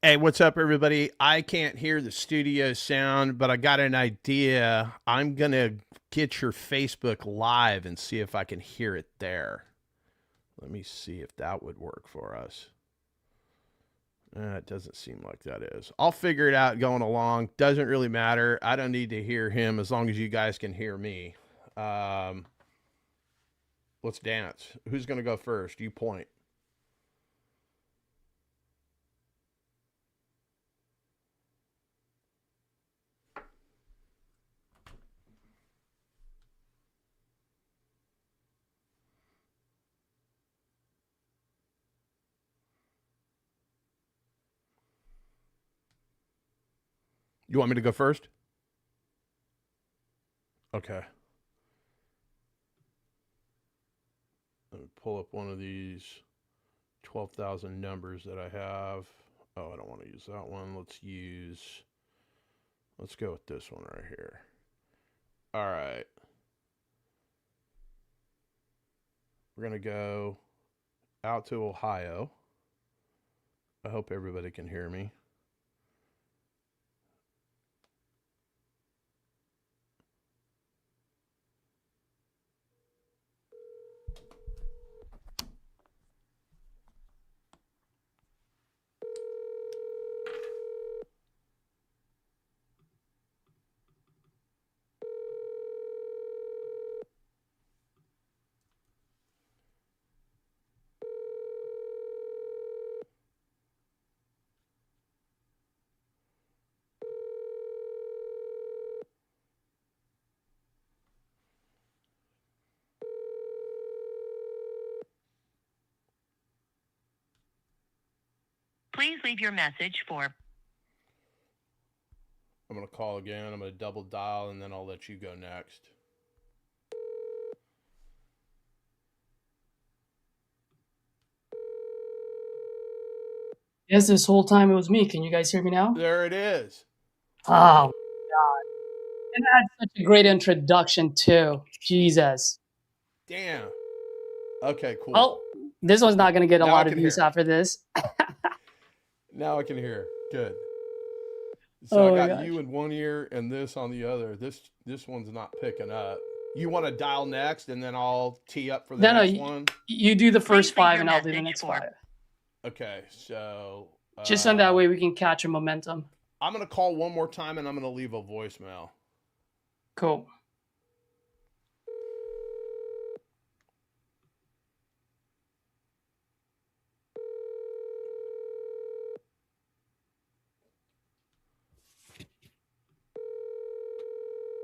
Hey, what's up, everybody? I can't hear the studio sound, but I got an idea. I'm going to get your Facebook Live and see if I can hear it there. Let me see if that would work for us. It doesn't seem like that is. I'll figure it out going along. Doesn't really matter. I don't need to hear him as long as you guys can hear me. Um, let's dance. Who's going to go first? You point. You want me to go first? Okay. Let me pull up one of these 12,000 numbers that I have. Oh, I don't want to use that one. Let's go with this one right here. All right. We're going to go out to Ohio. I hope everybody can hear me. Please leave your message for. I'm going to call again. I'm going to double dial and then I'll let you go next. Yes, this whole time it was me. Can you guys hear me now? There it is. Oh, God. And that's such a great introduction, too. Jesus. Damn. Okay, cool. Oh, this one's not going to get a Now lot I of can views hear. after this. Now I can hear. Good. So Oh I my got gosh. you in one ear and this on the other. This one's not picking up. You want to dial next and then I'll tee up for the No, next no, one? you do the first Please leave five your and I'll do the message next for. five. Okay, so Just so that way we can catch a momentum. I'm going to call one more time and I'm going to leave a voicemail. Cool.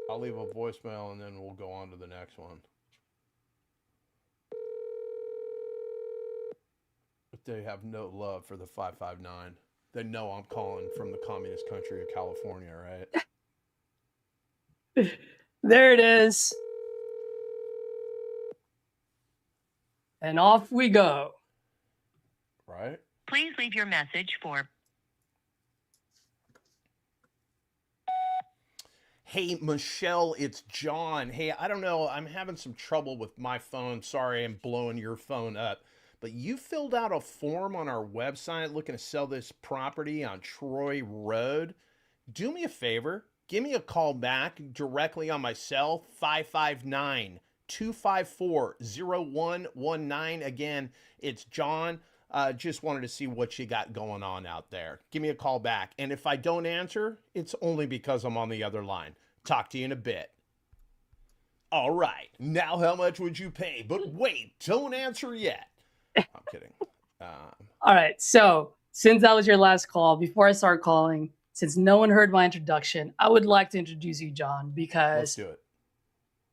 I'll leave a voicemail and then we'll go on to the next one. But they have no love for the 559. They know I'm calling from the communist country of California, right? There it is. And off we go. Right? Please leave your message for. Hey, Michelle, it's John. Hey, I don't know. I'm having some trouble with my phone. Sorry, I'm blowing your phone up. But you filled out a form on our website looking to sell this property on Troy Road. Do me a favor. Give me a call back directly on my cell, 559 254 0119. Again, it's John. Just wanted to see what you got going on out there. Give me a call back. And if I don't answer, it's only because I'm on the other line. Talk to you in a bit. All right. Now, how much would you pay? But wait, don't answer yet. I'm kidding. All right. So, since that was your last call, before I start calling, since no one heard my introduction, I would like to introduce you, John, Let's because do it.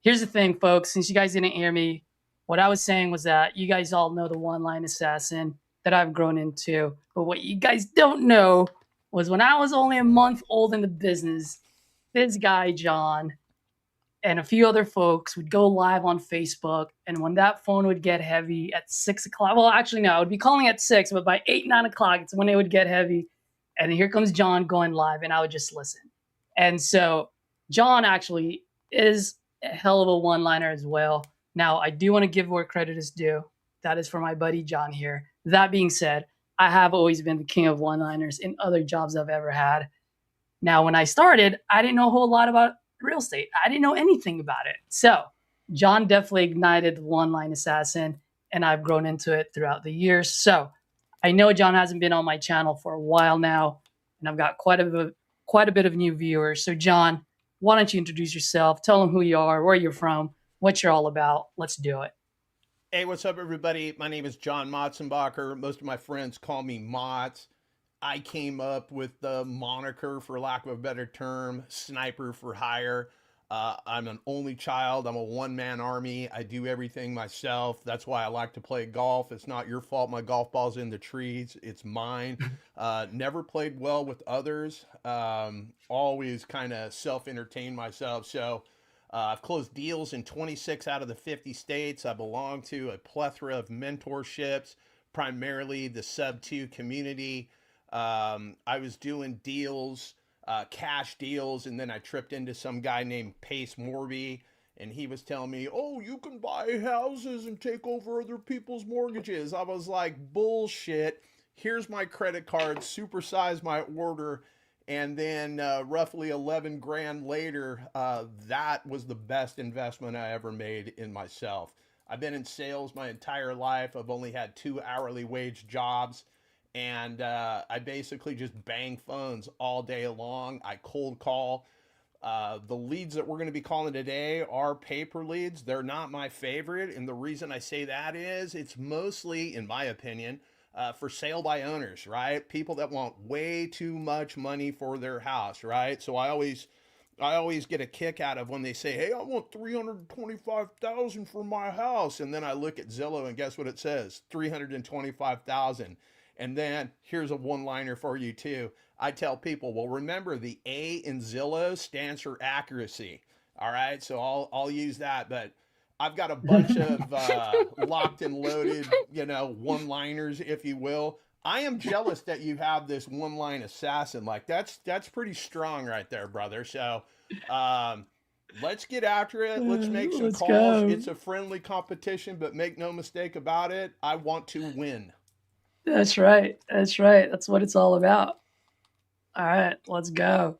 here's the thing, folks. Since you guys didn't hear me, what I was saying was that you guys all know the one-line assassin that I've grown into. But what you guys don't know was when I was only a month old in the business, this guy, John, and a few other folks would go live on Facebook. And when that phone would get heavy at 6 o'clock, well, actually, no, I would be calling at 6, but by 8, 9 o'clock, it's when it would get heavy. And here comes John going live, and I would just listen. And so John actually is a hell of a one-liner as well. Now, I do want to give where credit is due. That is for my buddy John here. That being said, I have always been the king of one-liners in other jobs I've ever had. Now, when I started, I didn't know a whole lot about real estate. I didn't know anything about it. So John definitely ignited the one-line assassin, and I've grown into it throughout the years. So I know John hasn't been on my channel for a while now, and I've got quite a bit of new viewers. So John, why don't you introduce yourself? Tell them who you are, where you're from, what you're all about. Let's do it. Hey, what's up, everybody? My name is John Motzenbacher. Most of my friends call me Motz. I came up with the moniker, for lack of a better term, sniper for hire. I'm an only child. I'm a one-man army. I do everything myself. That's why I like to play golf. It's not your fault my golf ball's in the trees. It's mine. Never played well with others. Always kind of self-entertained myself. So I've closed deals in 26 out of the 50 states. I belong to a plethora of mentorships, primarily the sub-2 community. I was doing deals, cash deals, and then I tripped into some guy named Pace Morby, and he was telling me, oh, you can buy houses and take over other people's mortgages. I was like, bullshit. Here's my credit card, supersize my order. And then roughly 11 grand later, that was the best investment I ever made in myself. I've been in sales my entire life. I've only had 2 hourly wage jobs. And I basically just bang phones all day long. I cold call. The leads that we're going to be calling today are paper leads. They're not my favorite. And the reason I say that is it's mostly, in my opinion, for sale by owners, right? People that want way too much money for their house, right? So I always get a kick out of when they say, hey, I want $325,000 for my house. And then I look at Zillow and guess what it says? $325,000. And then here's a one-liner for you too. I tell people, well, remember the A in Zillow stands for accuracy. All right, so I'll use that, but I've got a bunch of locked and loaded, one-liners, if you will. I am jealous that you have this one-line assassin. Like that's pretty strong right there, brother. So let's get after it. Let's make some calls. Go. It's a friendly competition, but make no mistake about it, I want to win. That's right. That's right. That's what it's all about. All right, let's go.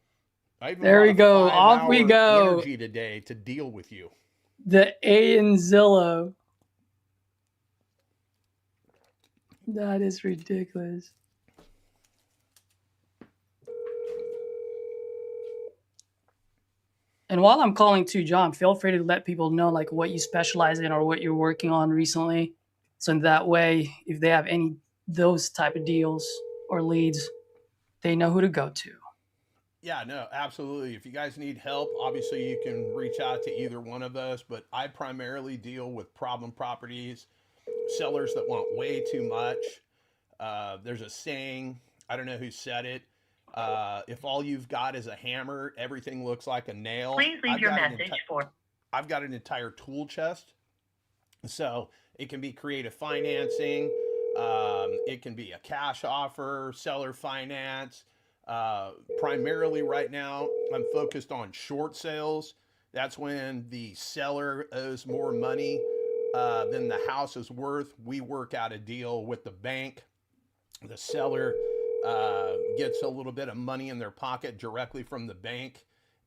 There we go. Off we go. Energy today to deal with you. The A in Zillow. That is ridiculous. And while I'm calling too, John, feel free to let people know like what you specialize in or what you're working on recently. So that way, if they have any those type of deals or leads, they know who to go to. Yeah, no, absolutely. If you guys need help, obviously you can reach out to either one of us, but I primarily deal with problem properties, sellers that want way too much. There's a saying, I don't know who said it. If all you've got is a hammer, everything looks like a nail. Please leave your message for. I've got an entire tool chest. So it can be creative financing. It can be a cash offer, seller finance. Primarily right now, I'm focused on short sales. That's when the seller owes more money than the house is worth. We work out a deal with the bank. The seller gets a little bit of money in their pocket directly from the bank.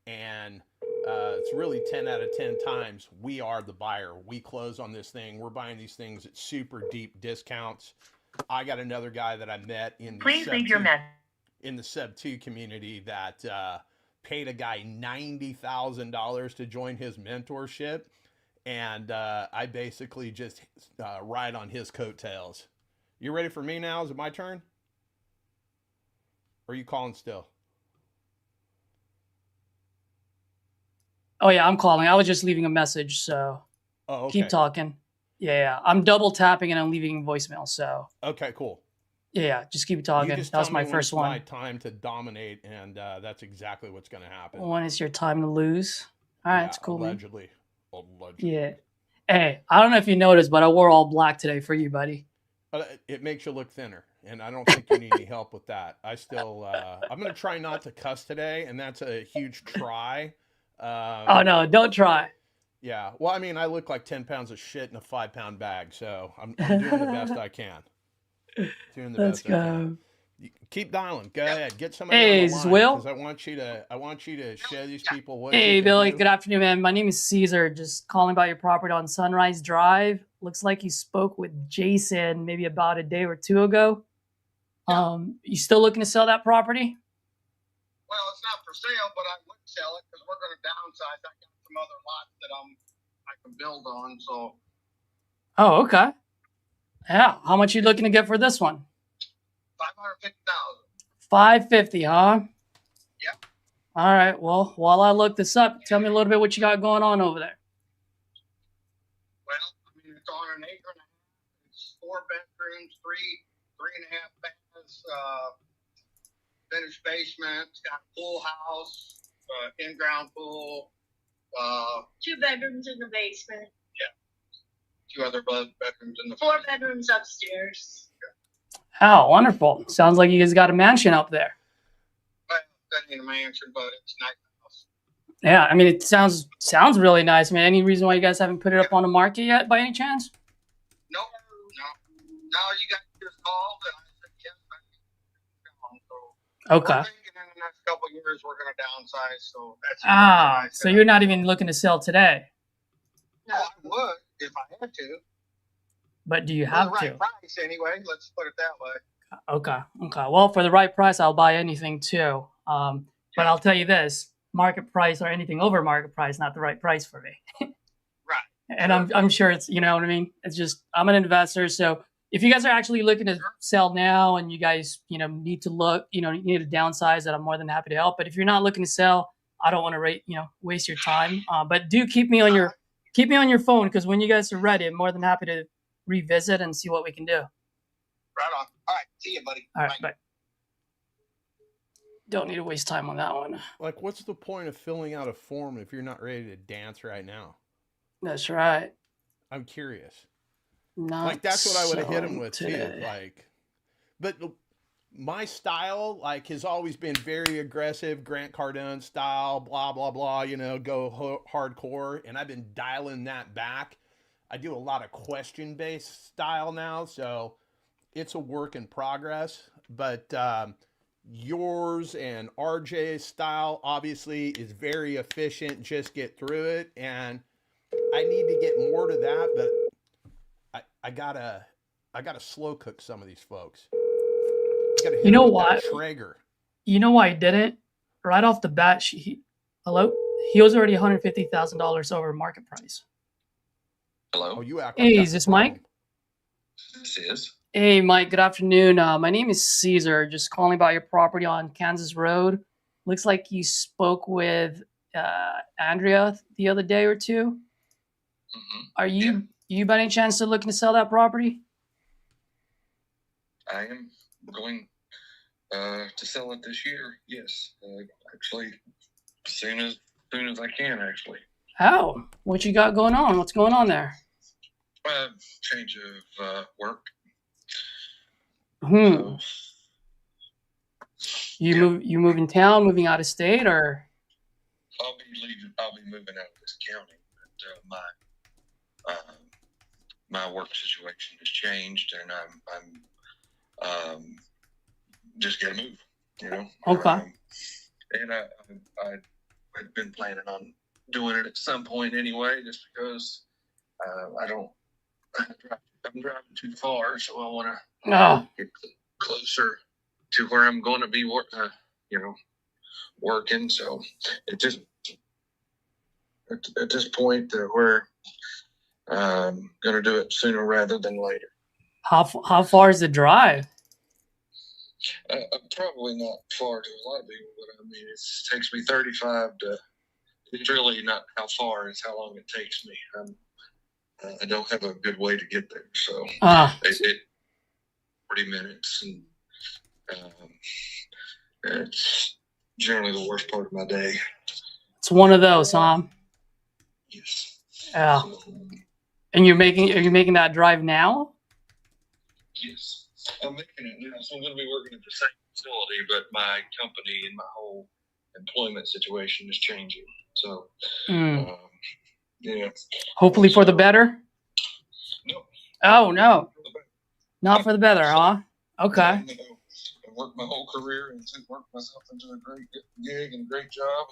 And it's really 10 out of 10 times we are the buyer. We close on this thing. We're buying these things at super deep discounts. I got another guy that I met in the sub-2 community that paid a guy $90,000 to join his mentorship. And I basically just ride on his coattails. You ready for me now? Is it my turn? Or are you calling still? Oh, yeah, I'm calling. I was just leaving a message, so keep talking. Yeah, I'm double tapping and I'm leaving voicemail, so. Okay, cool. Yeah, just keep talking. That was my first one. It's my time to dominate, and that's exactly what's going to happen. When it's your time to lose. All right, it's cool. Allegedly. Yeah. Hey, I don't know if you noticed, but I wore all black today for you, buddy. It makes you look thinner, and I don't think you need any help with that. I'm going to try not to cuss today, and that's a huge try. Oh, no, don't try. Yeah. Well, I mean, I look like 10 pounds of shit in a 5-pound bag, so I'm doing the best I can. Doing the Let's best I can. go. Keep dialing. Go Yep. ahead. Get somebody Hey, on is the this line because Will? I want you to show these Yeah. people what Hey, you can Billy. do. Good afternoon, man. My name is Caesar. Just calling about your property on Sunrise Drive. Looks like you spoke with Jason maybe about a day or two ago. Yeah. You still looking to sell that property? Well, it's not for sale, but I would sell it because we're going to downsize. I got some other lots that I can build on. So Oh, okay. Yeah. How much you looking to get for this one? 550,000. 550, huh? Yep. All right. Well, while I look this up, tell me a little bit what you got going on over there. Well, I mean, it's on an acre and a half. It's 4 bedrooms, three and a half baths, finished basement. It's got a pool house, in-ground pool. 2 bedrooms in the basement, 2 other bedrooms in the 4 bedrooms upstairs. Oh, wonderful. Sounds like you guys got a mansion up there. Well, that ain't a mansion, but it's a nice house. Yeah, I mean, it sounds really nice. I mean, any reason why you guys haven't put it up on the market yet, by any chance? No. No, you got just called, and I said yes. So Okay. we're thinking in the next couple of years we're going to downsize. So that's the reason I So said you're not even looking to sell today, No, I would if I had to. but do you For the have right to? price, anyway. Let's put it that way. Okay. Well, for the right price, I'll buy anything too. But I'll tell you this: market price or anything over market price, not the right price for me. Right. And I'm sure it's, you know what I mean. It's just I'm an investor, so if you guys are actually looking to sell now and you guys need to look, you need to downsize, that I'm more than happy to help. But if you're not looking to sell, I don't want to waste your time. But do keep me on your phone, because when you guys are ready, I'm more than happy to revisit and see what we can do. Right on. All right. See you, buddy. All right, bye. Don't need to waste time on that one. Like, what's the point of filling out a form if you're not ready to dance right now? That's right. I'm curious. Not Like, that's what I would have hit him selling with today. too. Like, but my style, like, has always been very aggressive, Grant Cardone style, blah blah blah. Go hardcore, and I've been dialing that back. I do a lot of question-based style now, so it's a work in progress. But yours and RJ's style obviously is very efficient. Just get through it, and I need to get more to that, but I gotta slow cook some of these folks. I gotta hit You know them with what? that Traeger. You know why I didn't? Right off the bat, hello? He was already $150,000 over market price. Hello, Oh, you act Hey, like is that's this a problem. Mike? this is. Hey, Mike, good afternoon. My name is Caesar, just calling about your property on Kansas Road. Looks like you spoke with Andrea the other day or two. hmm Are you by any chance still looking to sell that property? I am going to sell it this year. Yes, actually, as soon as I can. Actually, How? What you got going on? What's going on there? change of work. Hmm. So You move in town, moving out of state, or? I'll be moving out of this county, but my work situation has changed, and I'm just gotta move. Okay. And I've been planning on doing it at some point anyway, just because I'm driving too far, so I want to Oh, get closer to where I'm going to be, working. So it just at this point we're going to do it sooner rather than later. how far is the drive? Probably not far to a lot of people, but I mean, it takes me 35 to. It's really not how far; it's how long it takes me. I don't have a good way to get there, so it 40 minutes, and it's generally the worst part of my day. It's one of those, huh? Yes. Yeah. So, And are you making that drive now? yes, I'm making it now. So I'm going to be working at the same facility, but my company and my whole employment situation is changing. So, yeah. Hopefully for the better. No. Oh no. Not for the better, huh? Okay. I worked my whole career and worked myself into a great gig and great job.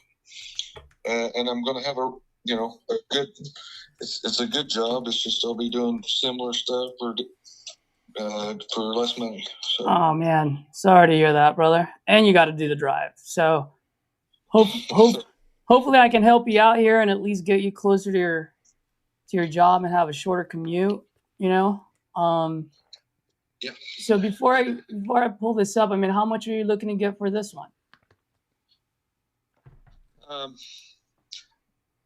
And I'm going to have a good, it's a good job. It's just I'll be doing similar stuff for less money. So. Oh man, sorry to hear that, brother. And you got to do the drive. So hopefully I can help you out here and at least get you closer to your job and have a shorter commute, Yeah. So before I pull this up, I mean, how much are you looking to get for this one?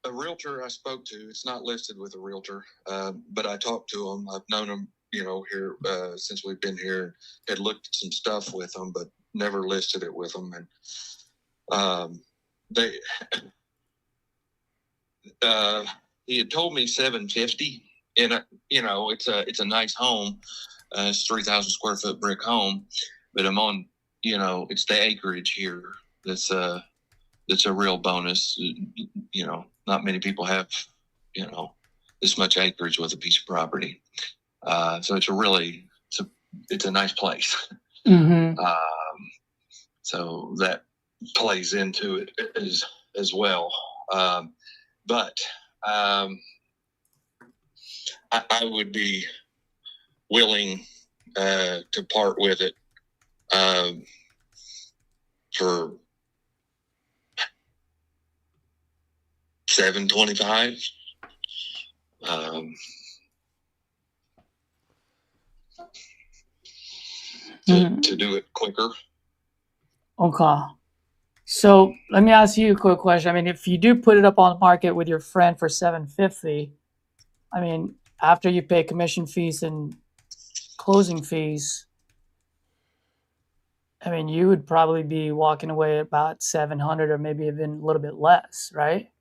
A realtor I spoke to, it's not listed with a realtor, but I talked to him. I've known him, here since we've been here. Had looked at some stuff with him, but never listed it with him. And he had told me $750, and it's a nice home. It's 3,000 square foot brick home, but I'm on, it's the acreage here that's a real bonus. Not many people have, this much acreage with a piece of property. So it's a nice place. Mm-hmm. So that plays into it as well. But I would be willing to part with it for $725. To do it quicker. Okay. So let me ask you a quick question. I mean, if you do put it up on the market with your friend for $750, I mean, after you pay commission fees and closing fees, I mean, you would probably be walking away about $700 or maybe even a little bit less, right?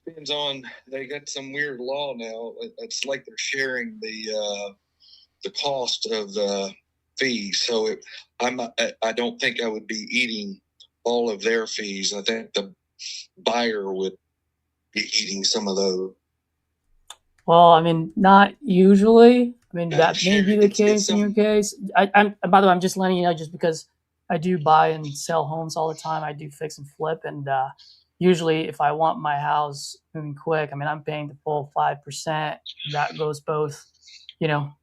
Depends on, they got some weird law now. It's like they're sharing the cost of the fees. So I don't think I would be eating all of their fees. I think the buyer would be eating some of those. Well, I mean, not usually. I mean, that may be the case in your case. I'm by the way, I'm just letting you know, just because I do buy and sell homes all the time. I do fix and flip, and usually, if I want my house moving quick, I mean, I'm paying the full 5%. That goes both,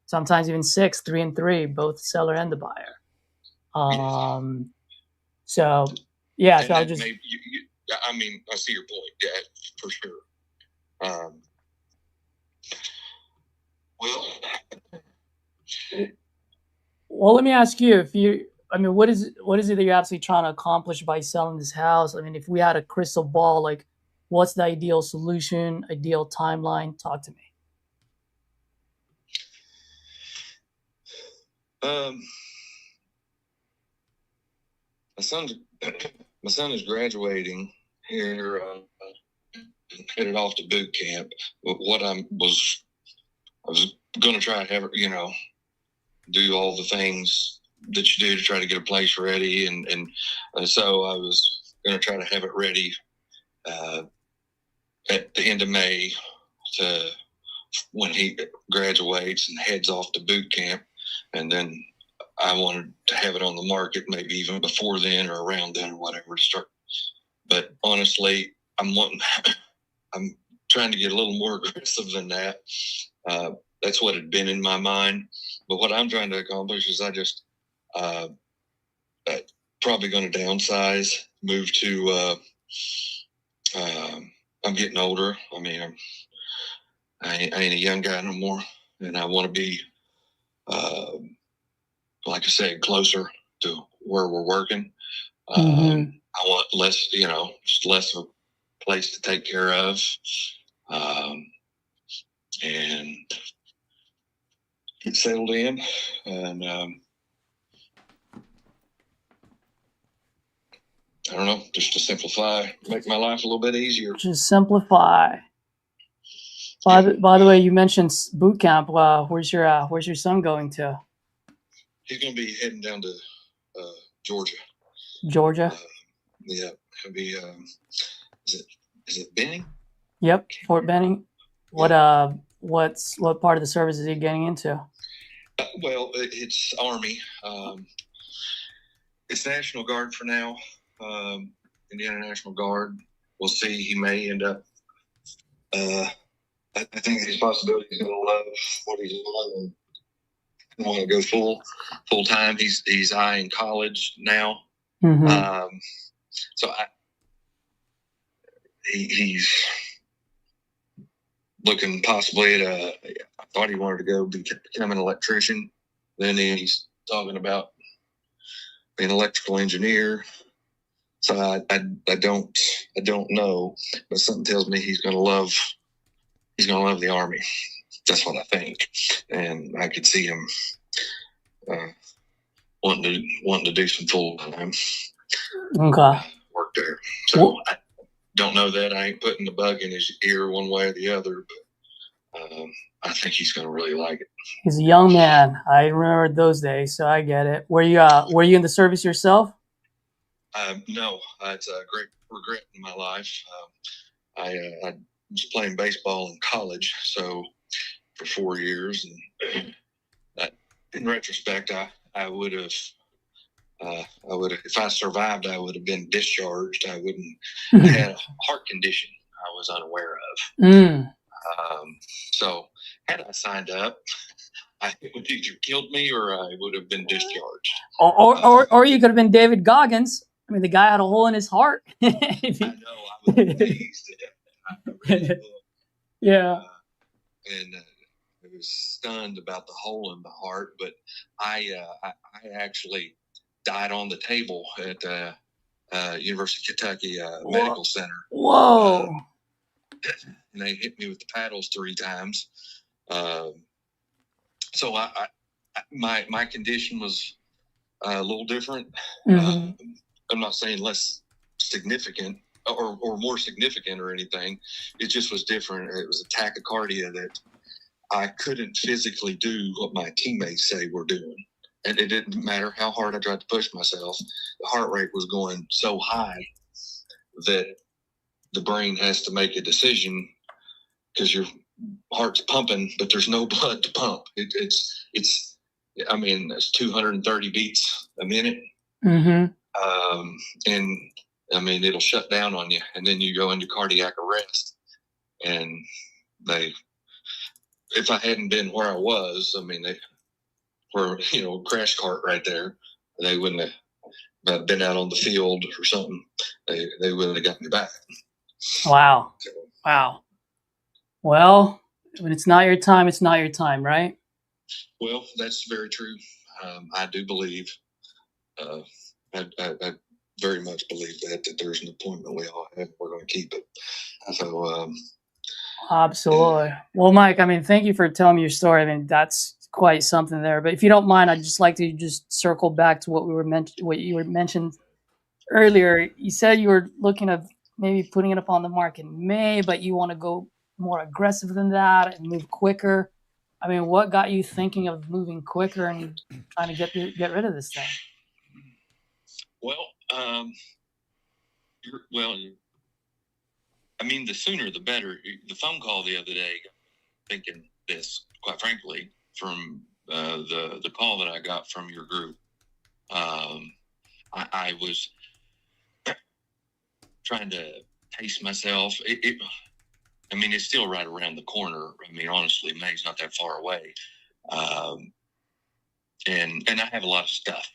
sometimes even 6, 3 and 3, both seller and the buyer. So yeah, and so I just. I mean, I see your point. Yeah, for sure. Well, let me ask you, what is it that you're absolutely trying to accomplish by selling this house? I mean, if we had a crystal ball, like, what's the ideal solution, ideal timeline? Talk to me. My son is graduating here, headed off to boot camp. What I was going to try to have, do all the things that you do to try to get a place ready. And so I was going to try to have it ready at the end of May when he graduates and heads off to boot camp. And then I wanted to have it on the market maybe even before then or around then or whatever to start. But honestly, I'm trying to get a little more aggressive than that. That's what had been in my mind. But what I'm trying to accomplish is I just probably going to downsize, move to. I'm getting older. I mean, I ain't a young guy no more, and I want to be, like I said, closer to where we're working. Mm-hmm. I want less, just less of a place to take care of, and get settled in, and I don't know, just to simplify, make my life a little bit easier. Just simplify. By the way, you mentioned boot camp. Where's your son going to? He's going to be heading down to Georgia. Georgia. Yeah, he'll be. Is it Benning? Yep, Fort Benning. What what part of the service is he getting into? Well, it's Army. It's National Guard for now. Indiana National Guard. We'll see. He may end up. I think there's a possibility he's going to love what he's doing and want to go full time. He's eyeing college now. Mm-hmm. So he's looking possibly at I thought he wanted to go become an electrician. Then he's talking about being an electrical engineer. So I don't know, but something tells me he's gonna love the Army. That's what I think, and I could see him wanting to do some full time work there. So I don't know that. I ain't putting the bug in his ear one way or the other, but I think he's gonna really like it. He's a young man. I remember those days, so I get it. Were you in the service yourself? No, it's a great regret in my life. I was playing baseball in college, so for 4 years, and in retrospect, I would have, if I survived, I would have been discharged. I wouldn't. I had a heart condition I was unaware of. So had I signed up, it would either killed me or I would have been discharged. Or you could have been David Goggins. I mean, the guy had a hole in his heart. I know. I was amazed. I really was. Yeah. And I was stunned about the hole in the heart, but I actually died on the table at University of Kentucky Medical Center. Whoa. And they hit me with the paddles 3 times. So my condition was a little different. Mm-hmm. I'm not saying less significant or more significant or anything. It just was different. It was a tachycardia that I couldn't physically do what my teammates say we're doing. And it didn't matter how hard I tried to push myself. The heart rate was going so high that the brain has to make a decision because your heart's pumping, but there's no blood to pump. It's 230 beats a minute. Mm-hmm. And I mean, it'll shut down on you, and then you go into cardiac arrest. And if I hadn't been where I was, I mean, they were, crash cart right there. They wouldn't have been out on the field or something. They wouldn't have got me back. Wow. Wow. Well, when it's not your time, it's not your time, right? Well, that's very true. I do believe, I very much believe that there's an appointment we all have. We're going to keep it. So, absolutely. Well, Mike, I mean, thank you for telling me your story. I mean, that's quite something there. But if you don't mind, I'd just like to just circle back to what you were mentioned earlier. You said you were looking at maybe putting it up on the market in May, but you want to go more aggressive than that and move quicker. I mean, what got you thinking of moving quicker and trying to get rid of this thing? Well, I mean, the sooner the better. The phone call the other day, thinking this, quite frankly, from the call that I got from your group. I was trying to pace myself. I mean, it's still right around the corner. I mean, honestly, May's not that far away. And I have a lot of stuff,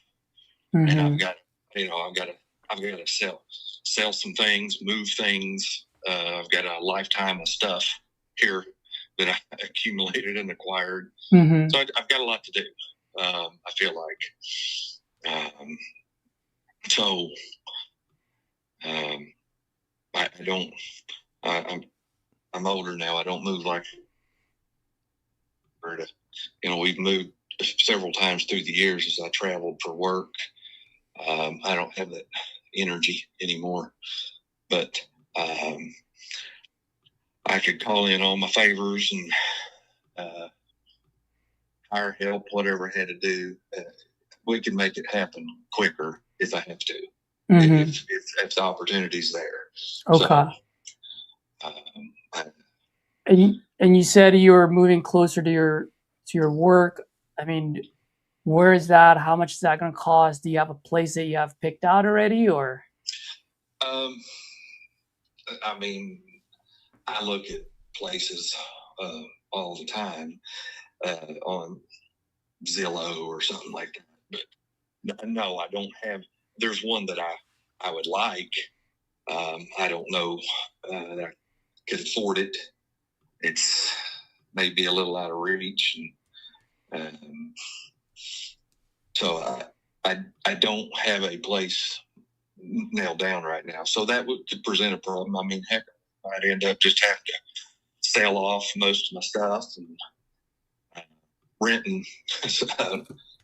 and I've got to sell some things, move things. I've got a lifetime of stuff here that I accumulated and acquired. Mm-hmm. So I've got a lot to do. I feel like, I don't. I'm older now. I don't move like. We've moved several times through the years as I traveled for work. I don't have that energy anymore, but I could call in all my favors and hire help, whatever I had to do. We can make it happen quicker if I have to, if the opportunity's there. Okay. So, and And you said you were moving closer to your work. I mean, where is that? How much is that going to cost? Do you have a place that you have picked out already, or? I mean, I look at places all the time on Zillow or something like that. But no, I don't have. There's one that I would like. I don't know that I could afford it. It's maybe a little out of reach, and so I don't have a place nailed down right now. So that could present a problem. I mean, heck, I'd end up just having to sell off most of my stuff and renting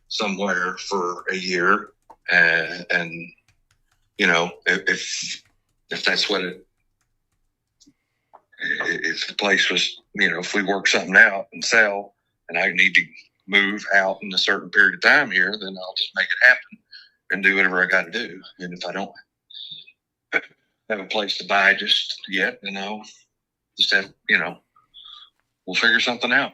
somewhere for a year, and you know, if that's what if the place was, you know, if we work something out and sell, and I need to move out in a certain period of time here, then I'll just make it happen and do whatever I got to do. And if I don't have a place to buy just yet, then I'll just have, you know, we'll figure something out.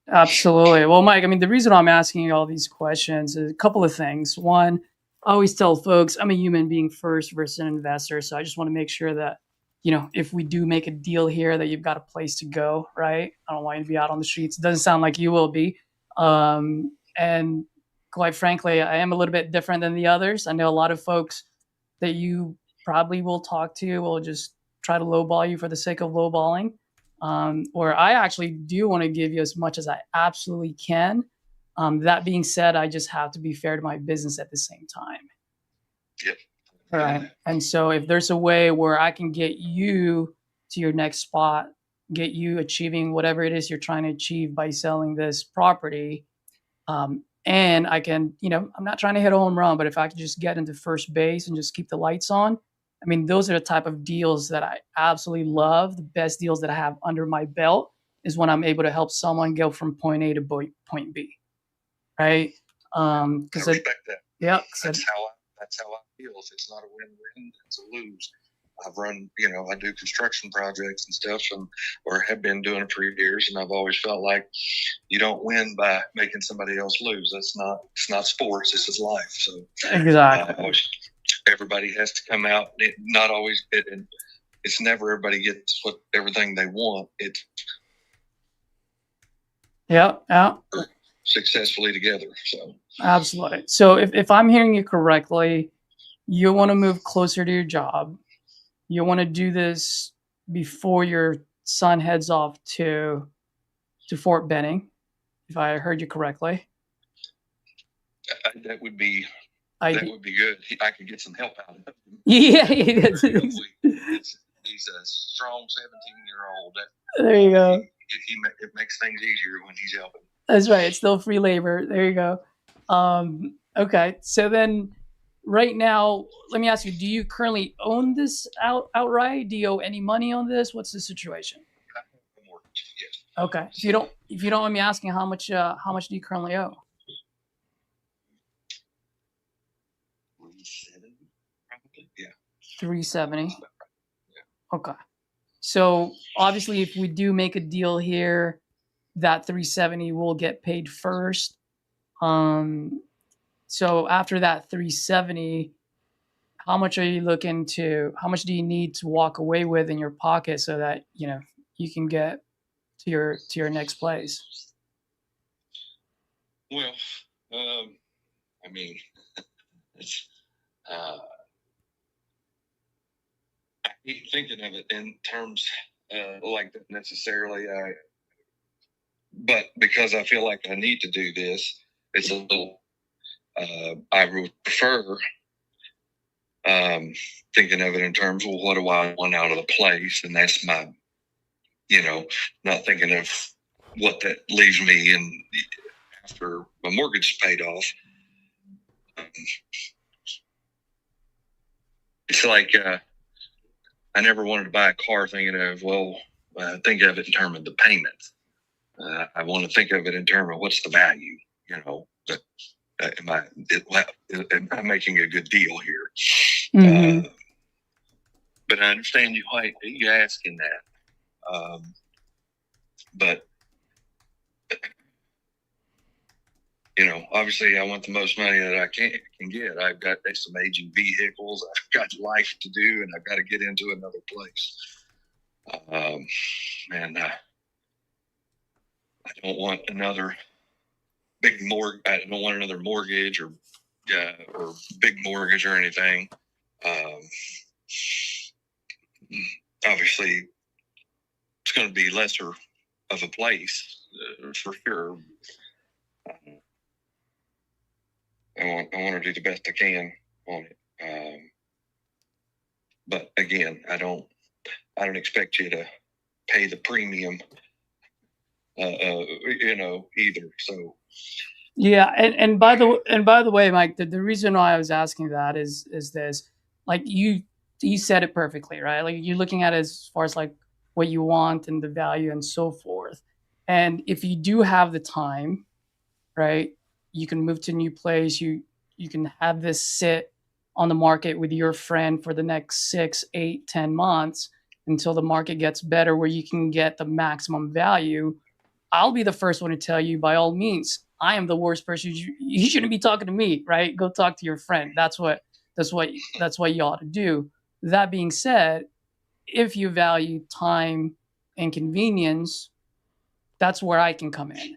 Absolutely. Well, Mike, I mean, the reason I'm asking you all these questions is a couple of things. One, I always tell folks I'm a human being first versus an investor. So I just want to make sure that, you know, if we do make a deal here, that you've got a place to go, right? I don't want you to be out on the streets. It doesn't sound like you will be. And quite frankly, I am a little bit different than the others. I know a lot of folks that you probably will talk to will just try to lowball you for the sake of lowballing. Or I actually do want to give you as much as I absolutely can. That being said, I just have to be fair to my business at the same time. Yep. All right. And so if there's a way where I can get you to your next spot, get you achieving whatever it is you're trying to achieve by selling this property, and I can, you know, I'm not trying to hit a home run, but if I could just get into first base and just keep the lights on, I mean, those are the type of deals that I absolutely love. The best deals that I have under my belt is when I'm able to help someone go from point A to point B, right? I respect that. Yeah, that's how I feel. If it's not a win-win, it's a lose. I've run, you know, I do construction projects and stuff, or have been doing it for years, and I've always felt like you don't win by making somebody else lose. It's not sports. This is life. So exactly. Everybody has to come out. It's never everybody gets everything they want. It's yeah. successfully together. So absolutely. So if I'm hearing you correctly, you want to move closer to your job. You want to do this before your son heads off to Fort Benning, if I heard you correctly. That would be good. I could get some help out of him. Yeah. He's a strong 17-year-old. There you go. It makes things easier when he's helping. That's right. It's still free labor. There you go. Okay. So then right now, let me ask you, do you currently own this outright? Do you owe any money on this? What's the situation? I have a mortgage, yes. Okay. If you don't mind me asking, how much do you currently owe? $370, probably. Yeah. $370. Yeah. Okay. So obviously, if we do make a deal here, that $370 will get paid first. So after that $370, how much do you need to walk away with in your pocket so that, you know, you can get to your next place? Well, I mean, it's, I keep thinking of it in terms like that necessarily. But because I feel like I need to do this, it's a little. I would prefer thinking of it in terms of what do I want out of the place, and that's my, you know, not thinking of what that leaves me in after my mortgage is paid off. It's like I never wanted to buy a car thinking of, think of it in terms of the payments. I want to think of it in terms of what's the value, you know. Am I making a good deal here? Mm-hmm. But I understand you asking that. but you know, obviously, I want the most money that I can get. I've got some aging vehicles. I've got life to do, and I've got to get into another place. And I don't want another big mortgage. I don't want another mortgage or big mortgage or anything. Obviously, it's going to be lesser of a place for sure. I want to do the best I can on it. But again, I don't expect you to pay the premium, you know, either. So Yeah, and by the way, Mike, the reason why I was asking that is this, like you said it perfectly, right? Like you're looking at it as far as like what you want and the value and so forth. And if you do have the time, right, you can move to a new place. You can have this sit on the market with your friend for the next 6, 8, 10 months until the market gets better where you can get the maximum value. I'll be the first one to tell you, by all means, I am the worst person. You shouldn't be talking to me, right? Go talk to your friend. That's what you ought to do. That being said, if you value time and convenience, that's where I can come in.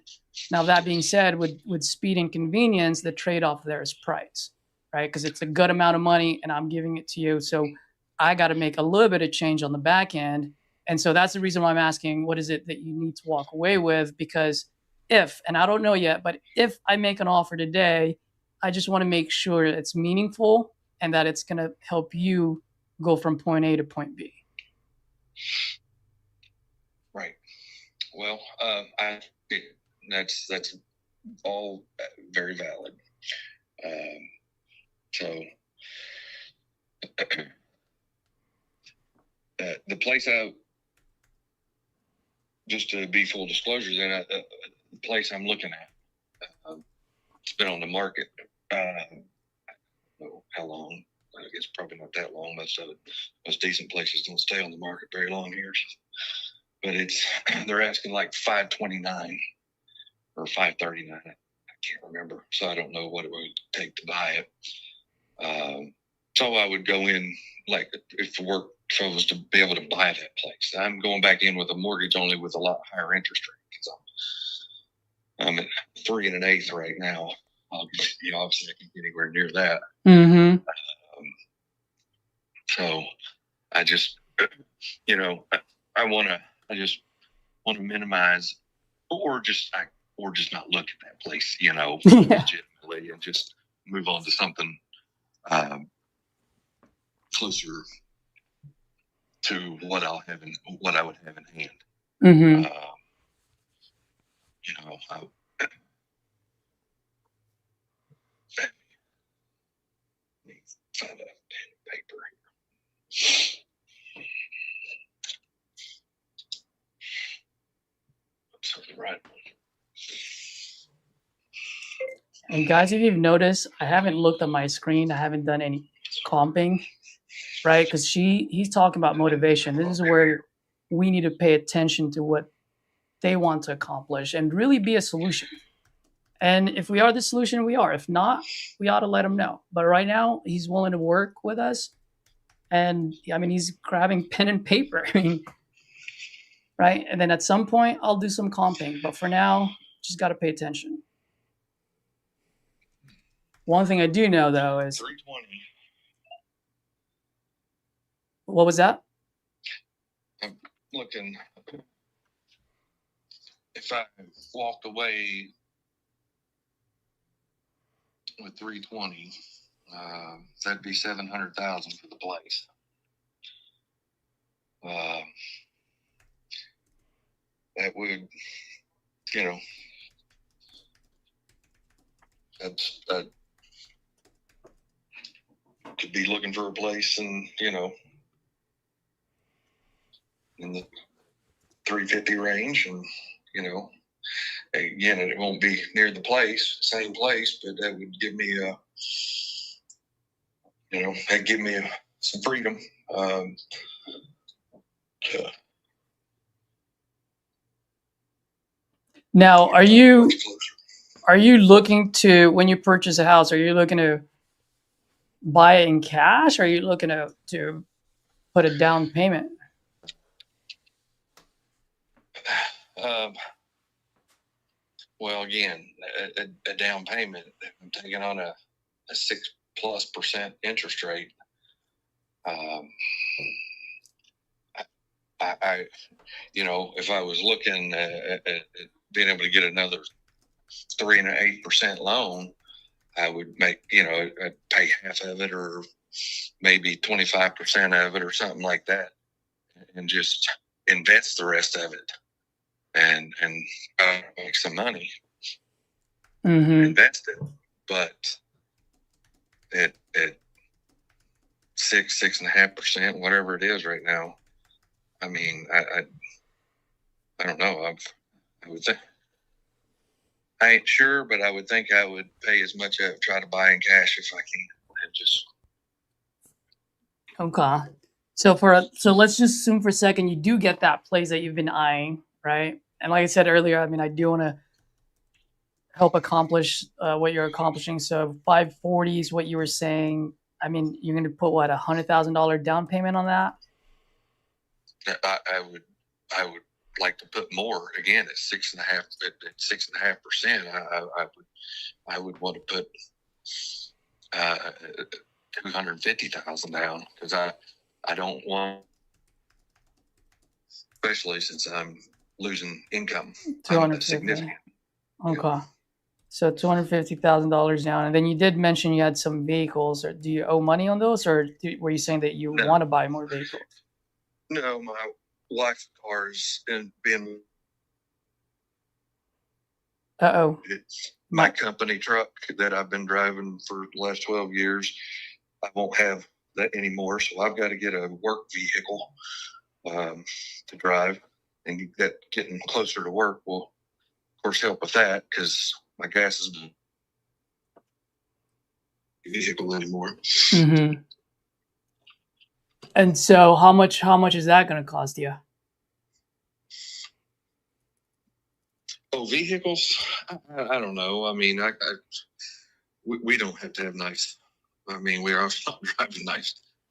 Now, that being said, with speed and convenience, the trade-off there is price, right? Because it's a good amount of money and I'm giving it to you. So I got to make a little bit of change on the back end. And so that's the reason why I'm asking, what is it that you need to walk away with? Because if, and I don't know yet, but if I make an offer today, I just want to make sure it's meaningful and that it's going to help you go from point A to point B. Right. Well, that's all very valid. So the place just to be full disclosure, then the place I'm looking at, it's been on the market. I don't know how long. I guess probably not that long. Most decent places don't stay on the market very long here. But they're asking like $529 or $539. I can't remember, so I don't know what it would take to buy it. So I would go in, like, if the work was to be able to buy that place. I'm going back in with a mortgage only with a lot higher interest rate because I'm at 3 1/8 right now. Obviously, I can't get anywhere near that. Mm-hmm. So I just, you know, I just want to minimize or just not look at that place, you know, legitimately, and just move on to something closer to what I would have in hand. Mm-hmm. You know, let me find a pen and paper here. Right. And guys, if you've noticed, I haven't looked at my screen. I haven't done any comping, right? Because he's talking about motivation. This is where we need to pay attention to what they want to accomplish and really be a solution. And if we are the solution, we are. If not, we ought to let him know. But right now, he's willing to work with us. And I mean, he's grabbing pen and paper. I mean, right? And then at some point, I'll do some comping. But for now, just got to pay attention. One thing I do know, though, is 320. What was that? I'm looking. If I walked away with 320, that'd be $700,000 for the place. That would, you know, that could be looking for a place and, you know, in the 350 range, and, you know, again, it won't be near the same place, but that would give me you know, that'd give me some freedom Now, are you Much closer. looking to, when you purchase a house, are you looking to buy it in cash? Or are you looking to put a down payment? Well, again, a down payment. I'm taking on a 6+% interest rate. I if I was looking at being able to get another 3 and 8% loan, I would make, I'd pay half of it or maybe 25% of it or something like that, and just invest the rest of it and make some money, invest it. But at 6.5%, whatever it is right now, I mean, I don't know. I would think, I ain't sure, but I would think I would pay as much as try to buy in cash if I can. And just Okay. So let's just assume for a second you do get that place that you've been eyeing, right? And like I said earlier, I mean, I do want to help accomplish what you're accomplishing. So 540 is what you were saying. I mean, you're going to put what, $100,000 down payment on that? I would like to put more again at 6.5%. I would want to put $250,000 down, because I don't want, especially since I'm losing income. $250,000. Okay. So $250,000 down, and then you did mention you had some vehicles. Or do you owe money on those, or were you saying that you want to buy more vehicles? No, my wife's car is being. It's my company truck that I've been driving for the last 12 years. I won't have that anymore, so I've got to get a work vehicle to drive, and that getting closer to work will, of course, help with that, because my gas is not a vehicle anymore. Mm-hmm. And so, how much is that going to cost you? Oh, vehicles? I don't know. I mean, we don't have to have nice. I mean, we are not driving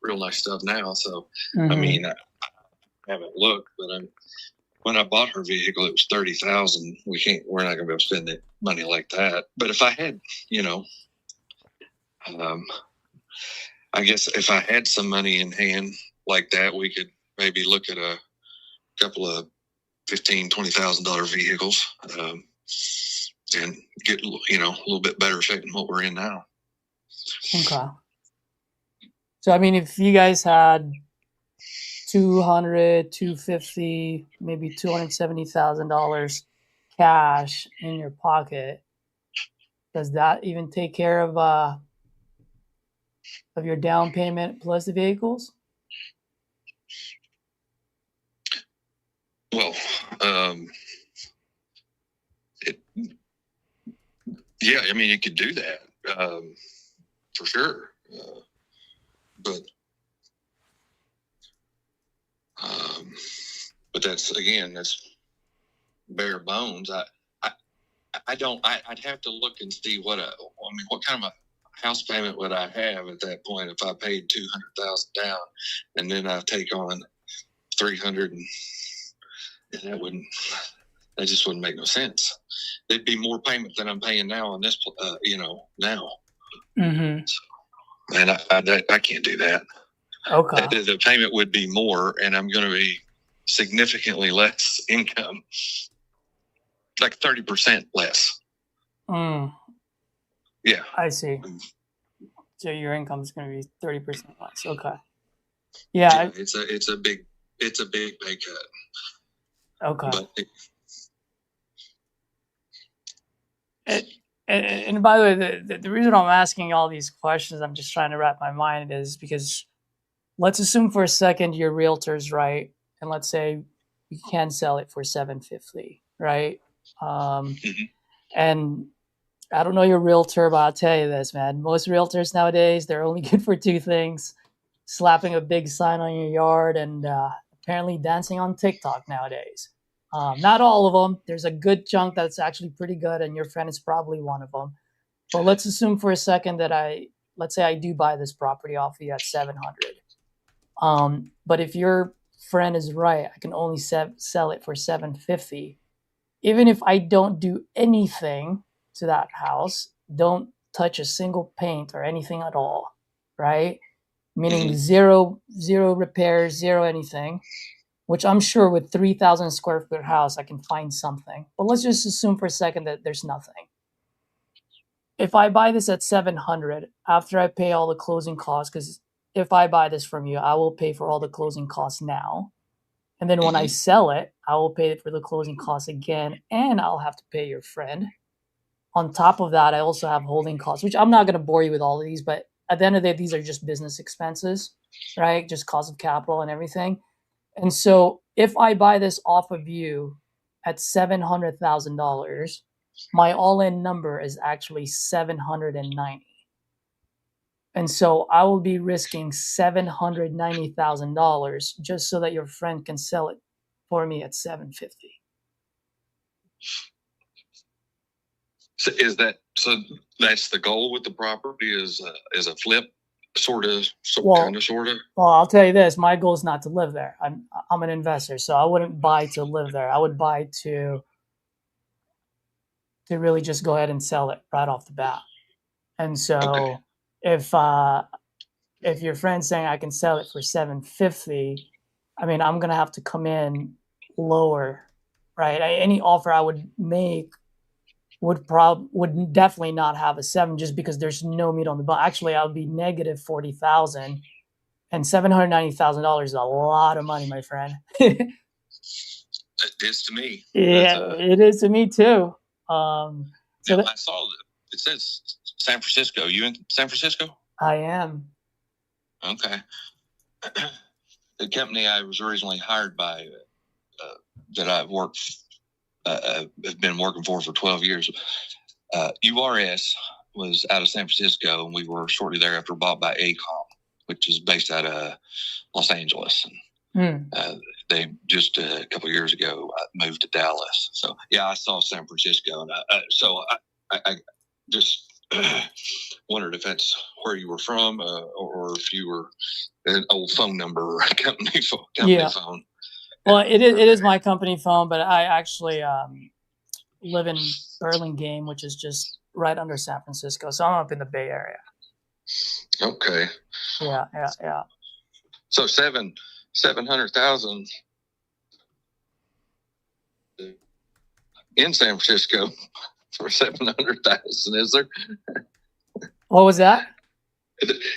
real nice stuff now. So, I mean, I haven't looked, but when I bought her vehicle, it was $30,000. We're not going to be able to spend that money like that. But if I had, I guess if I had some money in hand like that, we could maybe look at a couple of $15,000, $20,000 vehicles, and get a little bit better shape than what we're in now. Okay. So I mean, if you guys had $250,000, maybe $270,000 cash in your pocket, does that even take care of your down payment plus the vehicles? Well, yeah, I mean, you could do that for sure, but that's bare bones. I'd have to look and see what kind of a house payment would I have at that point if I paid $200,000 down, and then I take on $300,000, and that just wouldn't make no sense. There'd be more payment than I'm paying now on this, now. Mm-hmm. And I can't do that. Okay. The payment would be more, and I'm going to be significantly less income, like 30% less. Yeah. I see. So your income is going to be 30% less. Okay. Yeah. It's a big pay cut. Okay. But and by the way, the reason I'm asking all these questions, I'm just trying to wrap my mind, is because let's assume for a second your realtor's right, and let's say you can sell it for $750,000, right? And I don't know your realtor, but I'll tell you this, man. Most realtors nowadays, they're only good for two things: slapping a big sign on your yard and apparently dancing on TikTok nowadays. Not all of them. There's a good chunk that's actually pretty good, and your friend is probably one of them. But let's assume for a second that let's say I do buy this property off of you at 700. But if your friend is right, I can only sell it for 750. Even if I don't do anything to that house, don't touch a single paint or anything at all, right? Meaning zero repairs, zero anything, which I'm sure with 3,000 square foot house, I can find something. But let's just assume for a second that there's nothing. If I buy this at 700, after I pay all the closing costs, because if I buy this from you, I will pay for all the closing costs now. And then when I sell it, I will pay for the closing costs again, and I'll have to pay your friend. On top of that, I also have holding costs, which I'm not going to bore you with all of these, but at the end of the day, these are just business expenses, right? Just cost of capital and everything. And so if I buy this off of you at $700,000, my all-in number is actually 790. And so I will be risking $790,000 just so that your friend can sell it for me at 750. So that's the goal with the property is a flip, kind of. Well, I'll tell you this: my goal is not to live there. I'm an investor, so I wouldn't buy to live there. I would buy to really just go ahead and sell it right off the bat. And so if your friend's saying I can sell it for 750, I mean, I'm gonna have to come in lower, right? Any offer I would make would definitely not have a 7, just because there's no meat on the bone. Actually, I would be negative 40,000, and $790,000 is a lot of money, my friend. It is to me. Yeah, it is to me too. I saw it says San Francisco. You in San Francisco? I am. Okay. The company I was originally hired by, that I've have been working for 12 years. URS was out of San Francisco, and we were shortly thereafter bought by ACOM, which is based out of Los Angeles. And, they just a couple of years ago moved to Dallas. So yeah, I saw San Francisco, and I just wondered if that's where you were from, or if you were an old phone number or a company phone. Well, it is my company phone, but I actually live in Burlingame, which is just right under San Francisco. So I'm up in the Bay Area. Okay. Yeah. So 700,000 in San Francisco for 700,000, is there? What was that?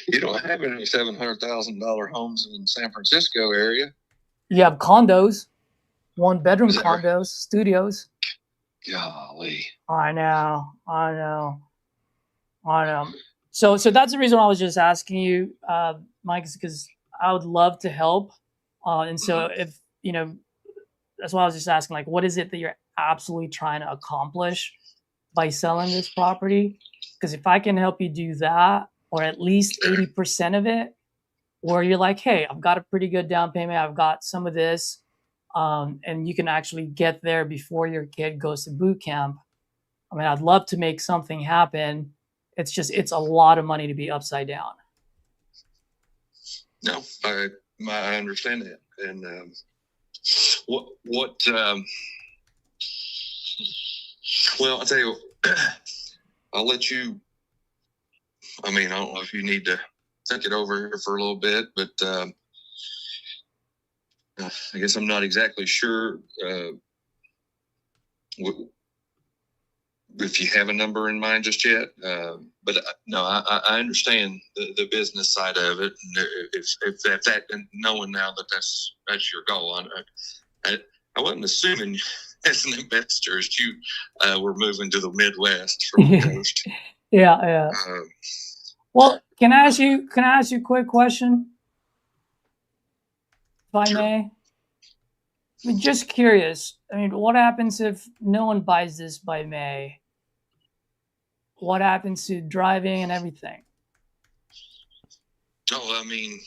You don't have any $700,000 homes in San Francisco area. You have condos, 1-bedroom condos, studios. Golly. I know. So that's the reason why I was just asking you, Mike, is because I would love to help. And so if, that's why I was just asking, like, what is it that you're absolutely trying to accomplish by selling this property? Because if I can help you do that, or at least 80% of it, where you're like, hey, I've got a pretty good down payment, I've got some of this, and you can actually get there before your kid goes to boot camp. I mean, I'd love to make something happen. It's a lot of money to be upside down. No, I understand that. And well, I'll tell you, I'll let you, I mean, I don't know if you need to think it over here for a little bit, but I guess I'm not exactly sure if you have a number in mind just yet. But no, I understand the business side of it. And if that, and knowing now that that's your goal, I wasn't assuming as an investor as you were moving to the Midwest from the coast. Yeah. Well, can I ask you a quick question, if I may? I'm just curious. I mean, what happens if no one buys this by May? What happens to driving and everything? Oh, I mean,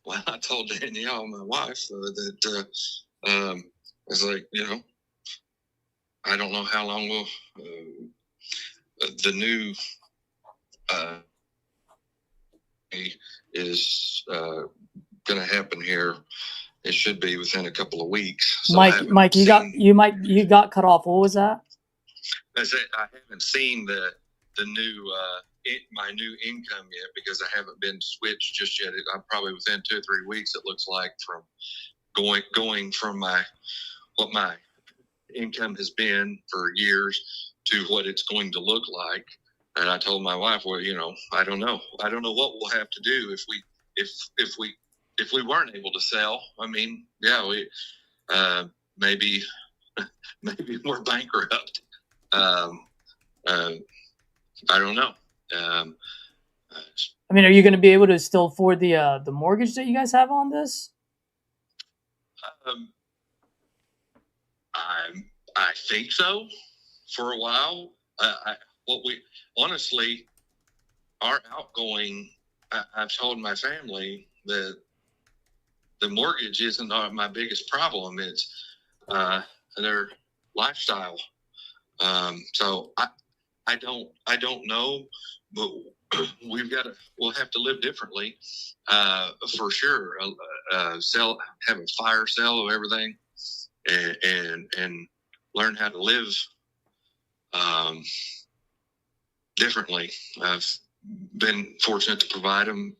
well, I told Danielle, my wife, that I was like, I don't know how long the new is going to happen here. It should be within a couple of weeks. So Mike, you got cut off. What was that? I haven't seen the new my new income yet because I haven't been switched just yet. I'm probably within 2 or 3 weeks. It looks like from going from what my income has been for years to what it's going to look like. And I told my wife, well, I don't know what we'll have to do if we weren't able to sell. I mean, yeah, we maybe we're bankrupt. I don't know. I mean, are you going to be able to still afford the mortgage that you guys have on this? I think so. For a while, honestly, our outgoing. I've told my family that the mortgage isn't my biggest problem. It's their lifestyle. So I don't know, but we'll have to live differently, for sure. Have a fire sale of everything, and learn how to live differently. I've been fortunate to provide them,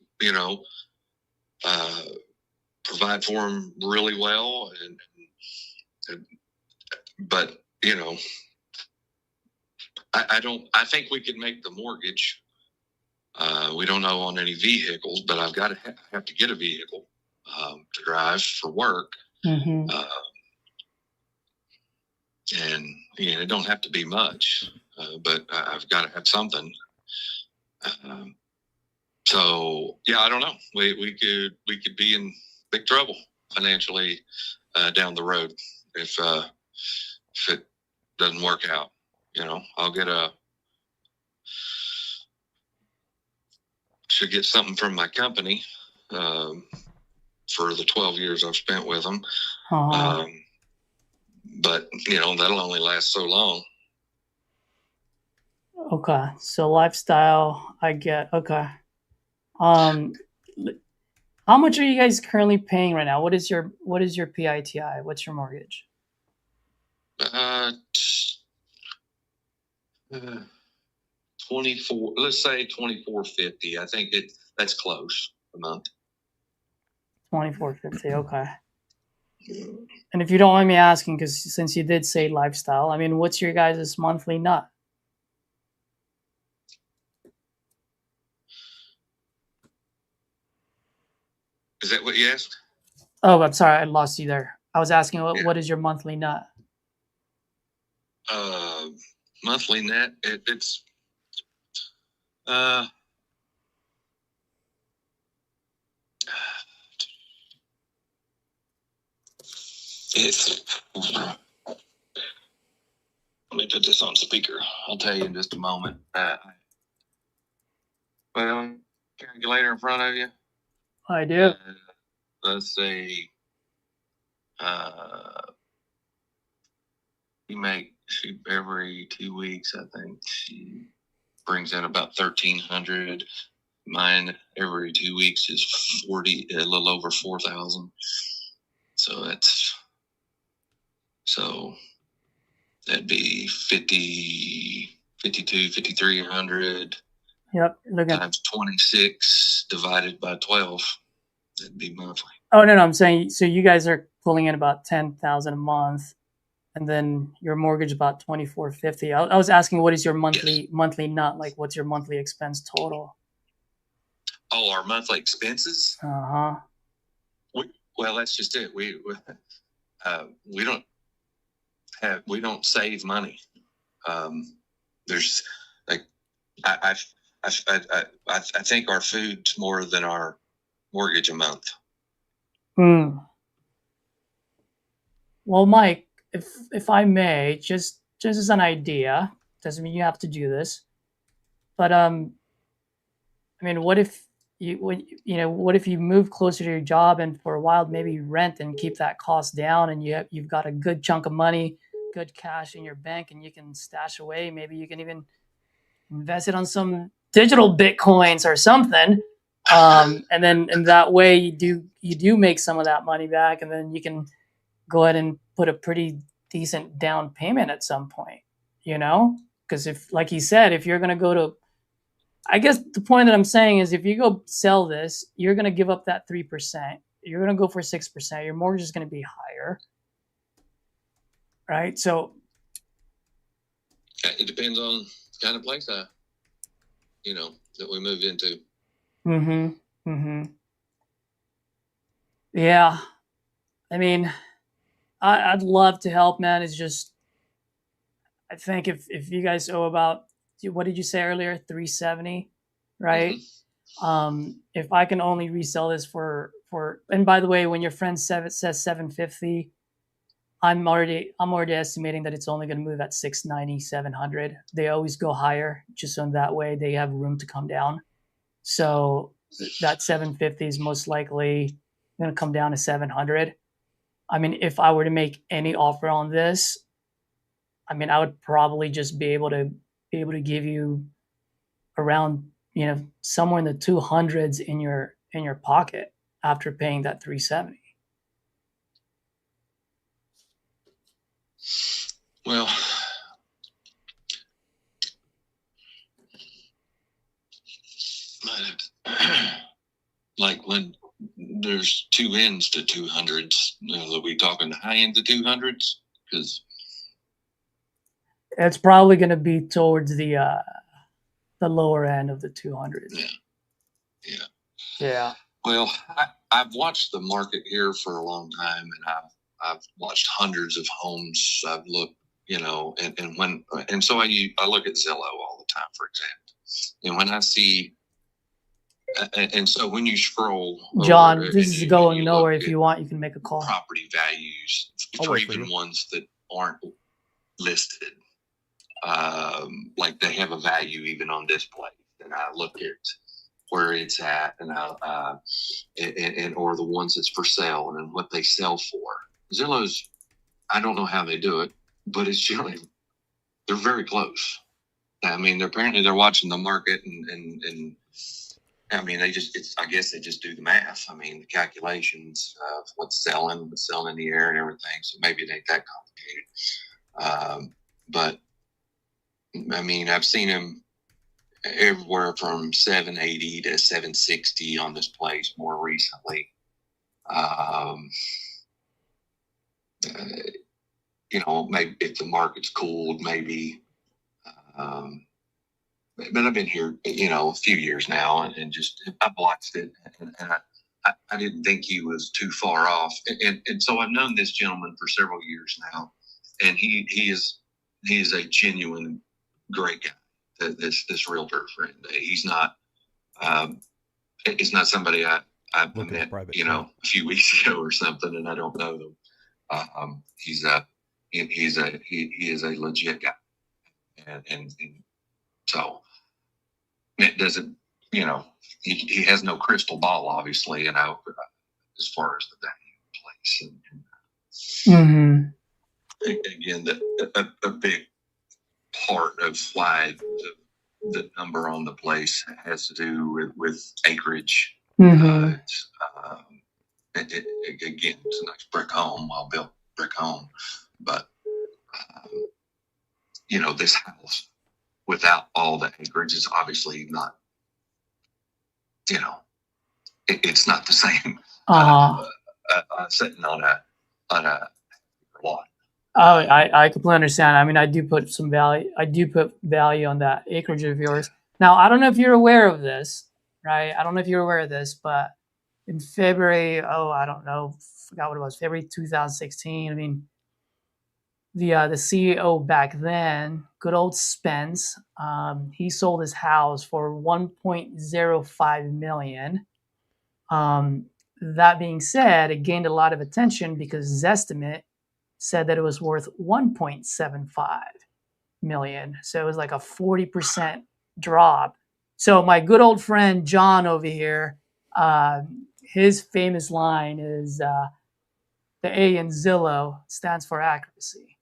provide for them really well, but I think we could make the mortgage. We don't know on any vehicles, but I've got to have to get a vehicle to drive for work. Mm-hmm. And it don't have to be much, but I've got to have something. So yeah, I don't know. We could be in big trouble financially down the road if it doesn't work out. I'll should get something from my company for the 12 years I've spent with them. Uh-huh. But that'll only last so long. Okay, so lifestyle, I get. Okay. How much are you guys currently paying right now? What is your PITI? What's your mortgage? 24. Let's say 24.50. I think that's close a month. 24.50. Okay. And if you don't mind me asking, because since you did say lifestyle, I mean, what's your guys' monthly nut? Is that what you asked? Oh, I'm sorry, I lost you there. I was asking, what is your monthly nut? Monthly net, it's let me put this on speaker. I'll tell you in just a moment. Well, calculator in front of you. I do. Let's say she every 2 weeks, I think she brings in about 1,300. Mine every 2 weeks is a little over 4,000. So that'd be 5,300. Yep. Times 26 divided by 12. That'd be monthly. Oh no, I'm saying, so you guys are pulling in about 10,000 a month, and then your mortgage about 24.50. I was asking, what is your monthly nut? Like, what's your monthly expense total? Oh, our monthly expenses? Uh-huh. Well, that's just it. We don't save money. There's like I think our food's more than our mortgage a month. Well, Mike, if I may, just as an idea, doesn't mean you have to do this, but I mean, what if what if you move closer to your job and for a while maybe you rent and keep that cost down, and you've got a good chunk of money, good cash in your bank, and you can stash away. Maybe you can even invest it on some digital bitcoins or something. And then in that way you do make some of that money back, and then you can go ahead and put a pretty decent down payment at some point, because if, like he said, if you're going to go to, I guess the point that I'm saying is if you go sell this, you're going to give up that 3%. You're going to go for 6%. Your mortgage is going to be higher. Right? So it depends on the kind of place that we moved into. Yeah. I mean, I'd love to help, man. It's just, I think if you guys owe about, what did you say earlier? 370, right? If I can only resell this for, and by the way, when your friend says 750, I'm already estimating that it's only going to move at 690, 700. They always go higher, just so that way they have room to come down. So that 750 is most likely going to come down to 700. I mean, if I were to make any offer on this, I mean, I would probably just be able to give you around, somewhere in the 200s in your pocket after paying that 370. Well, like when there's two ends to 200s, are we talking the high end to 200s? Because it's probably going to be towards the lower end of the 200s. Yeah. Well, I've watched the market here for a long time, and I've watched hundreds of homes. I've looked, and so I look at Zillow all the time, for example, and when I see. And so when you scroll, John, this is going nowhere. If you want, you can make a call. Property values for even ones that aren't listed, like they have a value even on display. And I look at where it's at, and or the ones that's for sale, and then what they sell for. Zillow's, I don't know how they do it, but it's generally they're very close. I mean, apparently they're watching the market and. I mean, I guess they just do the math. I mean, the calculations of what's selling in the air and everything. So maybe it ain't that complicated. But I mean, I've seen them everywhere from 780 to 760 on this place more recently. Maybe if the market's cooled, maybe. But I've been here, a few years now, and just I've watched it, and I didn't think he was too far off, and so I've known this gentleman for several years now, and he is a genuine great guy. This realtor friend, he's not, it's not somebody I met a few weeks ago or something, and I don't know them. He is a legit guy, and so it doesn't, he has no crystal ball, obviously, as far as the value of the place. Again, a big part of why the number on the place has to do with acreage. Again, it's a nice brick home, well-built brick home, but, this house, without all the acreage, is obviously not, it's not the same sitting on a lot. Oh, I completely understand. I mean, I do put value on that acreage of yours. Now, I don't know if you're aware of this, right? I don't know if you're aware of this, but in February, I don't know, forgot what it was, February 2016. I mean, the CEO back then, good old Spence, he sold his house for $1.05 million. That being said, it gained a lot of attention because Zestimate said that it was worth $1.75 million. So it was like a 40% drop So my good old friend John over here, his famous line is the A in Zillow stands for accuracy.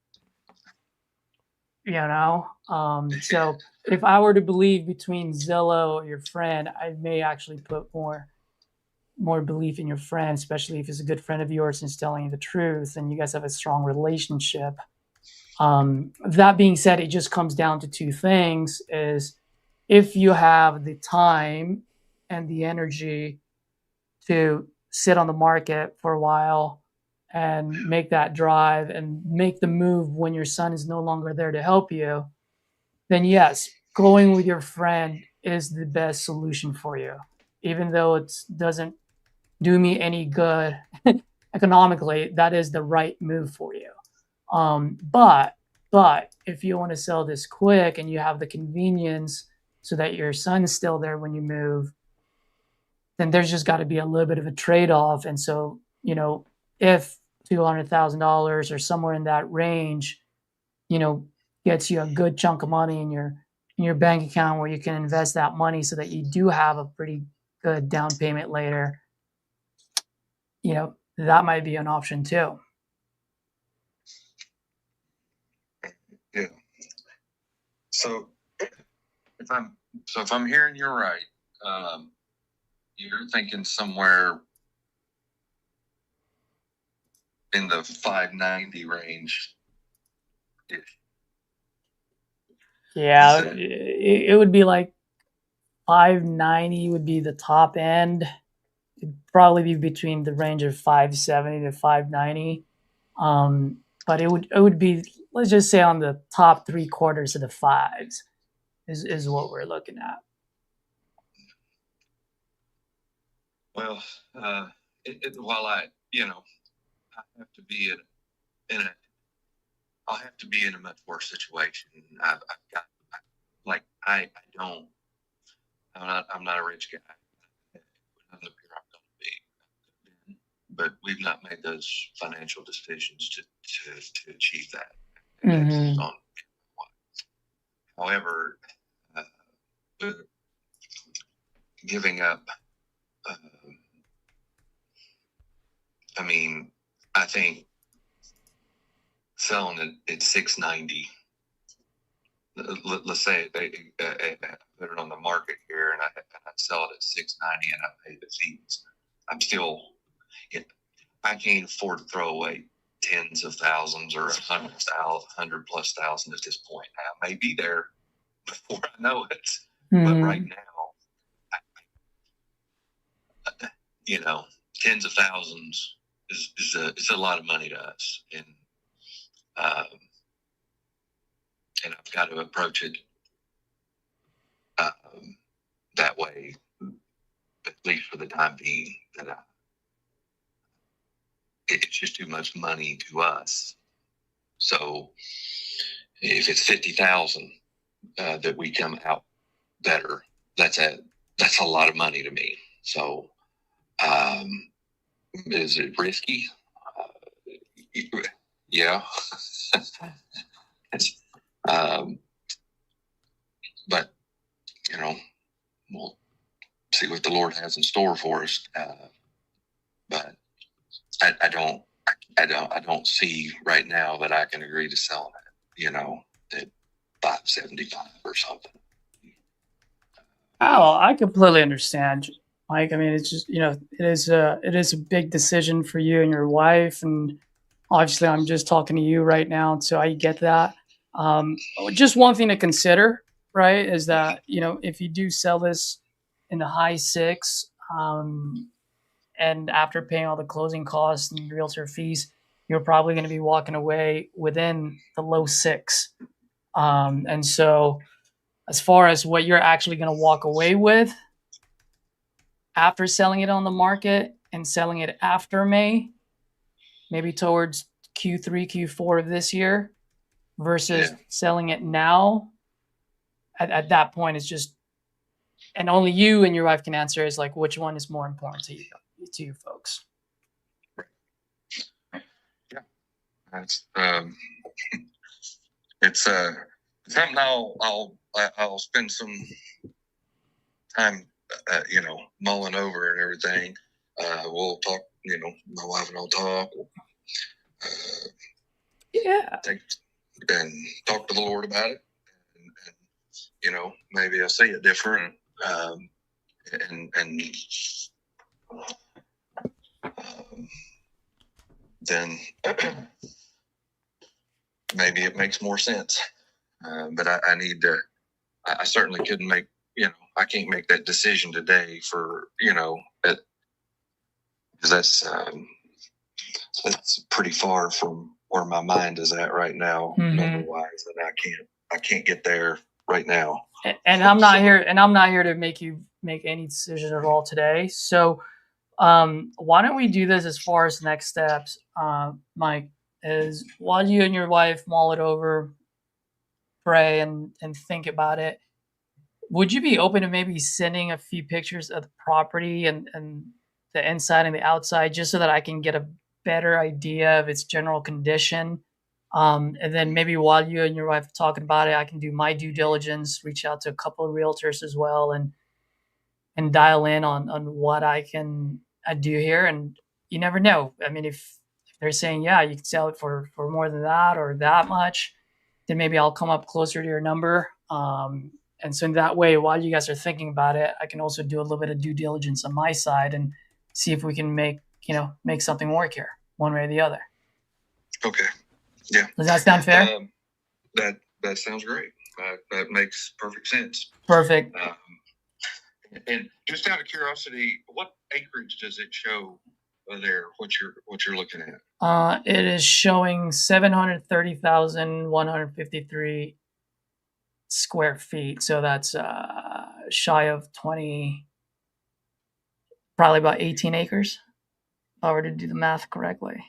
So if I were to believe between Zillow or your friend, I may actually put more belief in your friend, especially if he's a good friend of yours and he's telling you the truth and you guys have a strong relationship. That being said, it just comes down to two things: is if you have the time and the energy to sit on the market for a while and make that drive and make the move when your son is no longer there to help you, then yes, going with your friend is the best solution for you. Even though it doesn't do me any good economically, that is the right move for you. But if you want to sell this quick and you have the convenience so that your son's still there when you move, then there's just got to be a little bit of a trade-off. And so, if $200,000 or somewhere in that range, gets you a good chunk of money in your bank account where you can invest that money so that you do have a pretty good down payment later, that might be an option too. Yeah. So if I'm hearing you right, you're thinking somewhere in the 590 range. Yeah, it would be like 590 would be the top end. It'd probably be between the range of 570 to 590. But it would be, let's just say, on the top 3/4 of the fives is what we're looking at. Well, while I have to be I'll have to be in a much worse situation. I'm not a rich guy. I'm going to be, but we've not made those financial decisions to achieve that. Mm-hmm. However, giving up, I think selling it at $690. Let's say they put it on the market here, and I sell it at $690, and I pay the fees. I'm still, I can't afford to throw away tens of thousands or 100,000+ at this point. I may be there before I know it, but right now, tens of thousands is a lot of money to us, and I've got to approach it that way, at least for the time being. It's just too much money to us. So if it's 50,000 that we come out better, that's a lot of money to me. So is it risky? Yeah. But we'll see what the Lord has in store for us. But I don't see right now that I can agree to sell it, at 575 or something. Oh, I completely understand, Mike. It's just, it is a big decision for you and your wife, and obviously I'm just talking to you right now, so I get that. Just one thing to consider, right, is that, if you do sell this in the high six, and after paying all the closing costs and realtor fees, you're probably going to be walking away within the low six. And so as far as what you're actually going to walk away with after selling it on the market and selling it after May, maybe towards Q3, Q4 of this year, versus selling it now, at that point, it's just, and only you and your wife can answer, is like, which one is more important to you folks? Yeah, that's it's something I'll spend some time, mulling over and everything. We'll talk, my wife and I'll talk. Yeah. And talk to the Lord about it. And maybe I'll see it different. Then maybe it makes more sense. But I need to, I certainly couldn't make, I can't make that decision today for, because that's pretty far from where my mind is at right now, number wise, and I can't get there right now. And I'm not here to make you make any decision at all today. So why don't we do this as far as next steps, Mike, is while you and your wife mull it over, pray and think about it, would you be open to maybe sending a few pictures of the property and the inside and the outside, just so that I can get a better idea of its general condition? And then maybe while you and your wife are talking about it, I can do my due diligence, reach out to a couple of realtors as well, and dial in on what I can do here. And you never know. I mean, if they're saying, yeah, you can sell it for more than that or that much, then maybe I'll come up closer to your number. And so in that way, while you guys are thinking about it, I can also do a little bit of due diligence on my side and see if we can make something work here, one way or the other. Okay. Yeah. Does that sound fair? That sounds great. That makes perfect sense. Perfect. And just out of curiosity, what acreage does it show there? What you're looking at? It is showing 730,153 square feet. So that's shy of 20, probably about 18 acres. If I were to do the math correctly.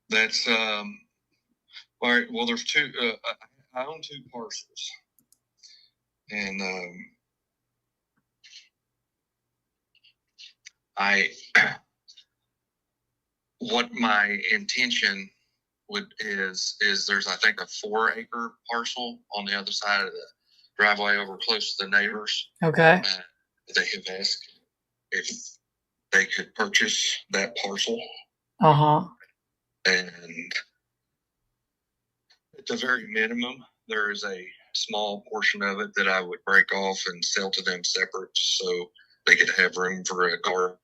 That's all right. Well, there's two. I own two parcels, and what my intention is there's, I think, a 4-acre parcel on the other side of the driveway over close to the neighbors. Okay. They have asked if they could purchase that parcel. And at the very minimum, there is a small portion of it that I would break off and sell to them separate, so they could have room for a car,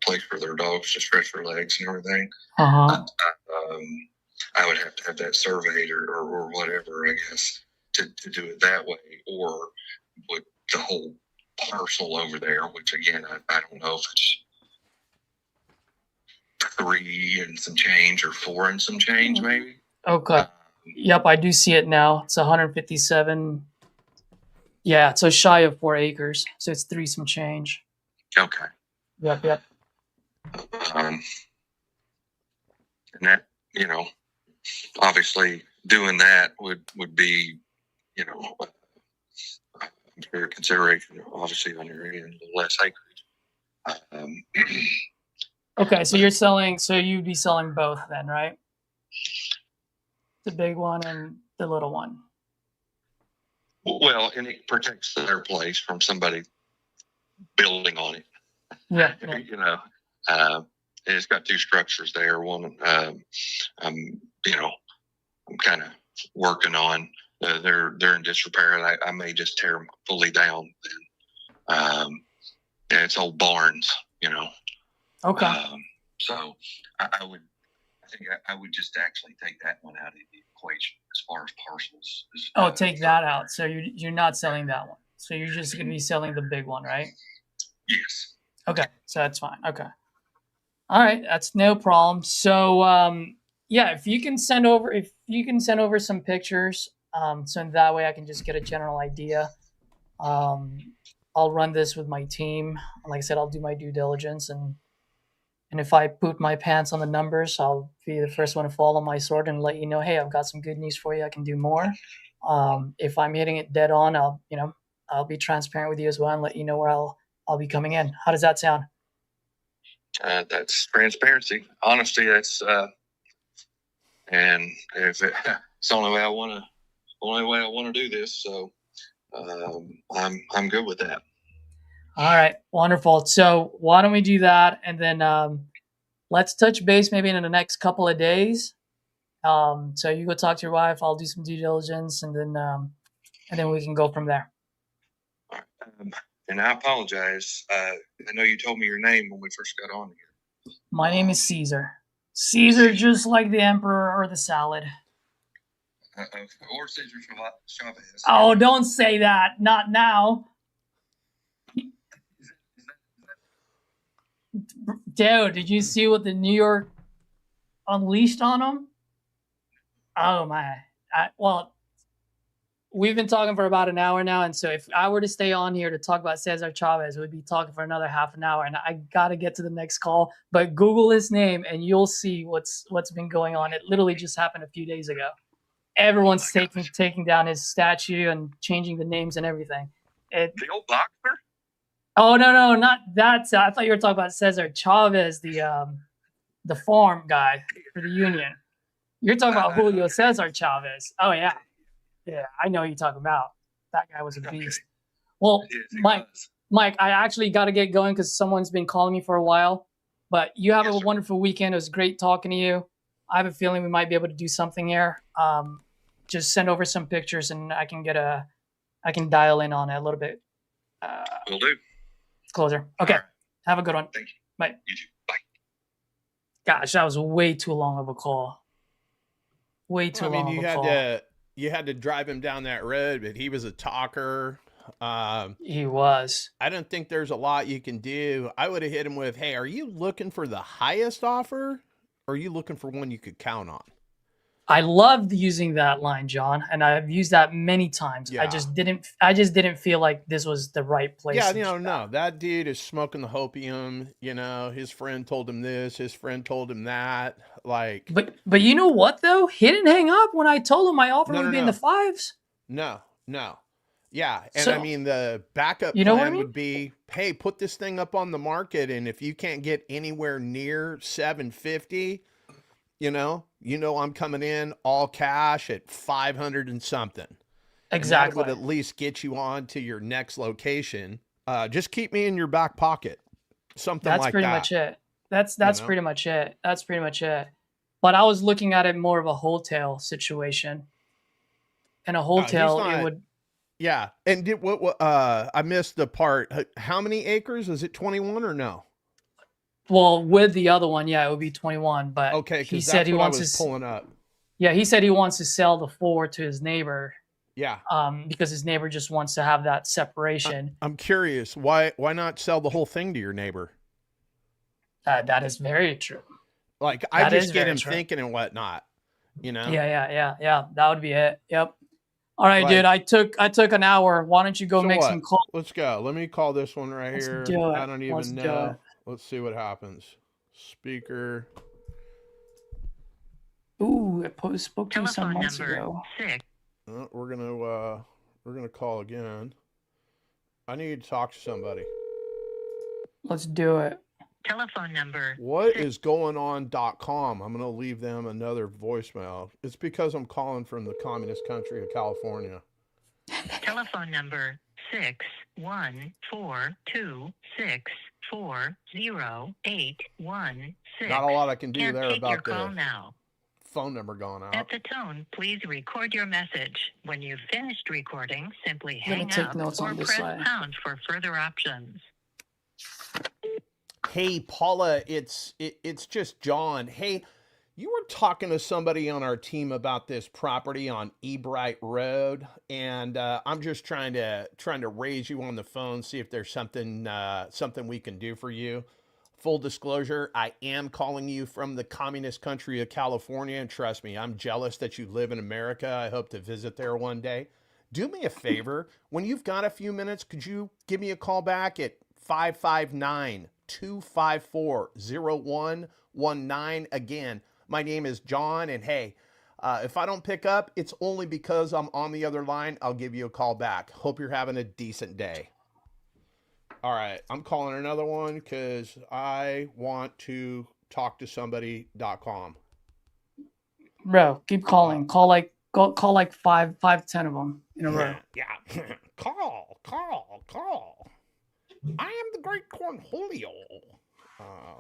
place for their dogs to stretch their legs and everything. I would have to have that surveyed or whatever, I guess, to do it that way, or with the whole parcel over there, which again, I don't know if it's 3 and some change or 4 and some change, maybe. Okay. Yep, I do see it now. It's 157. Yeah, so shy of 4 acres. So it's 3 some change. Okay. Yep. And that, obviously doing that would be, a consideration, obviously, on your end, less acreage. Okay, so you'd be selling both then, right? The big one and the little one. Well, and it protects their place from somebody building on it. Yeah. And it's got 2 structures there. One, I'm kind of working on. They're in disrepair, and I may just tear them fully down. And it's old barns, Okay. So I would just actually take that one out of the equation as far as parcels. Take that out. So you're not selling that one. So you're just going to be selling the big one, right? Yes. Okay, so that's fine. Okay. All right, that's no problem. So if you can send over some pictures, so that way I can just get a general idea. I'll run this with my team. Like I said, I'll do my due diligence, and if I poop my pants on the numbers, I'll be the first one to fall on my sword and let you know, hey, I've got some good news for you. I can do more. If I'm hitting it dead on, I'll be transparent with you as well and let you know where I'll be coming in. How does that sound? That's transparency. Honesty, that's and if it's the only way I want to do this, so I'm good with that. All right, wonderful. So why don't we do that, and then let's touch base maybe in the next couple of days. So you go talk to your wife. I'll do some due diligence, and then we can go from there. All right. And I apologize. I know you told me your name when we first got on here. My name is Caesar. Caesar, just like the emperor or the salad. Or Cesar Chavez. Oh, don't say that. Not now. Dude, did you see what the New York unleashed on him? Oh, my. Well, we've been talking for about an hour now, and so if I were to stay on here to talk about Cesar Chavez, we'd be talking for another half an hour, and I got to get to the next call. But Google his name, and you'll see what's been going on. It literally just happened a few days ago. Everyone's taking down his statue and changing the names and everything. The old boxer? Oh, no, not that. I thought you were talking about Cesar Chavez, the farm guy for the union. You're talking about Julio Cesar Chavez. Oh, yeah. Yeah, I know who you're talking about. That guy was a beast. Well, Mike, I actually got to get going because someone's been calling me for a while. But you have a wonderful weekend. It was great talking to you. I have a feeling we might be able to do something here. Just send over some pictures and I can dial in on it a little bit. Will do. Closer. Okay. Right. Have a good one. Thank you. Bye. You too. Bye. Gosh, that was way too long of a call. Way too long of a call. You had to drive him down that road, but he was a talker. He was. I don't think there's a lot you can do. I would have hit him with, hey, are you looking for the highest offer? Or are you looking for one you could count on? I loved using that line, John, and I've used that many times. Yeah. I just didn't feel like this was the right place. Yeah, no. That dude is smoking the hopium. You know, his friend told him this, his friend told him that. Like, but you know what though? He didn't hang up when I told him my offer would be in the fives. No. Yeah, and so, I mean the backup plan would be, hey, put this thing up on the market, and if you can't get anywhere near 750, you know I'm coming in all cash at 500 and something. Exactly. And that would at least get you on to your next location. Just keep me in your back pocket. Something like that. That's pretty much it. That's pretty much it. That's pretty much it. But I was looking at it more of a wholesale situation. And a wholesale, it would. Yeah. And I missed the part. How many acres? Is it 21 or no? Well, with the other one, yeah, it would be 21. But okay, he said he wants to pulling up. Yeah, he said he wants to sell the 4 to his neighbor. Yeah. Because his neighbor just wants to have that separation. I'm curious, why not sell the whole thing to your neighbor? That is very true. Like, I just get him thinking and whatnot, you know? Yeah. That would be it. Yep. All right, dude. I took an hour. Why don't you go make some calls? Let's go. Let me call this one right here. Do it. I don't even know. Let's see what happens. Speaker. Ooh, I spoke to you some months ago. We're gonna call again. I need to talk to somebody. Let's do it. Telephone number. What is going on.com? I'm going to leave them another voicemail. It's because I'm calling from the communist country of California. Telephone number 61426408116. Not a lot I can do Can't there take about your the call now. Phone number going out. At the tone, please record your message. When you've finished recording, simply hang up or press pound for further options. Hey, Paula, it's just John. Hey, you were talking to somebody on our team about this property on Ebright Road, and I'm just trying to raise you on the phone, see if there's something we can do for you. Full disclosure, I am calling you from the communist country of California, and trust me, I'm jealous that you live in America. I hope to visit there one day. Do me a favor, when you've got a few minutes, could you give me a call back at 559-254-0119. Again, my name is John, and hey, if I don't pick up, it's only because I'm on the other line. I'll give you a call back. Hope you're having a decent day. All right, I'm calling another one because I want to talk to somebody.com. Bro, keep calling. Call like 5, 10 of them in a row. Yeah. Call. I am the great Cornholio.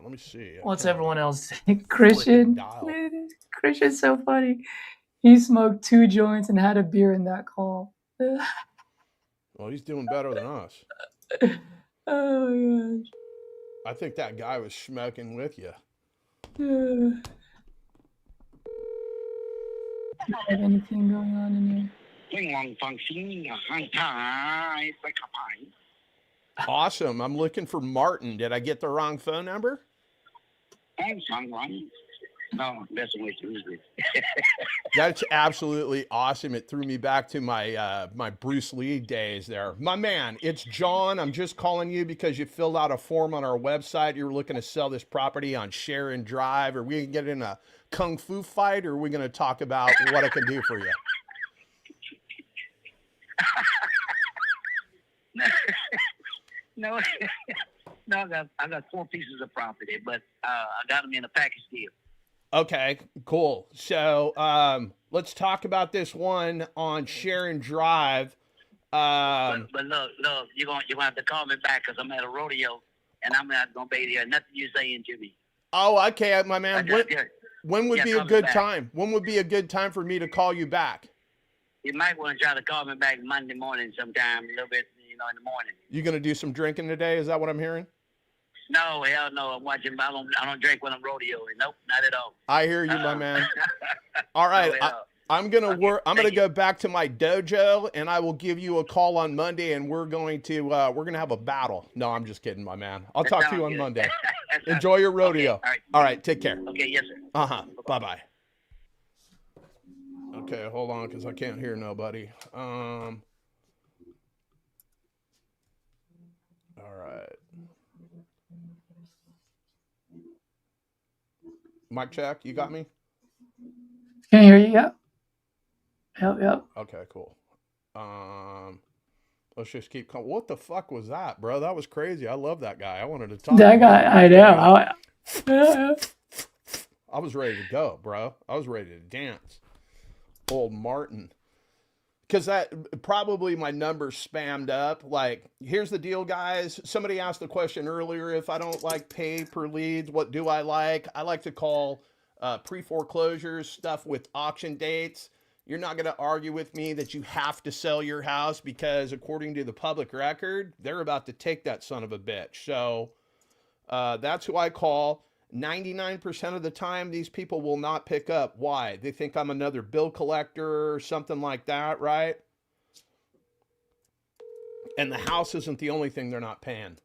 Let me see. What's everyone else say? Christian? Man, Christian's so funny. He smoked 2 joints and had a beer in that call. Well, he's doing better than us. Oh my gosh. I think that guy was smoking with you. Have anything going on in Awesome. I'm looking for Martin. Did I get the wrong phone number? No, that's the way to use it. That's absolutely awesome. It threw me back to my my Bruce Lee days there. My man, it's John. I'm just calling you because you filled out a form on our website. You're looking to sell this property on Share and Drive. Are we going to get in a kung fu fight, or are we going to talk about what I can do for you? No, I got 4 pieces of property, but I got them in a package deal. Okay, cool. So let's talk about this one on Share and Drive. But look, you're gonna have to call me back because I'm at a rodeo and I'm not gonna be there. Nothing you're saying to me. Oh, okay, my man. When would be a good time? When would be a good time for me to call you back? You might want to try to call me back Monday morning sometime, a little bit, in the morning. You gonna do some drinking today? Is that what I'm hearing? No, hell no. I'm watching. I don't drink when I'm rodeoing. Nope, not at all. I hear you, my man. All right, I'm gonna work. I'm gonna go back to my dojo, and I will give you a call on Monday, and we're gonna have a battle. No, I'm just kidding, my man. I'll talk to you on Monday. Enjoy your rodeo. Okay, all right, take care. Okay, yes, sir. Bye bye. Okay, hold on, because I can't hear nobody. All right. Mic check, you got me? Can you hear you? Yep. Yep. Okay, cool. Let's just keep coming. What the fuck was that, bro? That was crazy. I love that guy. I wanted to talk. That guy, I know. I was ready to go, bro. I was ready to dance. Old Martin. Because that probably my number spammed up. Like, here's the deal, guys. Somebody asked the question earlier, if I don't like pay per leads, what do I like? I like to call pre-foreclosures stuff with auction dates. You're not going to argue with me that you have to sell your house because according to the public record, they're about to take that son of a bitch. So that's who I call. 99% of the time, these people will not pick up. Why? They think I'm another bill collector or something like that, right? And the house isn't the only thing they're not paying.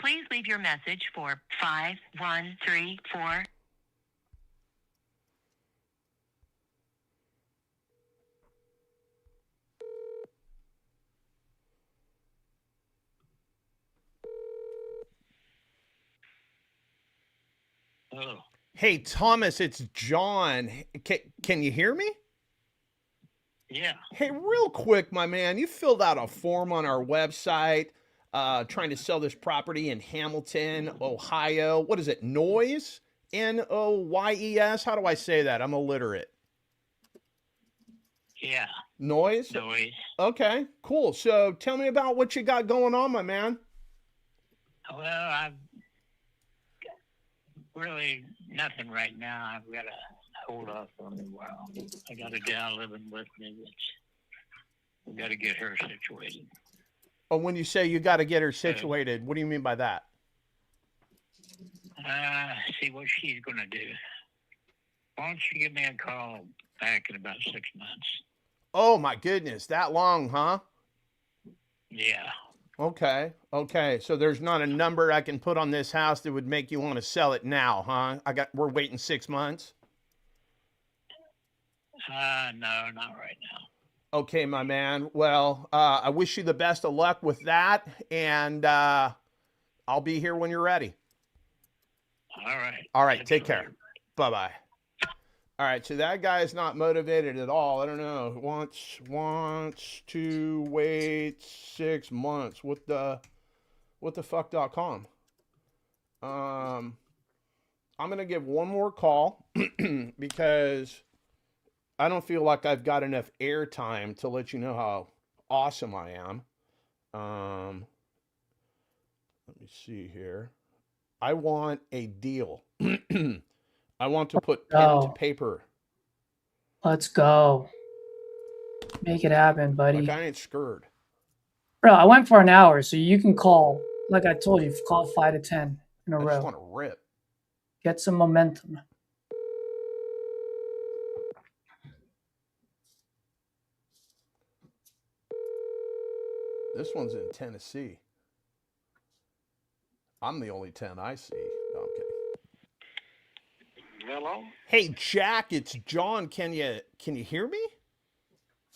Please leave your message for 5134. Hello. Hey, Thomas, it's John. Can you hear me? Yeah. Hey, real quick, my man, you filled out a form on our website trying to sell this property in Hamilton, Ohio. What is it? Noyes? Noyes? How do I say that? I'm illiterate. Yeah. Noyes? Noise. Okay, cool. So tell me about what you got going on, my man. Well, I've really nothing right now. I've got to hold off for a while. I got a gal living with me. We've got to get her situated. Oh, when you say you got to get her situated, what do you mean by that? See what she's going to do. Why don't you give me a call back in about 6 months? Oh, my goodness. That long, huh? Yeah. Okay. So there's not a number I can put on this house that would make you want to sell it now, huh? We're waiting 6 months. No, not right now. Okay, my man. Well, I wish you the best of luck with that, and I'll be here when you're ready. All right. All right, take care. Bye-bye. All right, so that guy is not motivated at all. I don't know. Wants to wait 6 months. What the fuck.com? I'm going to give one more call because I don't feel like I've got enough airtime to let you know how awesome I am. Let me see here. I want a deal. I want to put pen to paper. Let's go. Make it happen, buddy. Like I ain't scared. Bro, I went for an hour, so you can call. Like I told you, call 5 to 10 in a row. I just want to rip. Get some momentum. This one's in Tennessee. I'm the only 10 I see. No, I'm kidding. Hello? Hey, Jack, it's John. Can you hear me?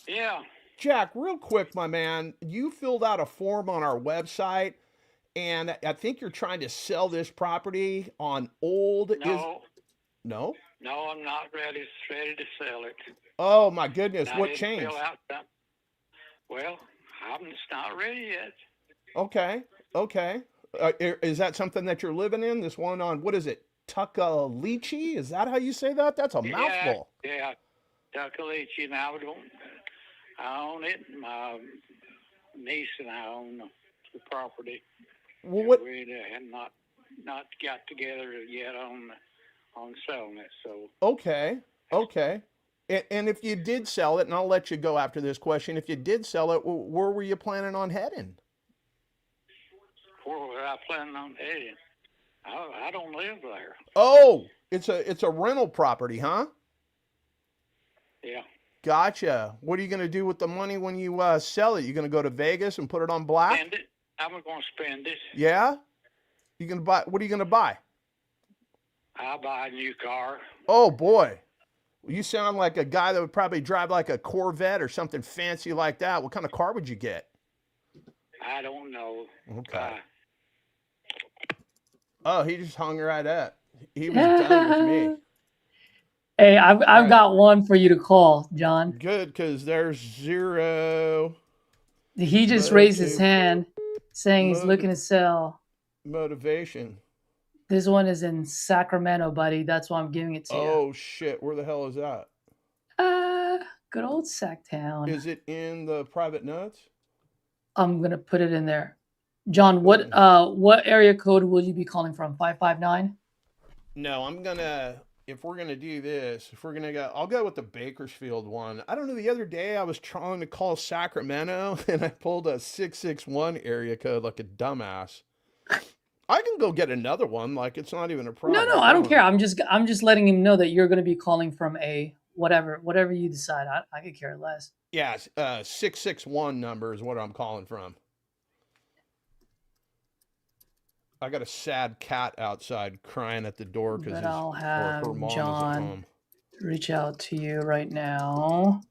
Yeah. Jack, real quick, my man. You filled out a form on our website, and I think you're trying to sell this property on old. No. No? No, I'm not ready to sell it. Oh, my goodness. What changed? Well, it's not ready yet. Okay. Is that something that you're living in? This one on, what is it? Tuckaleechee? Is that how you say that? That's a mouthful. Yeah. Tuckaleechee. And I own it. My niece and I own the property. Well, what? We have not got together yet on selling it. So. Okay. And if you did sell it, and I'll let you go after this question, if you did sell it, where were you planning on heading? Where were I planning on heading? I don't live there. Oh, it's a rental property, huh? Yeah. Gotcha. What are you going to do with the money when you sell it? You going to go to Vegas and put it on black? Spend it. I'm going to spend it. Yeah? You going to buy? What are you going to buy? I'll buy a new car. Oh, boy. You sound like a guy that would probably drive like a Corvette or something fancy like that. What kind of car would you get? I don't know. Okay. Oh, he just hung right up. He was done with me. Hey, I've got one for you to call, John. Good, because there's zero. He just raised his hand saying he's looking to sell. Motivation. This one is in Sacramento, buddy. That's why I'm giving it to you. Oh, shit. Where the hell is that? Good old Sacktown. Is it in the private notes? I'm going to put it in there. John, what area code will you be calling from? 559? No, if we're going to do this, I'll go with the Bakersfield one. I don't know, the other day I was trying to call Sacramento and I pulled a 661 area code like a dumbass. I can go get another one. Like, it's not even a problem. No, I don't care. I'm just letting him know that you're going to be calling from a whatever you decide. I could care less. Yeah, 661 number is what I'm calling from. I got a sad cat outside crying at the door because I'll have her mom John is at home. Reach out to you right now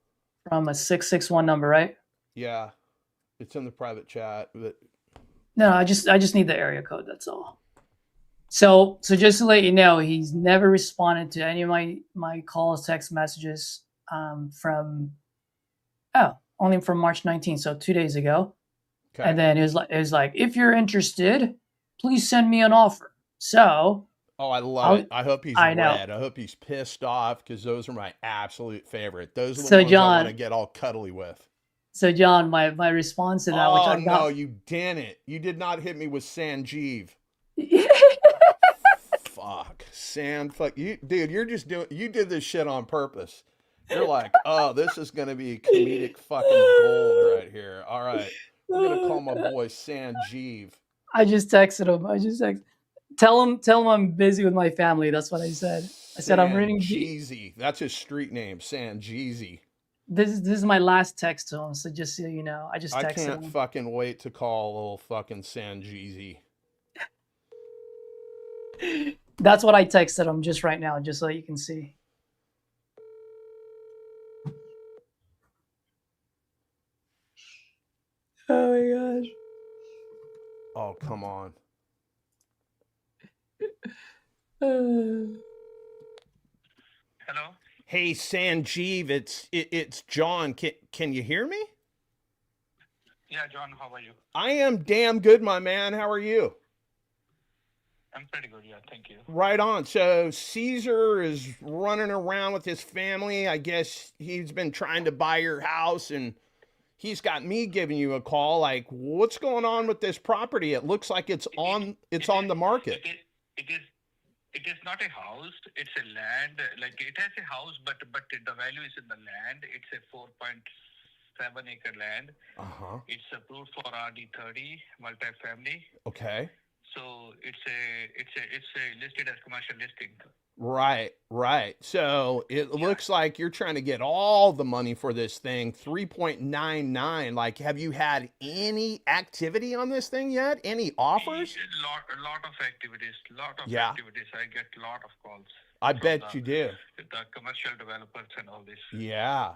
from a 661 number, right? Yeah, it's in the private chat. But no, I just need the area code. That's all. So just to let you know, he's never responded to any of my calls, text messages only from March 19th, so 2 days ago. Okay. And then it was like, if you're interested, please send me an offer. So. Oh, I love it. I hope he's red. I hope he's pissed off because those are my absolute favorite. Those are the ones I want to get all cuddly with. So, John, my response to that, which I got. No, you didn't. You did not hit me with Sanjeev. Fuck. You, dude, you did this shit on purpose. You're like, oh, this is going to be comedic fucking gold right here. All right. We're going to call my boy Sanjeev. I just texted him. Tell him I'm busy with my family. That's what I said. I said I'm reading. Jeezy. That's his street name, Sanjeezy. This is my last text to him. So just so you know, I texted him. I can't fucking wait to call little fucking Sanjeezy. That's what I texted him just right now, just so you can see. Oh my gosh. Oh, come on. Hello? Hey, Sanjeev, it's John. Can you hear me? Yeah, John, how are you? I am damn good, my man. How are you? I'm pretty good, yeah, thank you. Right on. So Caesar is running around with his family. I guess he's been trying to buy your house, and he's got me giving you a call. Like, what's going on with this property? It looks like it's on the market. It is not a house. It's a land. Like it has a house, but the value is in the land. It's a 4.7 acre land. It's approved for RD30 multifamily. Okay. So it's a listed as commercial listing. Right. So it looks like you're trying to get all the money for this thing, 3.99. Like, have you had any activity on this thing yet? Any offers? A lot of activities. Activities. I get a lot of calls. I bet you do. The commercial developers and all this. Yeah.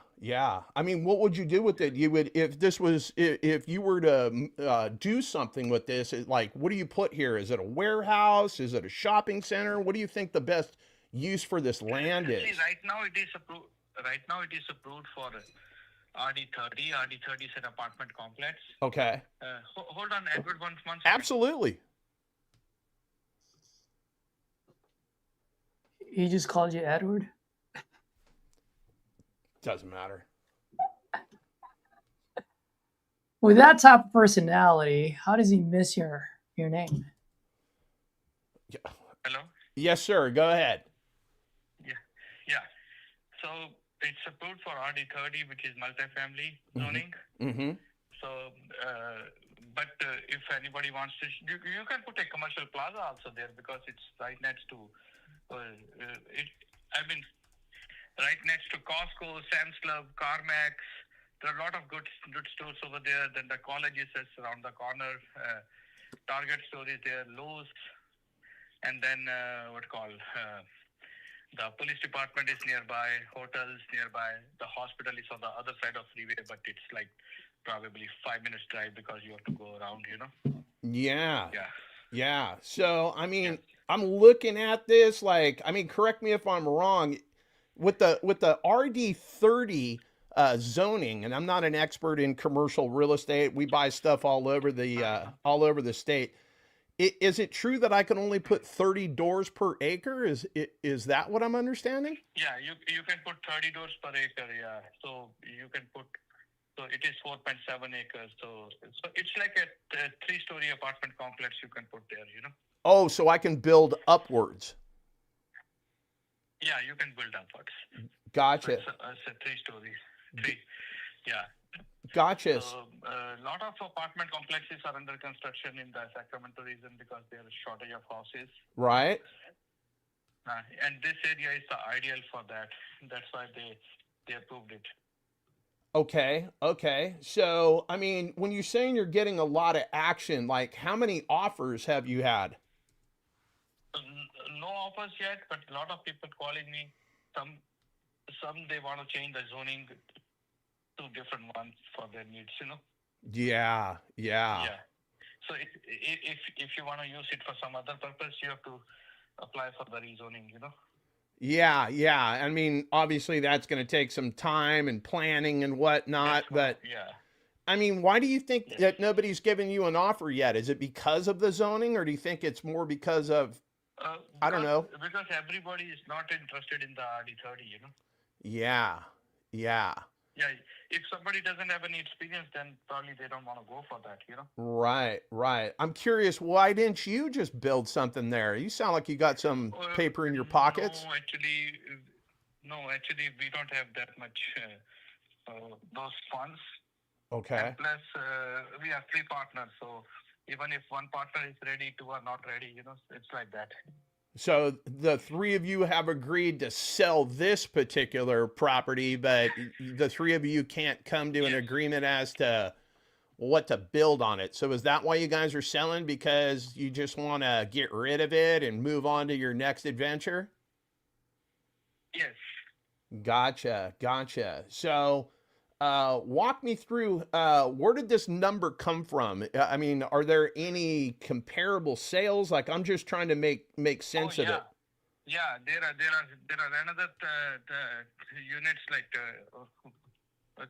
I mean, what would you do with it? You would, if you were to do something with this, like, what do you put here? Is it a warehouse? Is it a shopping center? What do you think the best use for this land is? See, right now it is approved for RD30. RD30 is an apartment complex. Okay. Hold on, Edward, one second. Absolutely. He just called you Edward? Doesn't matter. With that type of personality, how does he miss your name? Hello? Yes, sir. Go ahead. Yeah. So it's approved for RD30, which is multifamily zoning. Mm-hmm. So, but if anybody wants to, you can put a commercial plaza also there because it's right next to. Right next to Costco, Sam's Club, CarMax. There are a lot of good stores over there. Then the college is around the corner. Target store is there, Lowe's, and then the police department is nearby, hotels nearby. The hospital is on the other side of freeway, but it's like probably 5 minutes drive because you have to go around, Yeah. So, I mean, I'm looking at this, like, I mean, correct me if I'm wrong, with the RD30 zoning, and I'm not an expert in commercial real estate. We buy stuff all over the state. Is it true that I can only put 30 doors per acre? Is that what I'm understanding? Yeah, you can put 30 doors per acre. Yeah, so you can put. So it is 4.7 acres. So it's like a 3-story apartment complex you can put there. Oh, so I can build upwards. Yeah, you can build upwards. Gotcha. So it's a 3-story. Yeah. Gotcha. So a lot of apartment complexes are under construction in the Sacramento region because there is shortage of houses. Right. And this area is the ideal for that. That's why they approved it. Okay. So, I mean, when you're saying you're getting a lot of action, like how many offers have you had? No offers yet, but a lot of people calling me. Some they want to change the zoning to different ones for their needs, Yeah. So if you want to use it for some other purpose, you have to apply for the rezoning, Yeah. I mean, obviously that's going to take some time and planning and whatnot, but yeah. I mean, why do you think that nobody's given you an offer yet? Is it because of the zoning, or do you think it's more because of, I don't know? Because everybody is not interested in the RD30, Yeah. Yeah, if somebody doesn't have any experience, then probably they don't want to go for that, Right. I'm curious, why didn't you just build something there? You sound like you got some paper in your pockets. No, actually, we don't have that much those funds. Okay. And plus, we have 3 partners, so even if one partner is ready, 2 are not ready, it's like that. So the 3 of you have agreed to sell this particular property, but the 3 of you can't come to an agreement as to what to build on it. So is that why you guys are selling? Because you just want to get rid of it and move on to your next adventure? Yes. Gotcha. So, Walk me through where did this number come from? I mean, are there any comparable sales? Like, I'm just trying to make sense of it. Yeah, there are another units like the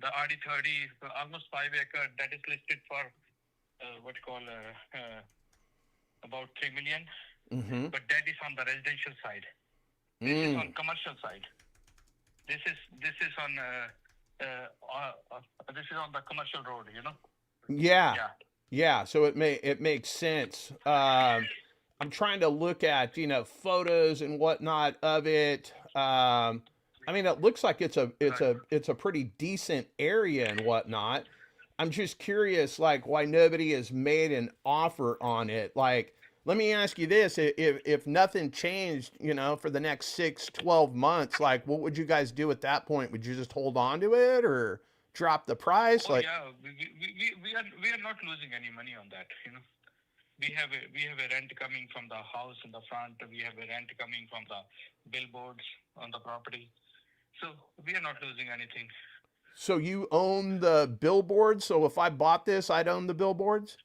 RD30, almost 5 acre, that is listed for what you call about 3 million. Mm-hmm. But that is on the residential side. This is on commercial side. This is on this is on the commercial road, you know. Yeah. So it makes sense. I'm trying to look at photos and whatnot of it. I mean, it looks like it's a pretty decent area and whatnot. I'm just curious, like, why nobody has made an offer on it. Like, let me ask you this: if nothing changed, for the next 6-12 months, like, what would you guys do at that point? Would you just hold on to it or drop the price? We are not losing any money on that, We have a rent coming from the house in the front. We have a rent coming from the billboards on the property. So we are not losing anything. So you own the billboards? So if I bought this, I'd own the billboards?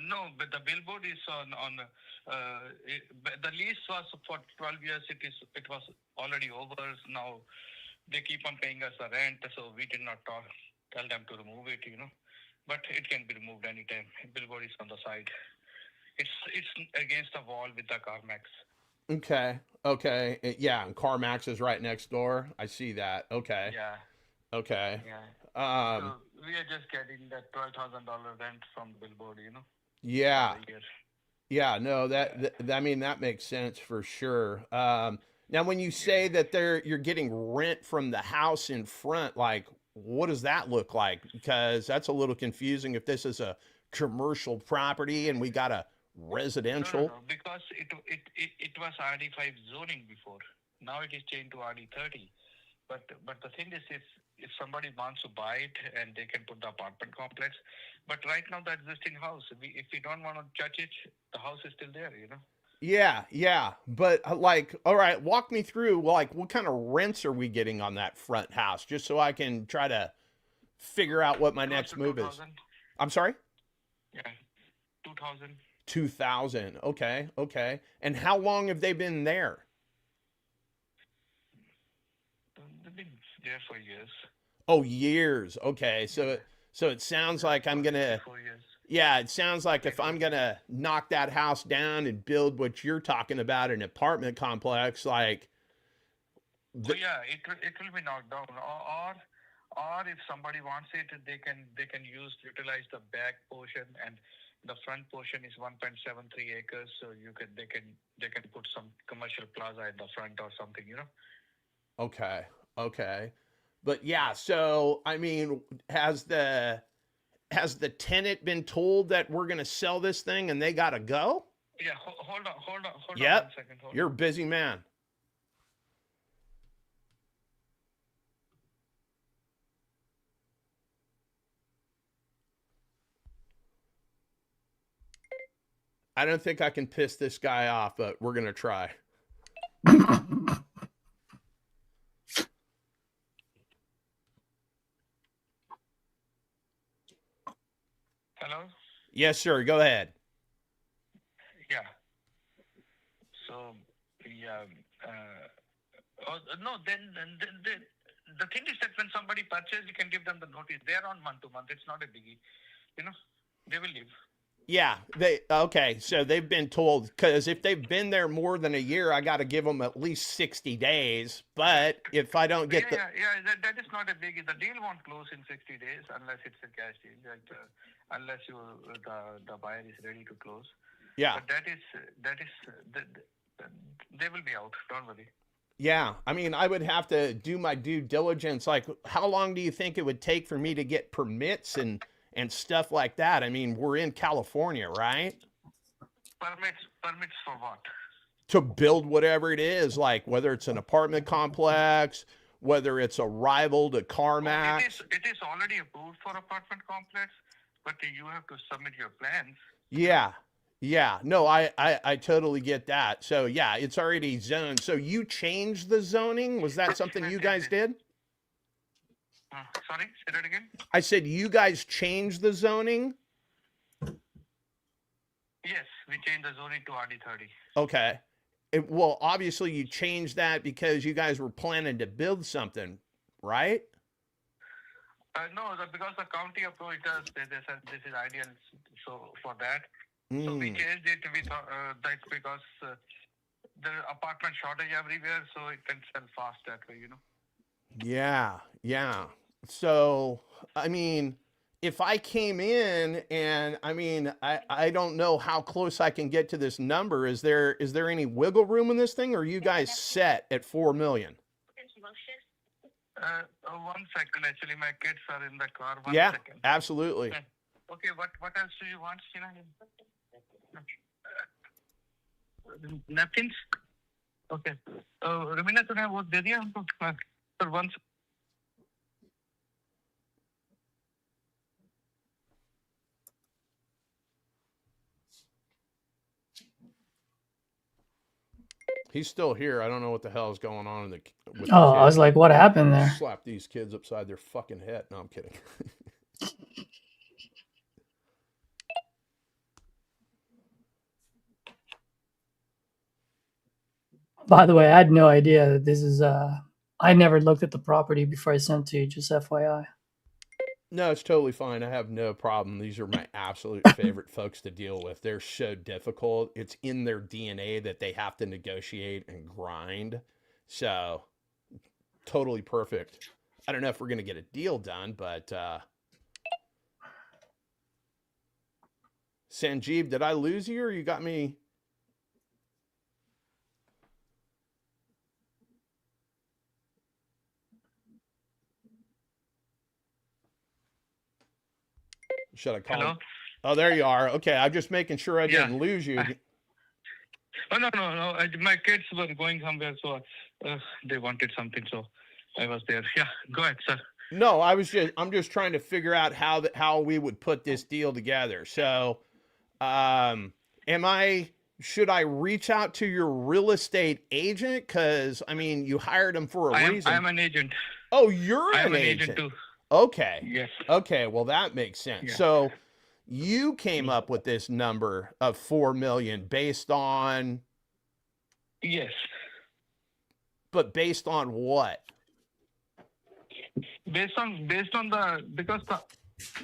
No, but the billboard is on the lease was for 12 years. It was already over. Now they keep on paying us the rent, so we did not tell them to remove it, But it can be removed anytime. Billboard is on the side. It's against the wall with the CarMax. Okay. Yeah, and CarMax is right next door. I see that. Okay. Yeah. Okay. Yeah. So we are just getting that $12,000 rent from billboard, Yeah. Yeah. No, I mean, that makes sense for sure. Now, when you say that you're getting rent from the house in front, like, what does that look like? Because that's a little confusing if this is a commercial property and we got a residential. No, because it was RD5 zoning before. Now it is changed to RD30. But the thing is, if somebody wants to buy it and they can put the apartment complex, but right now the existing house, if we don't want to touch it, the house is still there, Yeah. But like, all right, walk me through, like, what kind of rents are we getting on that front house, just so I can try to figure out what my next move is. I'm sorry? Yeah, 2,000. 2,000. Okay. And how long have they been there? They've been there for years. Oh, years. Okay. So it sounds like I'm going to, 4 years. Yeah, it sounds like if I'm going to knock that house down and build what you're talking about, an apartment complex, like. It will be knocked down. Or if somebody wants it, they can utilize the back portion, and the front portion is 1.73 acres. So they can put some commercial plaza in the front or something, Okay. But yeah, so I mean, has the tenant been told that we're going to sell this thing and they got to go? Yeah, hold on 1 second. You're a busy man. I don't think I can piss this guy off, but we're going to try. Hello? Yes, sir. Go ahead. Yeah. So, yeah. No, then the thing is that when somebody purchases, you can give them the notice. They're on month to month. It's not a biggie. They will leave. Yeah. So they've been told, because if they've been there more than a year, I got to give them at least 60 days. But if I don't get that is not a biggie. The deal won't close in 60 days unless it's a cash deal. Unless the buyer is ready to close. Yeah. But they will be out. Don't worry. Yeah. I mean, I would have to do my due diligence. Like, how long do you think it would take for me to get permits and stuff like that? I mean, we're in California, right? Permits for what? To build whatever it is, like whether it's an apartment complex, whether it's a rival to CarMax. It is already approved for apartment complex, but you have to submit your plans. Yeah. No, I totally get that. So yeah, it's already zoned. So you changed the zoning? Was that something you guys did? Sorry, say that again. I said you guys changed the zoning? Yes, we changed the zoning to RD30. Okay. Well, obviously you changed that because you guys were planning to build something, right? No, because the county approved us, they said this is ideal so for that. So we changed it. We thought that's because the apartment shortage everywhere, so it can sell fast that way, Yeah. So, I mean, if I came in and I don't know how close I can get to this number. Is there any wiggle room in this thing, or are you guys set at 4 million? 1 second. Actually, my kids are in the car. One yeah, second. Absolutely. Okay. What else do you want, napkins? Okay. Raveena तूने वो दे दिया हमको? Sir, once. He's still here. I don't know what the hell is going on with the I was like, what happened there? Slap these kids upside their fucking head. No, I'm kidding. By the way, I had no idea that this is I never looked at the property before I sent it to you, just FYI. No, it's totally fine. I have no problem. These are my absolute favorite folks to deal with. They're so difficult. It's in their DNA that they have to negotiate and grind. So, totally perfect. I don't know if we're going to get a deal done, but Sanjeev, did I lose you or you got me? Should I call Hello? him? Oh, there you are. Okay, I'm just making sure I didn't lose you. No. My kids were going somewhere, so they wanted something, so I was there. Yeah, go ahead, sir. No, I'm just trying to figure out how we would put this deal together. So, should I reach out to your real estate agent? Because you hired him for a reason. I'm an agent. Oh, you're an agent too. Okay. Yes. Okay. Well, that makes sense. Yeah. So you came up with this number of 4 million based on. Yes. But based on what? Based on because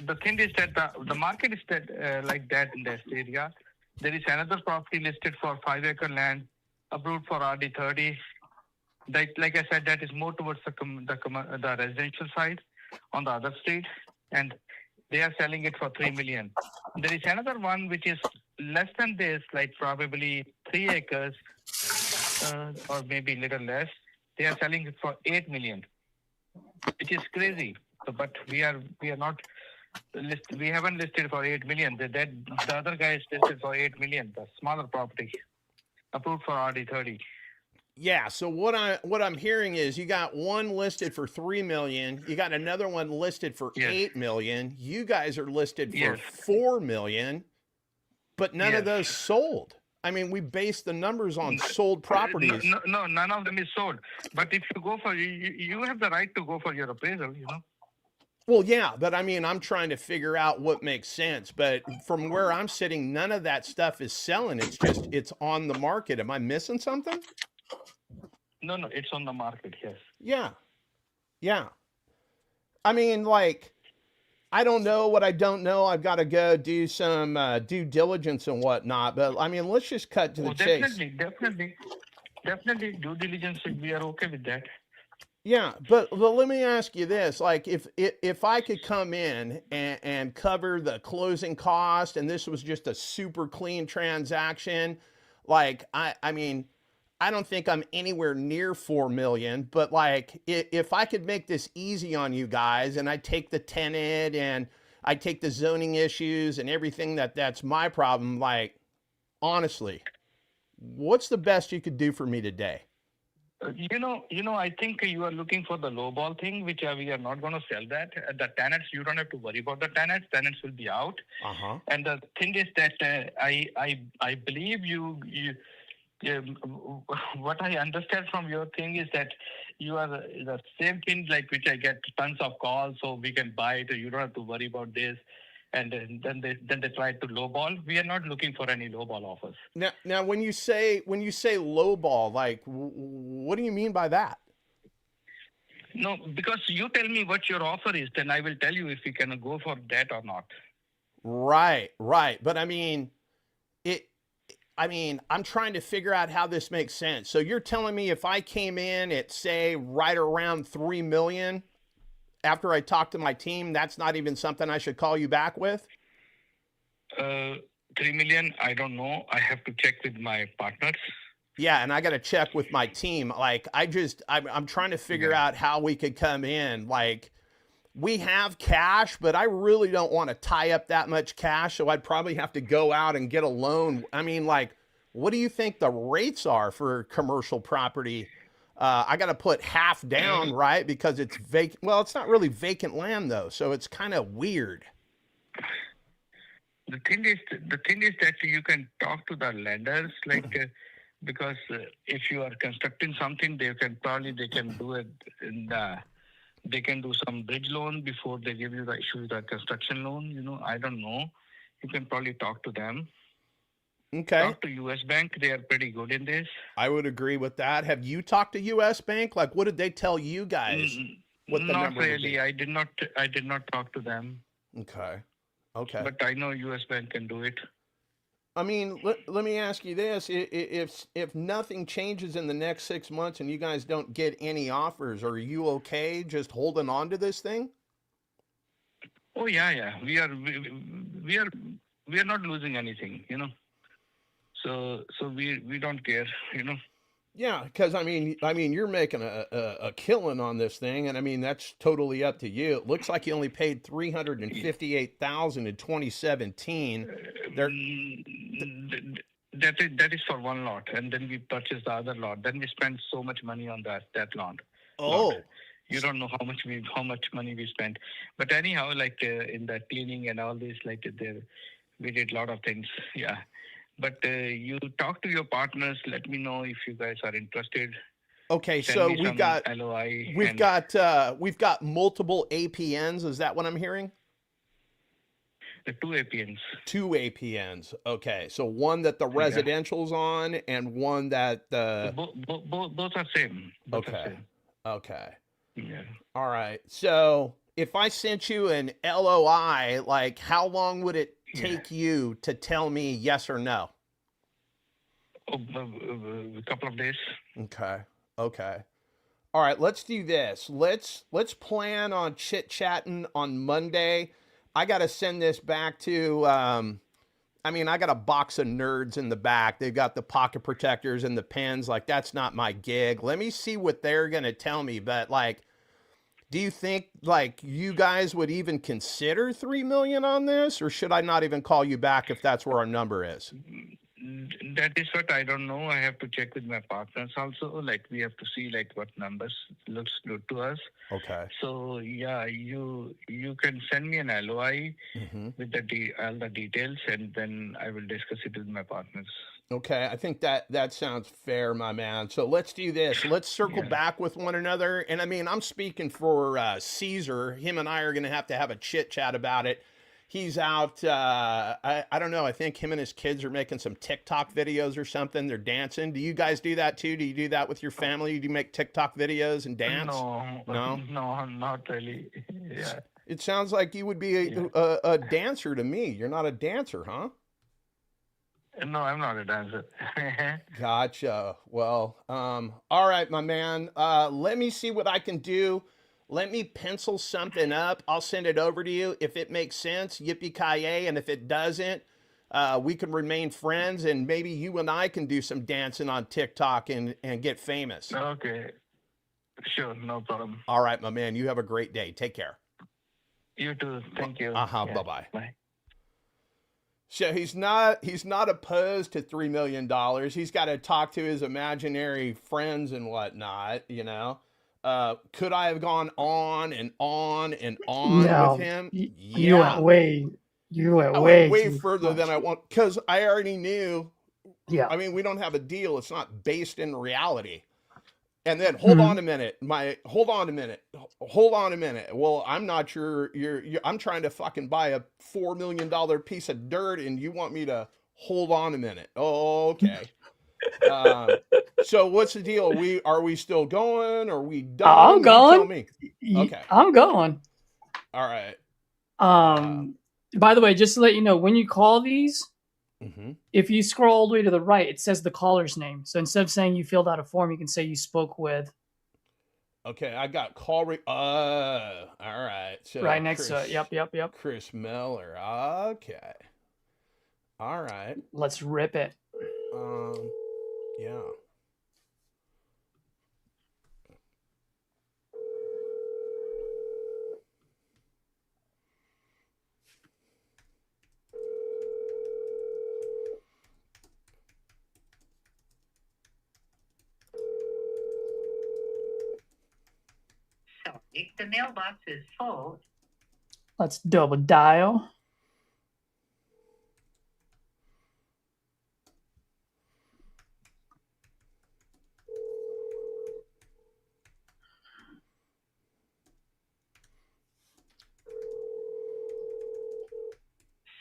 the thing is that the market is that like that in that area. There is another property listed for 5-acre land, approved for RD30. Like I said, that is more towards the residential side on the other street, and they are selling it for 3 million. There is another one which is less than this, like probably 3 acres, or maybe a little less. They are selling it for 8 million, which is crazy. So, but we are not we haven't listed for 8 million. The other guy is listed for 8 million. The smaller property, approved for RD30. Yeah, so what I'm hearing is you got one listed for 3 million, you got another one listed for 8 million. You guys are listed for 4 million, but none of those sold. We based the numbers on sold properties. No, none of them is sold. But if you go for you have the right to go for your appraisal, Well, yeah, but I'm trying to figure out what makes sense. But from where I'm sitting, none of that stuff is selling. It's on the market. Am I missing something? No, it's on the market, yes. Yeah. I don't know what I don't know. I've got to go do some due diligence and whatnot. But, let's just cut to the chase. Definitely due diligence, we are okay with that. Yeah, but let me ask you this. If I could come in and cover the closing cost and this was just a super clean transaction, I don't think I'm anywhere near 4 million, but if I could make this easy on you guys and I take the tenant and I take the zoning issues and everything that's my problem, honestly, what's the best you could do for me today? I think you are looking for the lowball thing, which we are not going to sell that. The tenants, you don't have to worry about the tenants. Tenants will be out. Uh-huh. And the thing is that I believe you Yeah, what I understand from your thing is that you are the same thing like which I get tons of calls, so we can buy it. You don't have to worry about this. And then they try to lowball. We are not looking for any lowball offers. Now, when you say lowball, like, what do you mean by that? No, because you tell me what your offer is, then I will tell you if we can go for that or not. Right. But I mean, I'm trying to figure out how this makes sense. So you're telling me if I came in at, say, right around 3 million after I talk to my team, that's not even something I should call you back with? 3 million, I don't know. I have to check with my partners. Yeah, and I got to check with my team. Like, I'm trying to figure out how we could come in. Like, we have cash, but I really don't want to tie up that much cash, so I'd probably have to go out and get a loan. I mean, like, what do you think the rates are for commercial property? I got to put half down, right? Because it's vacant. Well, it's not really vacant land, though, so it's kind of weird. The thing is that you can talk to the lenders, like, because if you are constructing something, they can do it they can do some bridge loan before they give you the construction loan. I don't know. You can probably talk to them. Okay. Talk to U.S. Bank. They are pretty good in this. I would agree with that. Have you talked to U.S. Bank? Like, what did they tell you guys? What the not number really. I did not talk to them. Okay. But I know U.S. Bank can do it. I mean, let me ask you this. If nothing changes in the next 6 months and you guys don't get any offers, are you okay just holding on to this thing? Oh, yeah. We are not losing anything, So we don't care, Yeah, because I mean, you're making a killing on this thing, and I mean that's totally up to you. It looks like you only paid $358,000 in 2017. That is for one lot, and then we purchased the other lot. Then we spent so much money on that lot. Oh, you don't know how much money we spent. But anyhow, like in the cleaning and all this, like we did a lot of things. Yeah. But you talk to your partners. Let me know if you guys are interested. Okay, so we've got LOI. We've got multiple APNs. Is that what I'm hearing? The 2 APNs. 2 APNs. Okay, so one that the residential's on, and one that the both are same. Okay. Yeah. All right. So if I sent you an LOI, like, how long would it take you to tell me yes or no? A couple of days. Okay. All right, let's do this. Let's plan on chit-chatting on Monday. I got to send this back to I got a box of nerds in the back. They've got the pocket protectors and the pens. Like, that's not my gig. Let me see what they're going to tell me, but like, do you think like you guys would even consider 3 million on this, or should I not even call you back if that's where our number is? That is what I don't know. I have to check with my partners also. Like, we have to see like what numbers looks good to us. Okay. So yeah, you can send me an LOI with all the details, and then I will discuss it with my partners. Okay, I think that sounds fair, my man. So let's do this. Let's circle back with one another. And I mean, I'm speaking for Caesar. Him and I are going to have a chit chat about it. He's out. I don't know. I think him and his kids are making some TikTok videos or something. They're dancing. Do you guys do that too? Do you do that with your family? Do you make TikTok videos and dance? No, not really. Yeah. It sounds like you would be a dancer to me. You're not a dancer, huh? No, I'm not a dancer. Gotcha. Well, all right, my man. Let me see what I can do. Let me pencil something up. I'll send it over to you. If it makes sense, yippee-ki-yay. And if it doesn't, we can remain friends, and maybe you and I can do some dancing on TikTok and get famous. Okay. Sure, no problem. All right, my man. You have a great day. Take care. You too. Thank you. Bye-bye. Bye. So he's not opposed to $3 million. He's got to talk to his imaginary friends and whatnot, you know. Could I have gone on and on and on with him? You went way way further than I want, because I already knew Yeah. I mean, we don't have a deal. It's not based in reality. And then hold on a minute. Hold on a minute. Well, I'm not sure I'm trying to fucking buy a $4 million piece of dirt and you want me to hold on a minute. Oh, okay. So what's the deal? Are we still going? Are we done? I'm going. You tell me. Okay. I'm going. All right. By the way, just to let you know, when you call these, if you scroll all the way to the right, it says the caller's name. So instead of saying you filled out a form, you can say you spoke with. Okay, I got call. All right. So right next to it. Yep. Chris Miller. Okay. All right. Let's rip it. Yeah. Sorry, the mailbox is full. Let's double dial.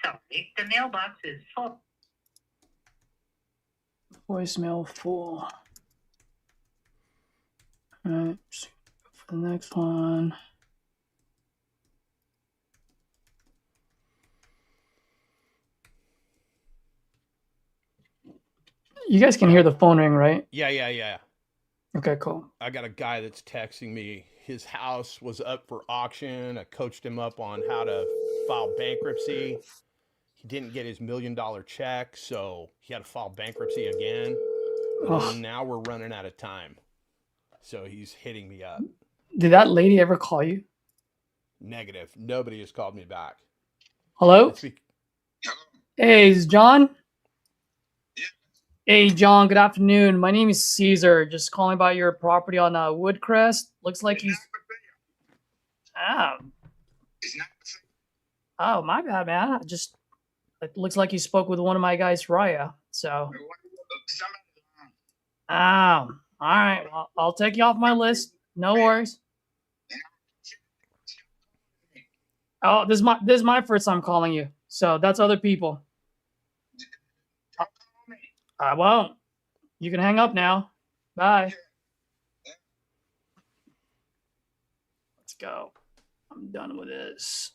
Sorry, the mailbox is full. Voicemail full. All right, for the next one. You guys can hear the phone ring, right? Yeah. Okay, cool. I got a guy that's texting me. His house was up for auction. I coached him up on how to file bankruptcy. He didn't get his $1 million check, so he had to file bankruptcy again. And now we're running out of time. So he's hitting me up. Did that lady ever call you? Negative. Nobody has called me back. Hello? Hey, is John? Hey, John, good afternoon. My name is Caesar. Just calling about your property on Woodcrest. Looks like you... Oh, my bad, man. It looks like you spoke with one of my guys, Raya. So... all right. Well, I'll take you off my list. No worries. Oh, this is my first time calling you. So that's other people. I won't. You can hang up now. Bye. Let's go. I'm done with this.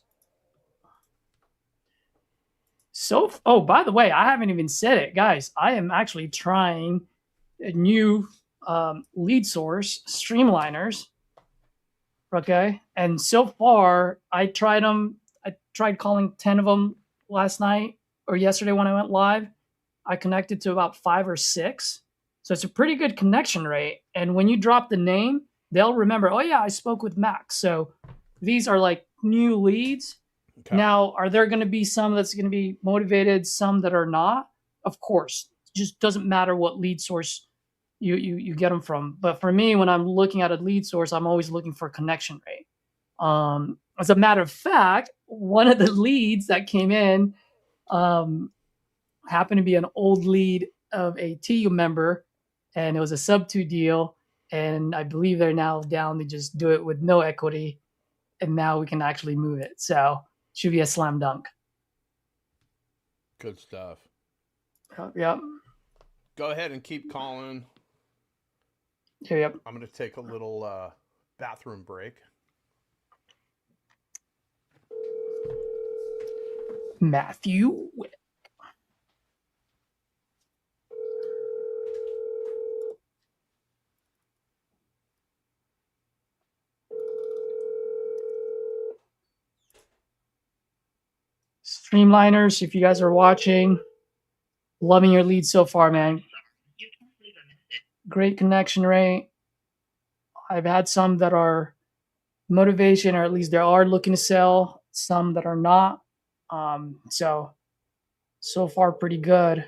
Oh, by the way, I haven't even said it, guys. I am actually trying a new lead source, Streamliners. Okay, and so far I tried them. I tried calling 10 of them last night or yesterday when I went live. I connected to about 5 or 6. So it's a pretty good connection rate. And when you drop the name, they'll remember, oh yeah, I spoke with Max. So these are like new leads. Okay. Now, are there going to be some that's going to be motivated, some that are not? Of course. It just doesn't matter what lead source you get them from. But for me, when I'm looking at a lead source, I'm always looking for connection rate. As a matter of fact, one of the leads that came in happened to be an old lead of a TU member, and it was a sub-2 deal. And I believe they're now down to just do it with no equity, and now we can actually move it. So it should be a slam dunk. Good stuff. Yep. Go ahead and keep calling. Yep. I'm going to take a little bathroom break. Matthew. Streamliners, if you guys are watching, loving your lead so far, man. Great connection rate. I've had some that are motivation, or at least they are looking to sell, some that are not. So far pretty good.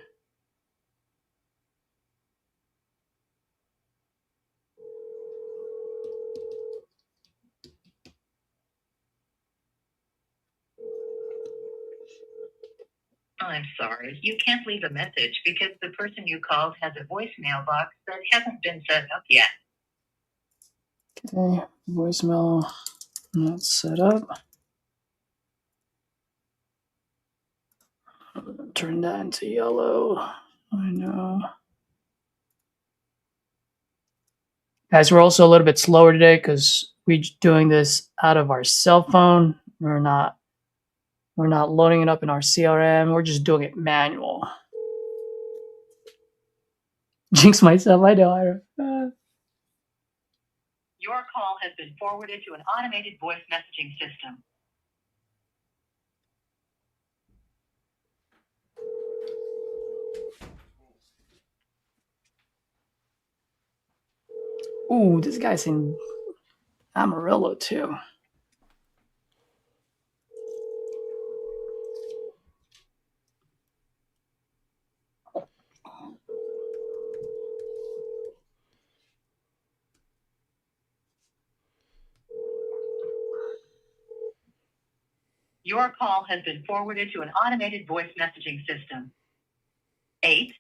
I'm sorry. You can't leave a message because the person you called has a voicemail box that hasn't been set up yet. Okay, voicemail not set up. Turn that into yellow. I know. Guys, we're also a little bit slower today because we're doing this out of our cell phone. We're not loading it up in our CRM. We're just doing it manual. Jinx myself, I know. Your call has been forwarded to an automated voice messaging system. Ooh, this guy's in Amarillo too. Your call has been forwarded to an automated voice messaging system. 80.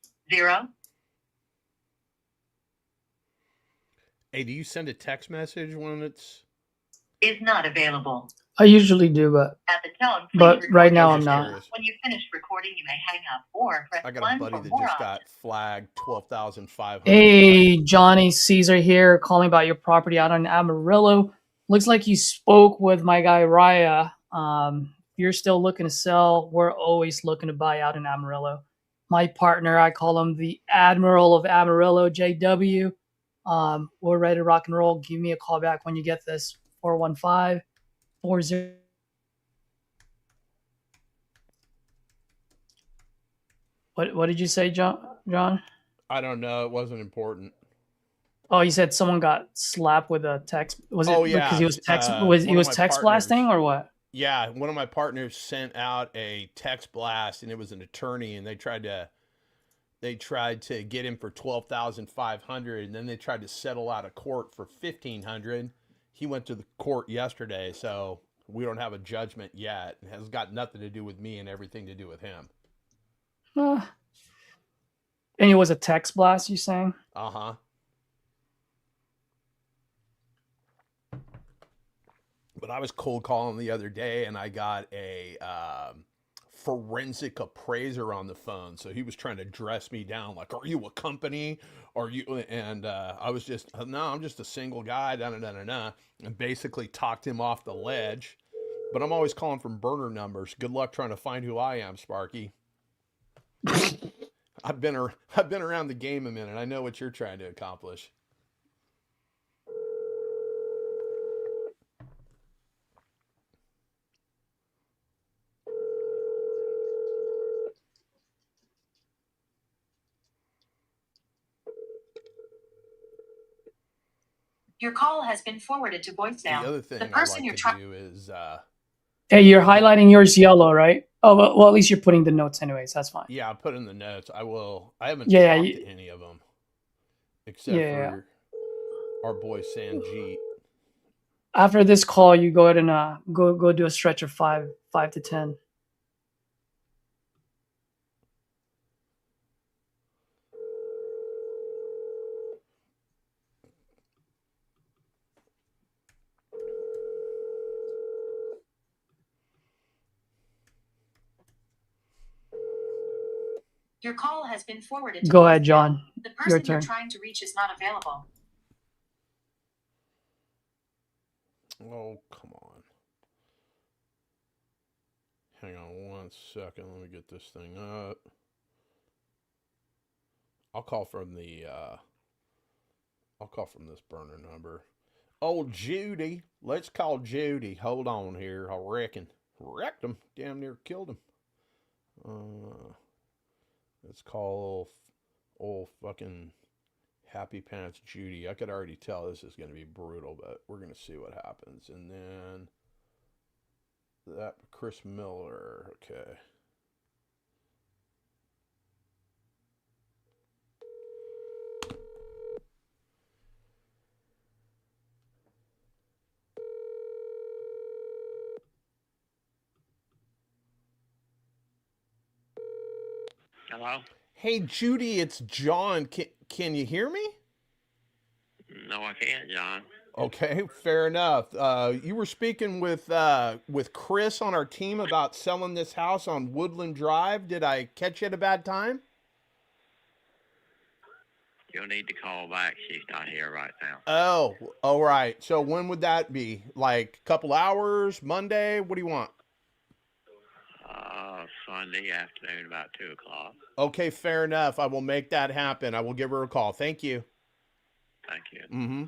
Hey, do you send a text message when it's... Is not available. I usually do, but At the tone, but please right record now your I'm message. not. When you finish recording, you may hang up or press I got 1 a buddy for that more just options. got flagged 12,500. Hey, Johnny Caesar here, calling about your property out in Amarillo. Looks like you spoke with my guy Raya. If you're still looking to sell, we're always looking to buy out in Amarillo. My partner, I call him the Admiral of Amarillo, JW. We're ready to rock and roll. Give me a call back when you get this. 415-40. What did you say, John? I don't know. It wasn't important. Oh, you said someone got slapped with a text. Was it because he was text partners, blasting or what? Yeah, one of my partners sent out a text blast, and it was an attorney, and they tried to get him for 12,500, and then they tried to settle out of court for 1,500. He went to the court yesterday, so we don't have a judgment yet. It has got nothing to do with me and everything to do with him. And it was a text blast, you saying? Uh-huh. But I was cold calling the other day, and I got a forensic appraiser on the phone. So he was trying to dress me down, like, "Are you a company? Are you?" And I was just, "No, I'm just a single guy." And basically talked him off the ledge. But I'm always calling from burner numbers. Good luck trying to find who I am, Sparky. I've been around the game a minute. I know what you're trying to accomplish. Your call has been forwarded to voicemail. The other thing I like to do is... Hey, you're highlighting yours yellow, right? Oh, well, at least you're putting the notes anyways. That's fine. Yeah, I put in the notes. I haven't talked to any of them. Except for our boy Sanjeet. After this call, you go ahead and go do a stretch of 5 to 10. Your call has been forwarded to Go ahead, John. The person you're trying to reach is not available. Oh, come on. Hang on 1 second. Let me get this thing up. I'll call from this burner number. Oh, Judy. Let's call Judy. Hold on here. I reckon. Wrecked him. Damn near killed him. Let's call old fucking Happy Pants Judy. I could already tell this is going to be brutal, but we're going to see what happens. And then that Chris Miller. Okay. Hello? Hey, Judy, it's John. Can you hear me? No, I can't, John. Okay, fair enough. You were speaking with Chris on our team about selling this house on Woodland Drive. Did I catch you at a bad time? You'll need to call back. She's not here right now. Oh, all right. So when would that be? Like a couple hours, Monday? What do you want? Sunday afternoon, about 2 o'clock. Okay, fair enough. I will make that happen. I will give her a call. Thank you. Thank you. Mm-hmm.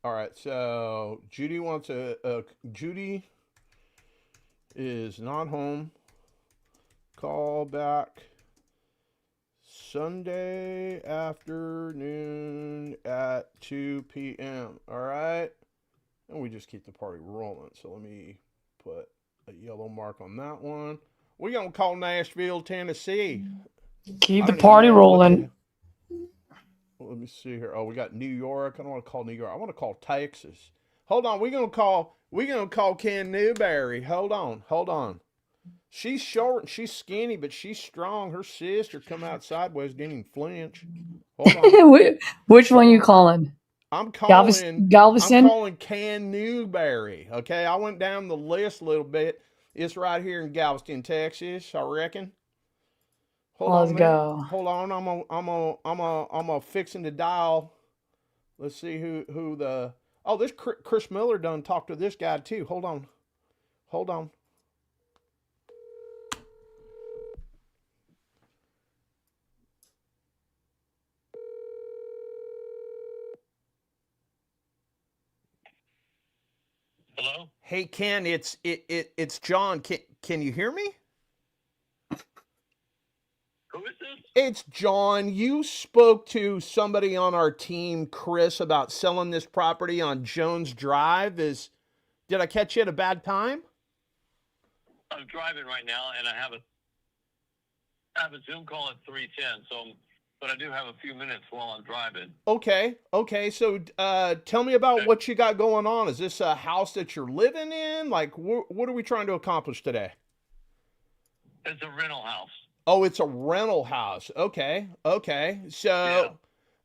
All right. So Judy wants Judy is not home. Call back Sunday afternoon at 2 p.m. All right. And we just keep the party rolling. So let me put a yellow mark on that one. We're going to call Nashville, Tennessee. Keep the party rolling. Let me see here. Oh, we got New York. I don't want to call New York. I want to call Texas. Hold on. We're going to call Ken Newberry. Hold on. She's short and she's skinny, but she's strong. Her sister come out sideways, didn't even flinch. Hold on. Which one you calling? I'm calling Galveston? I'm calling Ken Newberry. Okay, I went down the list a little bit. It's right here in Galveston, Texas, I reckon. Let's go. Hold on. I'm fixing to dial. Let's see who the. Oh, this Chris Miller done talked to this guy too. Hold on. Hello? Hey Ken, it's John. Can you hear me? Who is this? It's John. You spoke to somebody on our team, Chris, about selling this property on Jones Drive. Did I catch you at a bad time? I'm driving right now, and I have a Zoom call at 3:10. But I do have a few minutes while I'm driving. Okay. So tell me about what you got going on. Is this a house that you're living in? Like, what are we trying to accomplish today? It's a rental house. Oh, it's a rental house. Okay. So,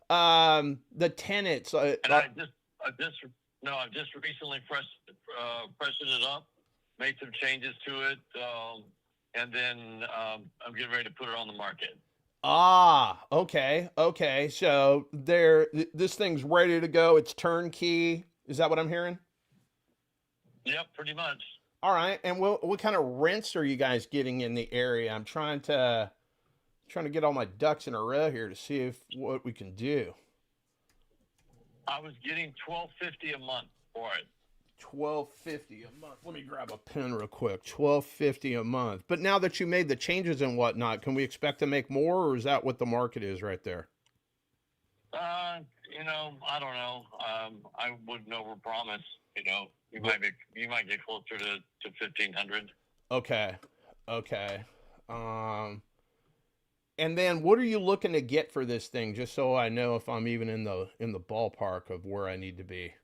Yeah. The tenants. And I've just recently freshened it up, made some changes to it, and then I'm getting ready to put it on the market. Okay. So this thing's ready to go. It's turnkey. Is that what I'm hearing? Yep, pretty much. All right. And what kind of rents are you guys getting in the area? I'm trying to get all my ducks in a row here to see what we can do. I was getting $1,250 a month for it. $1,250 a month. Let me grab a pen real quick. $1,250 a month. But now that you made the changes and whatnot, can we expect to make more, or is that what the market is right there? I don't know. I wouldn't overpromise. You might get closer to 1,500. Okay. And then what are you looking to get for this thing, just so I know if I'm even in the ballpark of where I need to be?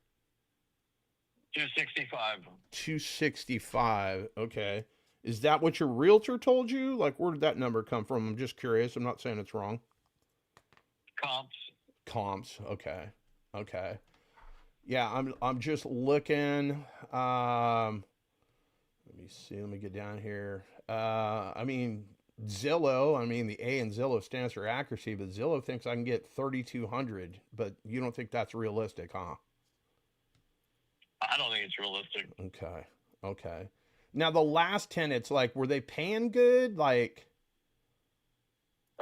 265. 265. Okay. Is that what your realtor told you? Like, where did that number come from? I'm just curious. I'm not saying it's wrong. Comps. Okay. Yeah, I'm just looking. Let me see. Let me get down here. Zillow. The A in Zillow stands for accuracy, but Zillow thinks I can get 3,200. But you don't think that's realistic, huh? I don't think it's realistic. Okay. Now the last tenants, like, were they paying good? Like,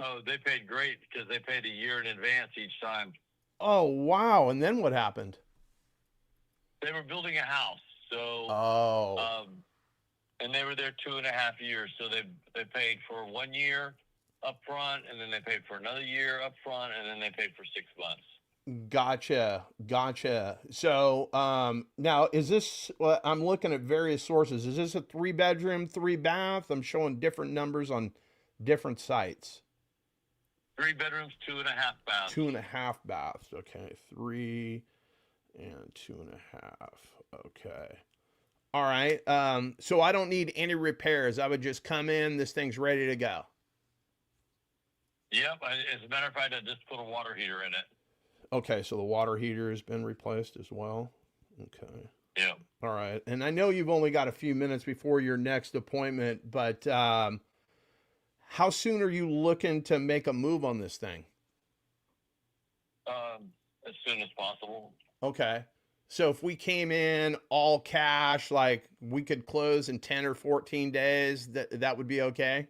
oh, they paid great because they paid a year in advance each time. Oh wow! And then what happened? They were building a house, so and they were there 2.5 years. So they paid for 1 year up front, and then they paid for another year up front, and then they paid for 6 months. Gotcha. So, now is this, I'm looking at various sources. Is this a 3-bedroom, 3-bath? I'm showing different numbers on different sites. 3 bedrooms, 2.5 baths. 2.5 baths. Okay. 3 and 2.5. Okay. All right. So I don't need any repairs. I would just come in. This thing's ready to go. Yep. As a matter of fact, I just put a water heater in it. Okay, so the water heater has been replaced as well. Okay. Yeah. All right. And I know you've only got a few minutes before your next appointment, but how soon are you looking to make a move on this thing? As soon as possible. Okay. So if we came in all cash, like we could close in 10 or 14 days, that would be okay?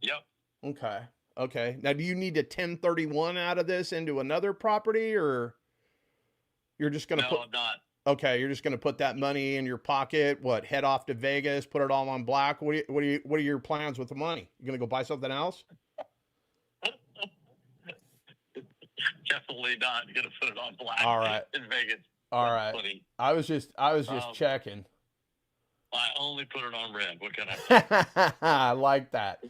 Yep. Okay. Okay. Now, do you need a 1031 out of this into another property, or you're just going to No, I'm not. Okay, you're just going to put that money in your pocket, what, head off to Vegas, put it all on black? What are your plans with the money? You going to go buy something else? Definitely not going to put it on black. All right. In Vegas. All right. Funny. I was just checking. I only put it on red. What can I say? I like that.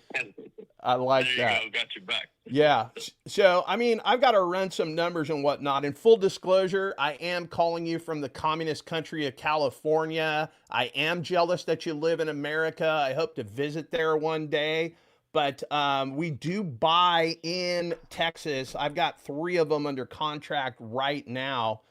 I like that. There you go. Got you back. Yeah. So, I mean, I've got to run some numbers and whatnot. In full disclosure, I am calling you from the communist country of California. I am jealous that you live in America. I hope to visit there one day. But we do buy in Texas. I've got 3 of them under contract right now.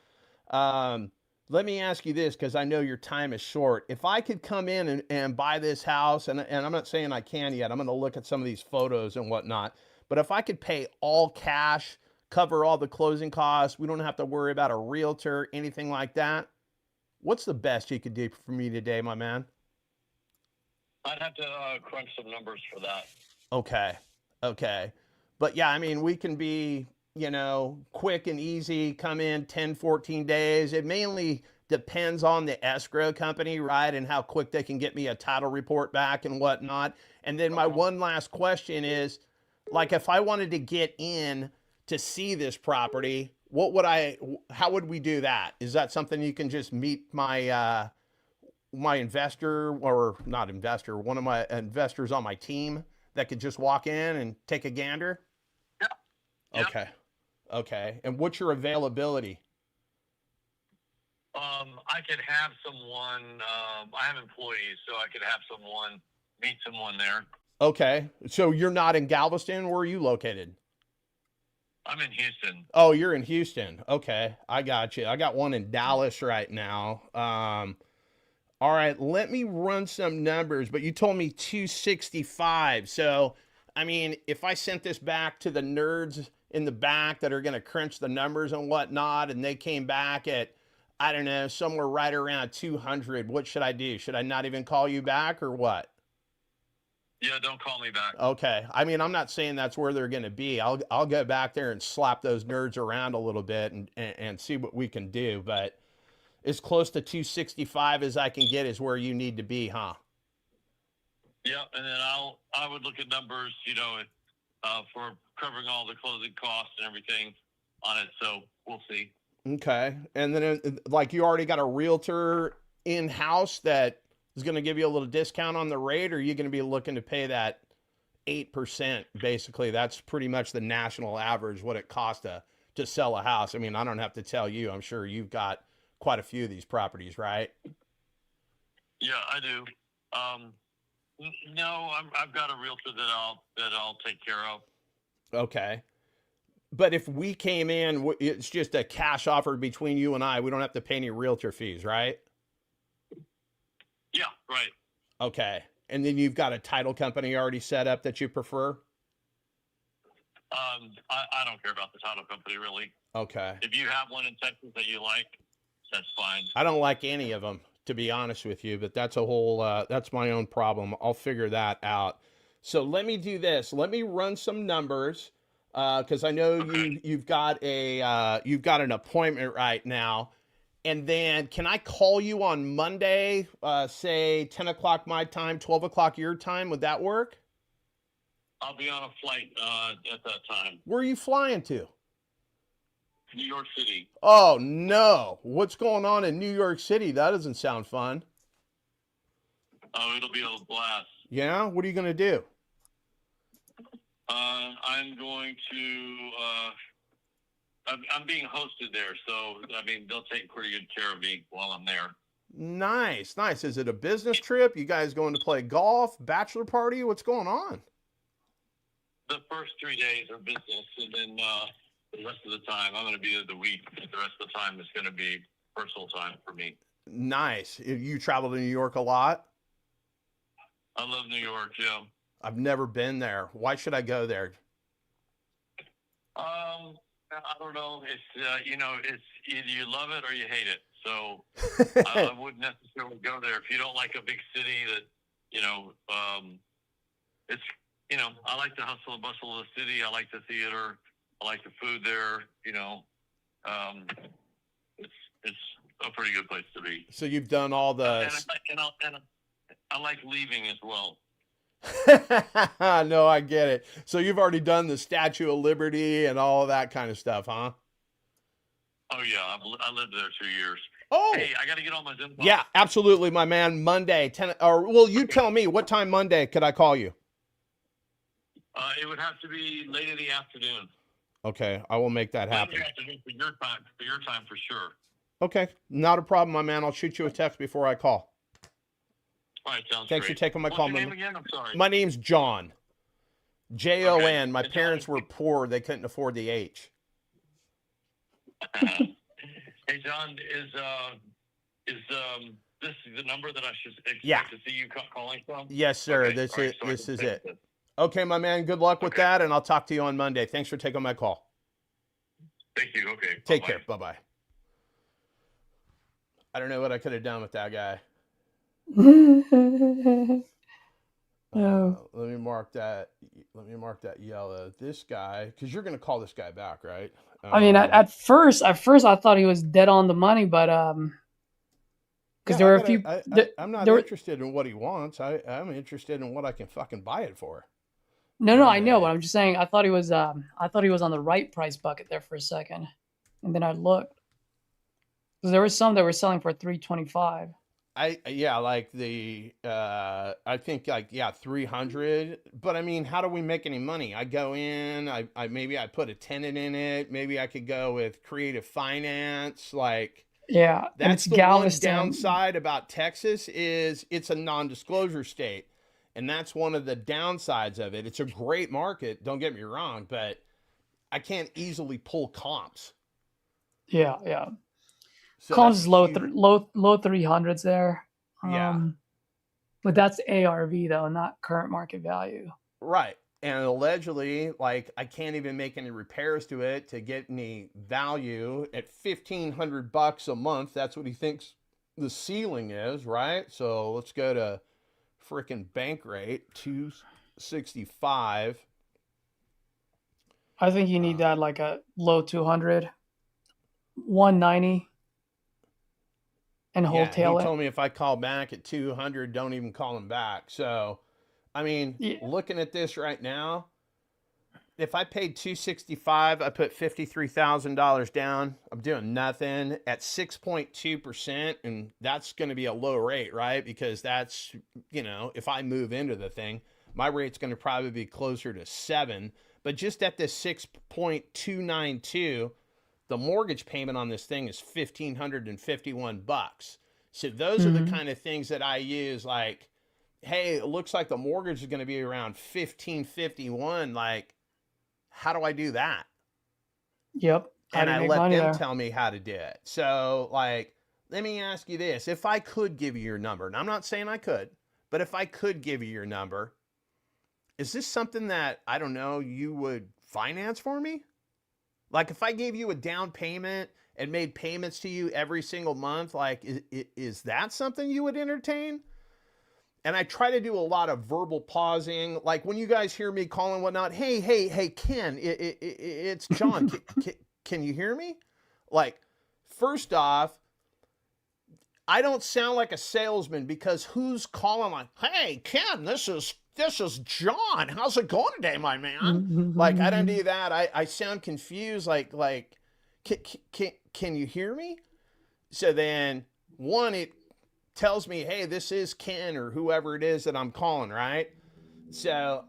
Let me ask you this, because I know your time is short. If I could come in and buy this house, and I'm not saying I can yet. I'm going to look at some of these photos and whatnot. But if I could pay all cash, cover all the closing costs, we don't have to worry about a realtor, anything like that. What's the best you could do for me today, my man? I'd have to crunch some numbers for that. Okay. Okay. But yeah, I mean, we can be, quick and easy, come in 10, 14 days. It mainly depends on the escrow company, right? And how quick they can get me a title report back and whatnot. And then my one last question is, like, if I wanted to get in to see this property, how would we do that? Is that something you can just meet my, my investor, or not investor, one of my investors on my team that could just walk in and take a gander? Yeah. Okay. Okay. And what's your availability? I could have someone, I have employees, so I could have someone meet someone there. Okay. So you're not in Galveston? Where are you located? I'm in Houston. Oh, you're in Houston. Okay. I got you. I got one in Dallas right now. All right, let me run some numbers, but you told me 265. So, I mean, if I sent this back to the nerds in the back that are going to crunch the numbers and whatnot, and they came back at, I don't know, somewhere right around 200, what should I do? Should I not even call you back, or what? Yeah, don't call me back. Okay. I mean, I'm not saying that's where they're going to be. I'll go back there and slap those nerds around a little bit and see what we can do, but as close to 265 as I can get is where you need to be, huh? Yeah, and then I would look at numbers, for covering all the closing costs and everything on it. So we'll see. Okay. And then, like, you already got a realtor in-house that is going to give you a little discount on the rate, or are you going to be looking to pay that 8%? Basically, that's pretty much the national average, what it costs to sell a house. I mean, I don't have to tell you. I'm sure you've got quite a few of these properties, right? Yeah, I do. No, I've got a realtor that I'll take care of. Okay. But if we came in, it's just a cash offer between you and I. We don't have to pay any realtor fees, right? Yeah, right. Okay. And then you've got a title company already set up that you prefer? I don't care about the title company, really. Okay. If you have one in Texas that you like, that's fine. I don't like any of them, to be honest with you, but that's a whole, that's my own problem. I'll figure that out. So let me do this. Let me run some numbers, because I know you've got an appointment right now. And then can I call you on Monday, say 10 o'clock my time, 12 o'clock your time? Would that work? I'll be on a flight at that time. Where are you flying to? New York City. Oh, no. What's going on in New York City? That doesn't sound fun. Oh, it'll be a blast. Yeah? What are you going to do? I'm going to, I'm being hosted there. So, I mean, they'll take pretty good care of me while I'm there. Nice, nice. Is it a business trip? You guys going to play golf, bachelor party? What's going on? the first 3 days are business, and then the rest of the time I'm going to be there the week. The rest of the time is going to be personal time for me. Nice. You travel to New York a lot? I love New York, yeah. I've never been there. Why should I go there? I don't know. It's it's either you love it or you hate it. So I wouldn't necessarily go there if you don't like a big city. That it's I like the hustle and bustle of the city. I like the theater. I like the food there. It's a pretty good place to be. So you've done all the. And I like leaving as well. No, I get it. So you've already done the Statue of Liberty and all of that kind of stuff, huh? Oh yeah, I lived there 2 years. Oh, hey, I got to get on my Zoom call. Yeah, absolutely, my man. Monday, 10. Or well, you tell me what time Monday could I call you? It would have to be late in the afternoon. Okay, I will make that happen. Late in the afternoon for your time for sure. Okay, not a problem, my man. I'll shoot you a text before I call. All right, sounds Thanks great. for taking my call. What's your name again? I'm sorry. My name's John. Jon. Okay. My parents were poor; they couldn't afford the H. Hey, John, is this the number that I should expect to see you calling from? Yes, sir. Okay. This is it. Okay, my man. Good luck with that, and I'll talk to you on Monday. Thanks for taking my call. Thank you. Okay. Take care. Bye-bye. I don't know what I could have done with that guy. Let me mark that yellow. This guy, because you're going to call this guy back, right? I mean, at first, I thought he was dead on the money, but because there were a few. I'm not interested in what he wants. I'm interested in what I can fucking buy it for. No, I know, but I'm just saying. I thought he was on the right price bucket there for a second, and then I looked because there were some that were selling for $325. I think 300, but I mean, how do we make any money? I go in, I maybe I put a tenant in it. Maybe I could go with creative finance. That's the one downside about Texas is it's a non-disclosure state. And that's one of the downsides of it. It's a great market. Don't get me wrong, but I can't easily pull comps. Yeah. So comps is low 300s there. But that's ARV though, not current market value. Right. And allegedly, I can't even make any repairs to it to get any value at $1,500 a month. That's what he thinks the ceiling is, right? So let's go to freaking bank rate, 265. I think you need that a low 200, 190. And wholesale he told me if I call back at 200, don't even call him back. So, I mean, looking at this right now, if I paid 265, I put $53,000 down. I'm doing nothing at 6.2%, and that's going to be a low rate, right? Because that's, if I move into the thing, my rate's going to probably be closer to 7. But just at this 6.292, the mortgage payment on this thing is $1,551. So those are the kind of things that I use. Hey, it looks like the mortgage is going to be around $1,551. How do I do that? Yep. And I let them tell me how to do it. So, let me ask you this. If I could give you your number, and I'm not saying I could, but if I could give you your number, is this something that, I don't know, you would finance for me? If I gave you a down payment and made payments to you every single month, is that something you would entertain? And I try to do a lot of verbal pausing. When you guys hear me calling and whatnot, hey, Ken, it's John. Can you hear me? First off, I don't sound like a salesman because who's calling hey, Ken, this is John. How's it going today, my man? I don't do that. I sound confused. Can you hear me? So then it tells me, hey, this is Ken or whoever it is that I'm calling, right? So,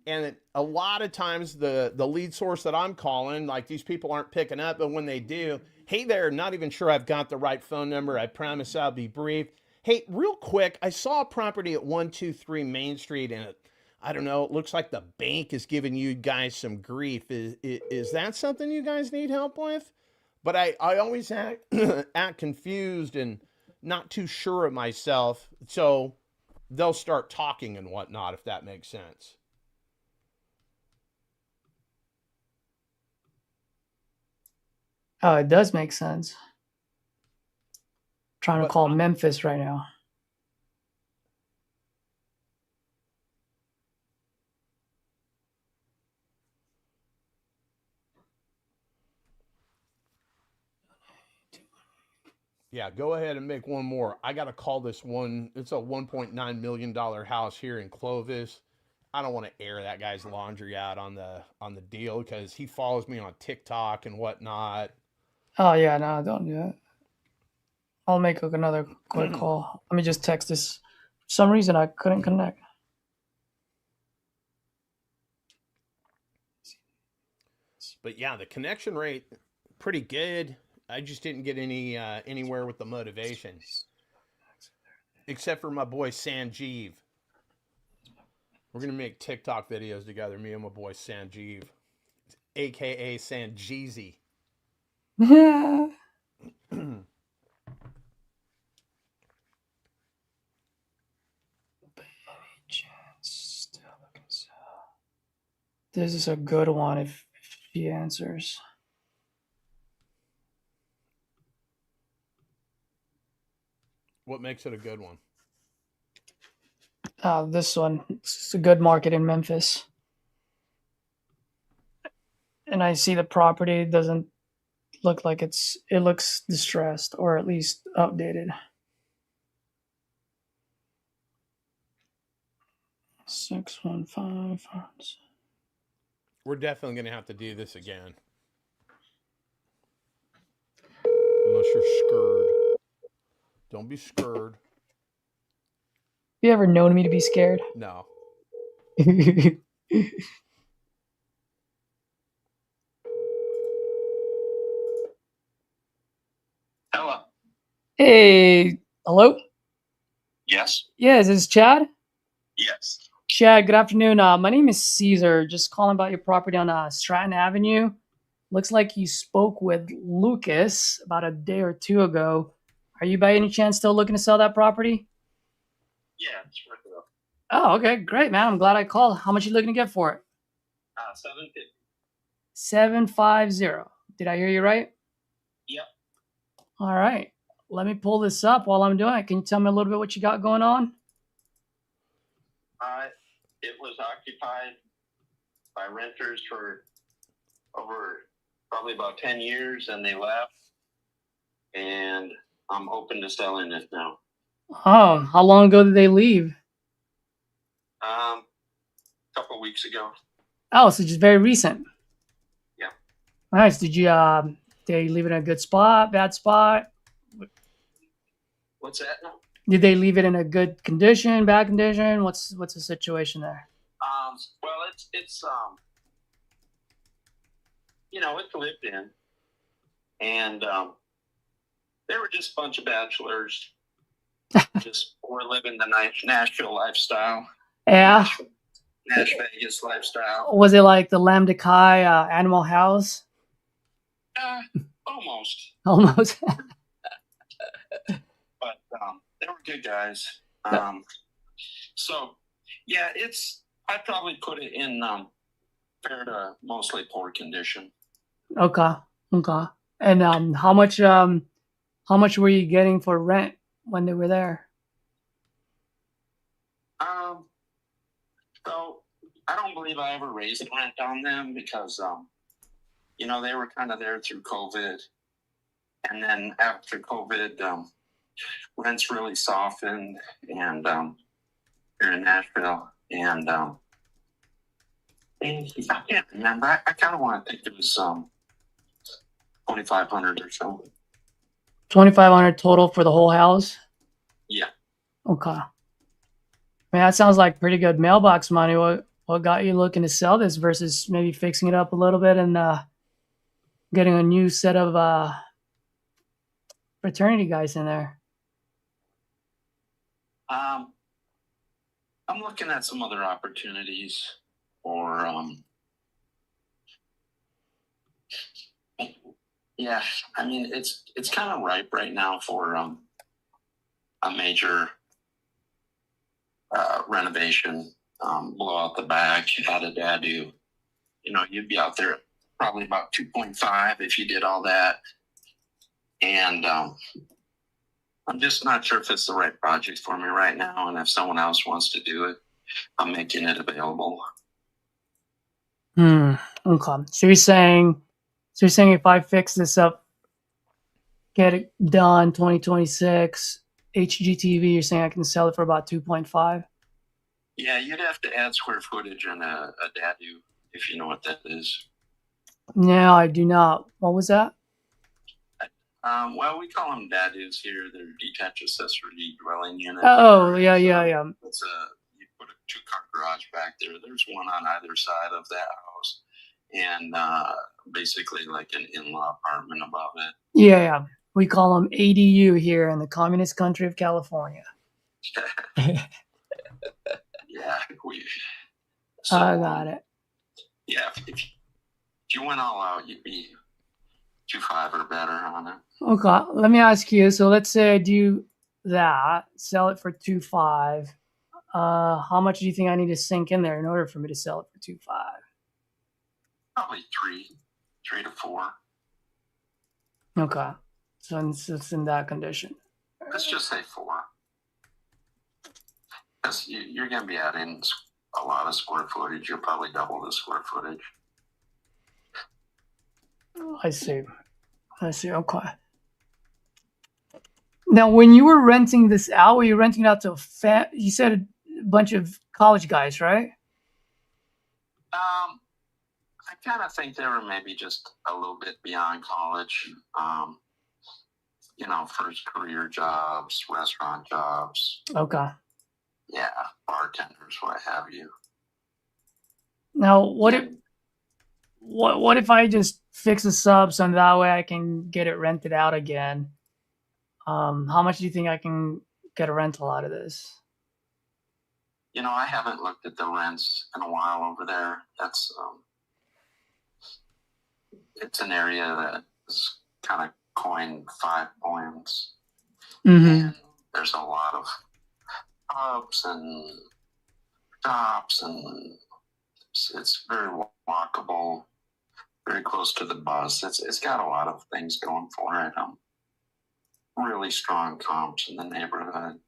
and a lot of times the lead source that I'm calling, these people aren't picking up, but when they do, hey there, not even sure I've got the right phone number. I promise I'll be brief. Hey, real quick, I saw a property at 123 Main Street, and I don't know. It looks like the bank is giving you guys some grief. Is that something you guys need help with? But I always act, act confused and not too sure of myself. So they'll start talking and whatnot, if that makes sense. Oh, it does make sense. Trying to call Memphis right now. Yeah, go ahead and make one more. I got to call this one. It's a $1.9 million house here in Clovis. I don't want to air that guy's laundry out on the deal because he follows me on TikTok and whatnot. Oh yeah, no, don't do that. I'll make another quick call. Let me just text this. For some reason, I couldn't connect. But yeah, the connection rate pretty good. I just didn't get anywhere with the motivation, except for my boy Sanjeev. We're gonna make TikTok videos together, me and my boy Sanjeev, aka Sanjeezy. Yeah. This is a good one if she answers. What makes it a good one? This one. It's a good market in Memphis. And I see the property doesn't look like it looks distressed or at least outdated. 615. We're definitely going to have to do this again. Unless you're scared. Don't be scared. You ever known me to be scared? No. Hello. Hey, hello? Yes. Yeah, is this Chad? Yes. Chad, good afternoon. My name is Caesar. Just calling about your property on Stratton Avenue. Looks like you spoke with Lucas about a day or two ago. Are you by any chance still looking to sell that property? Yeah, it's worth it. Oh, okay, great, man. I'm glad I called. How much are you looking to get for it? 750. 750. Did I hear you right? Yep. All right. Let me pull this up while I'm doing it. Can you tell me a little bit what you got going on? It was occupied by renters for over probably about 10 years, and they left. And I'm open to selling it now. Oh, how long ago did they leave? A couple of weeks ago. Oh, so just very recent. Yeah. Nice. Did they leave it in a good spot, bad spot? What's that now? Did they leave it in a good condition, bad condition? What's the situation there? Well, it's it's lived in, and they were just a bunch of bachelors, just were living the Nashville lifestyle. Yeah. Nash Vegas lifestyle. Was it like the Lamb de Kai Animal House? Almost. Almost. But they were good guys. So yeah, I'd probably put it in fair to mostly poor condition. Okay. And how much were you getting for rent when they were there? So I don't believe I ever raised the rent on them because they were kind of there through COVID, and then after COVID, rents really softened, and here in Nashville, and I can't remember. I kind of want to think it was $2,500 or so. $2,500 total for the whole house? Yeah. Okay. Man, that sounds like pretty good mailbox money. What got you looking to sell this versus maybe fixing it up a little bit and getting a new set of fraternity guys in there? I'm looking at some other opportunities for, yeah, I mean, it's kind of ripe right now for a major renovation, blow out the back, add a dadu. You know, you'd be out there probably about 2.5 if you did all that. And I'm just not sure if it's the right project for me right now. And if someone else wants to do it, I'm making it available. Okay. So you're saying if I fix this up, get it done 2026, HGTV, you're saying I can sell it for about 2.5? Yeah, you'd have to add square footage and a dadu, if you know what that is. No, I do not. What was that? Well, we call them dadus here. They're detached accessory dwelling units. Oh, yeah. It's you put a 2-car garage back there. There's one on either side of that house, and basically like an in-law apartment above it. Yeah. We call them ADU here in the communist country of California. Yeah, I got it. Yeah, if you went all out, you'd be 2.5 or better on it. Okay, let me ask you. So let's say I do that, sell it for 2.5. How much do you think I need to sink in there in order for me to sell it for 2.5? Probably 3 to 4. Okay, so it's in that condition. Let's just say 4. Because you're going to be adding a lot of square footage. You'll probably double the square footage. I see. Okay. Now, when you were renting this out, were you renting it out to you said a bunch of college guys, right? I kind of think they were maybe just a little bit beyond college. You know, first career jobs, restaurant jobs. Okay. Yeah, bartenders, what have you. Now, what if I just fix the sub so that way I can get it rented out again? How much do you think I can get a rental out of this? You know, I haven't looked at the rents in a while over there. That's it's an area that is kind of coined 5 points. Mm-hmm. And there's a lot of pubs and shops, and it's very walkable, very close to the bus. It's got a lot of things going for it. Really strong comps in the neighborhood.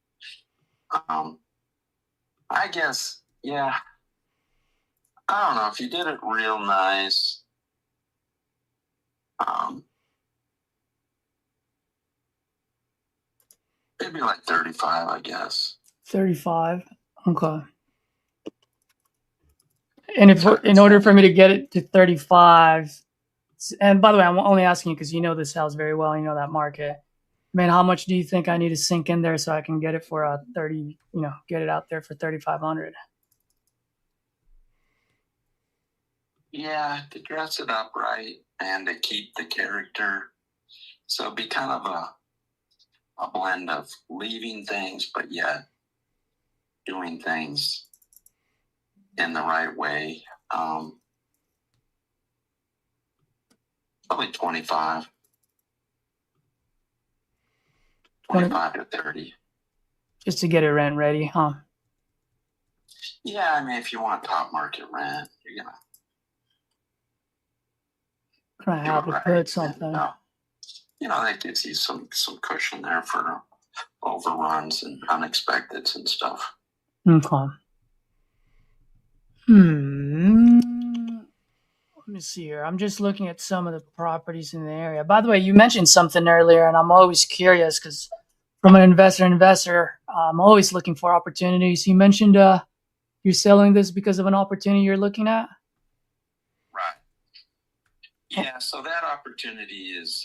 I guess, yeah. I don't know if you did it real nice. Maybe like 35, I guess. 35. Okay. And if in order for me to get it to 35, and by the way, I'm only asking you because you know this house very well, you know that market. I mean, how much do you think I need to sink in there so I can get it for a 30? You know, get it out there for 3,500. Yeah, to dress it up right and to keep the character. So it'd be kind of a blend of leaving things, but yet doing things in the right way. Probably 25 to 30. Just to get it rent ready, huh? Yeah, I mean, if you want top market rent, you're gonna have to put something. You know, that gives you some cushion there for overruns and unexpecteds and stuff. Okay. Let me see here. I'm just looking at some of the properties in the area. By the way, you mentioned something earlier, and I'm always curious because from an investor, I'm always looking for opportunities. You mentioned you're selling this because of an opportunity you're looking at? Right. Yeah, so that opportunity is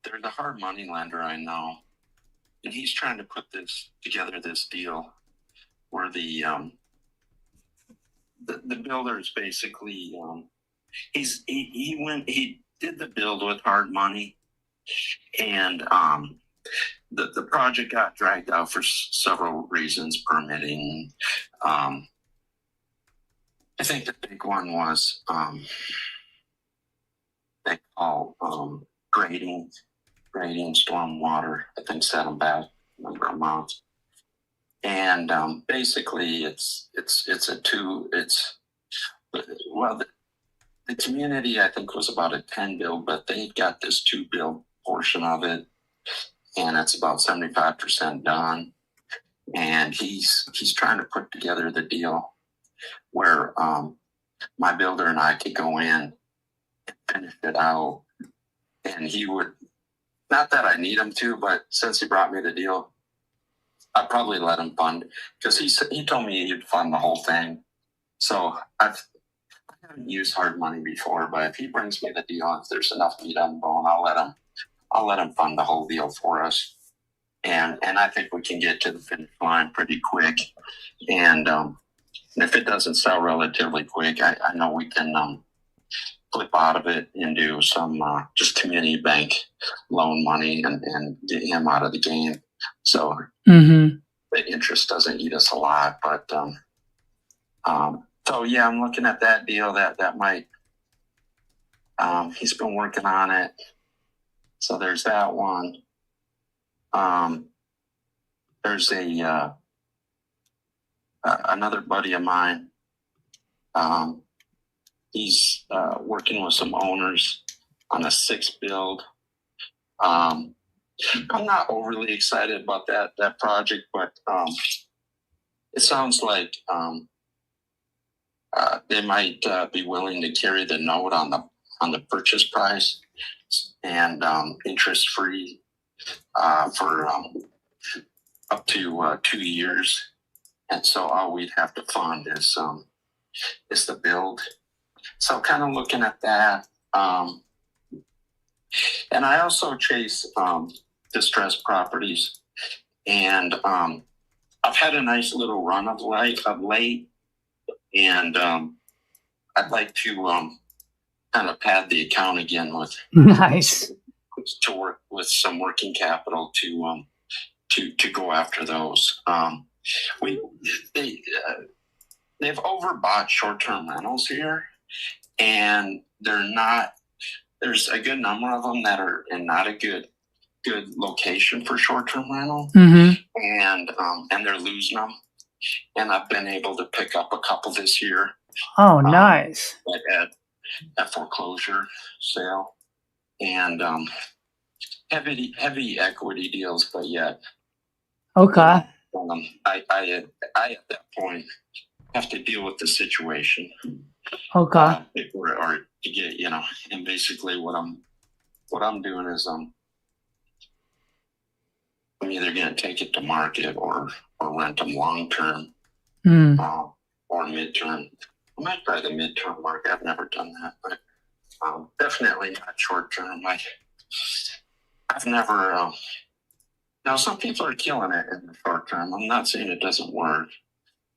there's a hard money lender I know, and he's trying to put together this deal where the builder is basically he did the build with hard money, and the project got dragged out for several reasons, permitting. I think the big one was they call grading stormwater. I think set them back a number of months. And basically, the community, I think, was about a 10 build, but they got this 2 build portion of it, and it's about 75% done. And he's trying to put together the deal where my builder and I could go in and finish it out. And he would, not that I need him to, but since he brought me the deal, I'd probably let him fund, because he told me he'd fund the whole thing. So I haven't used hard money before, but if he brings me the deal, if there's enough meat on the bone, I'll let him fund the whole deal for us. And I think we can get to the finish line pretty quick. And if it doesn't sell relatively quick, I know we can flip out of it into some just community bank loan money and get him out of the game. So the interest doesn't eat us a lot. But so yeah, I'm looking at that deal that might. He's been working on it. So there's that one. There's another buddy of mine. He's working with some owners on a 6 build. I'm not overly excited about that project, but it sounds like they might be willing to carry the note on the purchase price and interest free for up to 2 years. And so all we'd have to fund is the build. So kind of looking at that. And I also chase distressed properties. And I've had a nice little run of late. And I'd like to kind of pad the account again with Nice. to work with some working capital to go after those. They've overbought short-term rentals here, and there's a good number of them that are in not a good location for short-term rental, and they're losing them. And I've been able to pick up a couple this year. Oh, nice. At foreclosure sale, and heavy equity deals, but yet. Okay. I at that point have to deal with the situation. Okay. Or to get, and basically what I'm doing is I'm either going to take it to market or rent them long term or midterm. I might try the midterm market. I've never done that, but definitely not short term. I've never. Now some people are killing it in the short term. I'm not saying it doesn't work,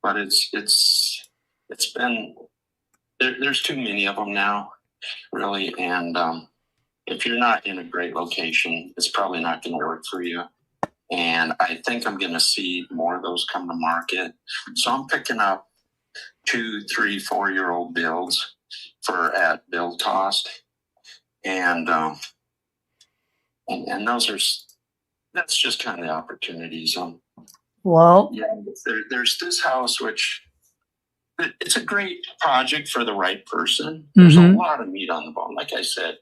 but it's been there's too many of them now, really. And if you're not in a great location, it's probably not going to work for you. And I think I'm going to see more of those come to market. So I'm picking up 2, 3, 4-year-old builds at build cost, and that's just kind of the opportunities. Well, yeah, there's this house which it's a great project for the right person. There's a lot of meat on the bone. Like I said,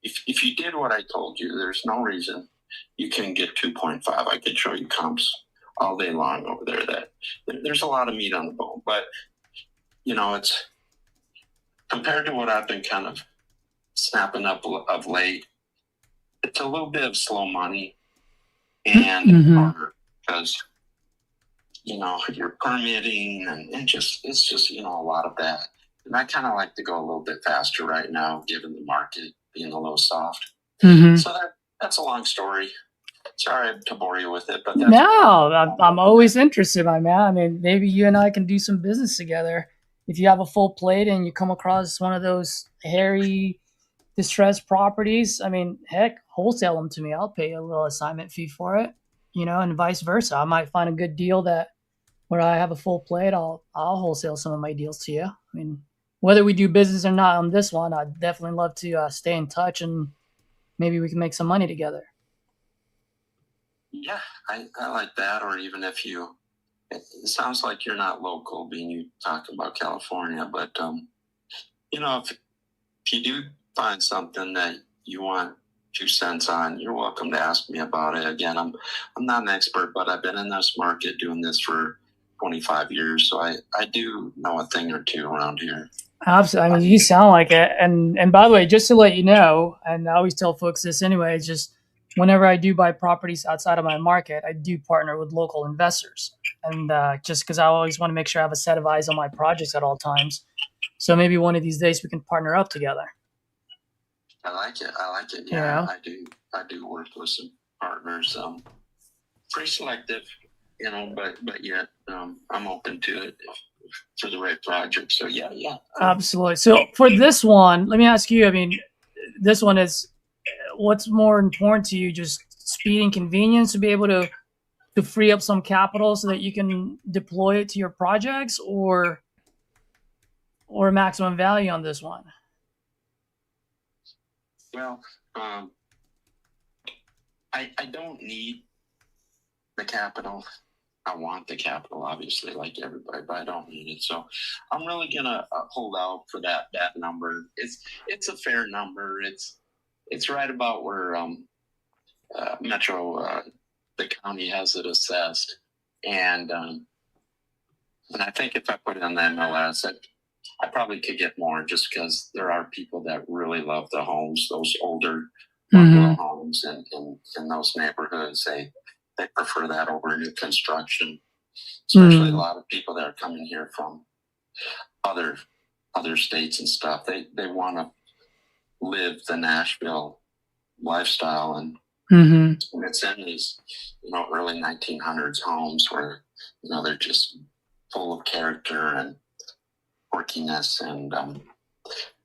if you did what I told you, there's no reason you can get 2.5. I could show you comps all day long over there. There's a lot of meat on the bone, but it's compared to what I've been kind of snapping up of late. It's a little bit of slow money and harder because you're permitting and it's just a lot of that. And I kind of like to go a little bit faster right now, given the market being a little soft. So that's a long story. Sorry to bore you with it, but I'm always interested, my man. I mean, maybe you and I can do some business together. If you have a full plate and you come across one of those hairy, distressed properties, I mean, heck, wholesale them to me. I'll pay you a little assignment fee for it. and vice versa. I might find a good deal that where I have a full plate, I'll wholesale some of my deals to you. I mean, whether we do business or not on this one, I'd definitely love to stay in touch and maybe we can make some money together. Yeah, I like that. Or even if it sounds like you're not local, being you talk about California, but if you do find something that you want 2 cents on, you're welcome to ask me about it. Again, I'm not an expert, but I've been in this market doing this for 25 years, so I do know a thing or two around here. Absolutely. I mean, you sound like it. And by the way, just to let you know, and I always tell folks this anyway, it's just whenever I do buy properties outside of my market, I do partner with local investors. And just because I always want to make sure I have a set of eyes on my projects at all times. So maybe one of these days we can partner up together. I like it. Yeah, I do work with some partners. Pretty selective, but yet I'm open to it for the right project. So yeah. Absolutely. So for this one, let me ask you, I mean, this one is, what's more important to you, just speed and convenience to be able to free up some capital so that you can deploy it to your projects, or maximum value on this one? Well, I don't need the capital. I want the capital, obviously, like everybody, but I don't need it. So I'm really gonna hold out for that number. It's a fair number. It's right about where Metro, the county has it assessed, and I think if I put it on the MLS, I probably could get more, just because there are people that really love the homes, those older bungalow homes in those neighborhoods. They prefer that over new construction, especially a lot of people that are coming here from other states and stuff. They want to live the Nashville lifestyle, and it's in these early 1900s homes where they're just full of character and quirkiness, and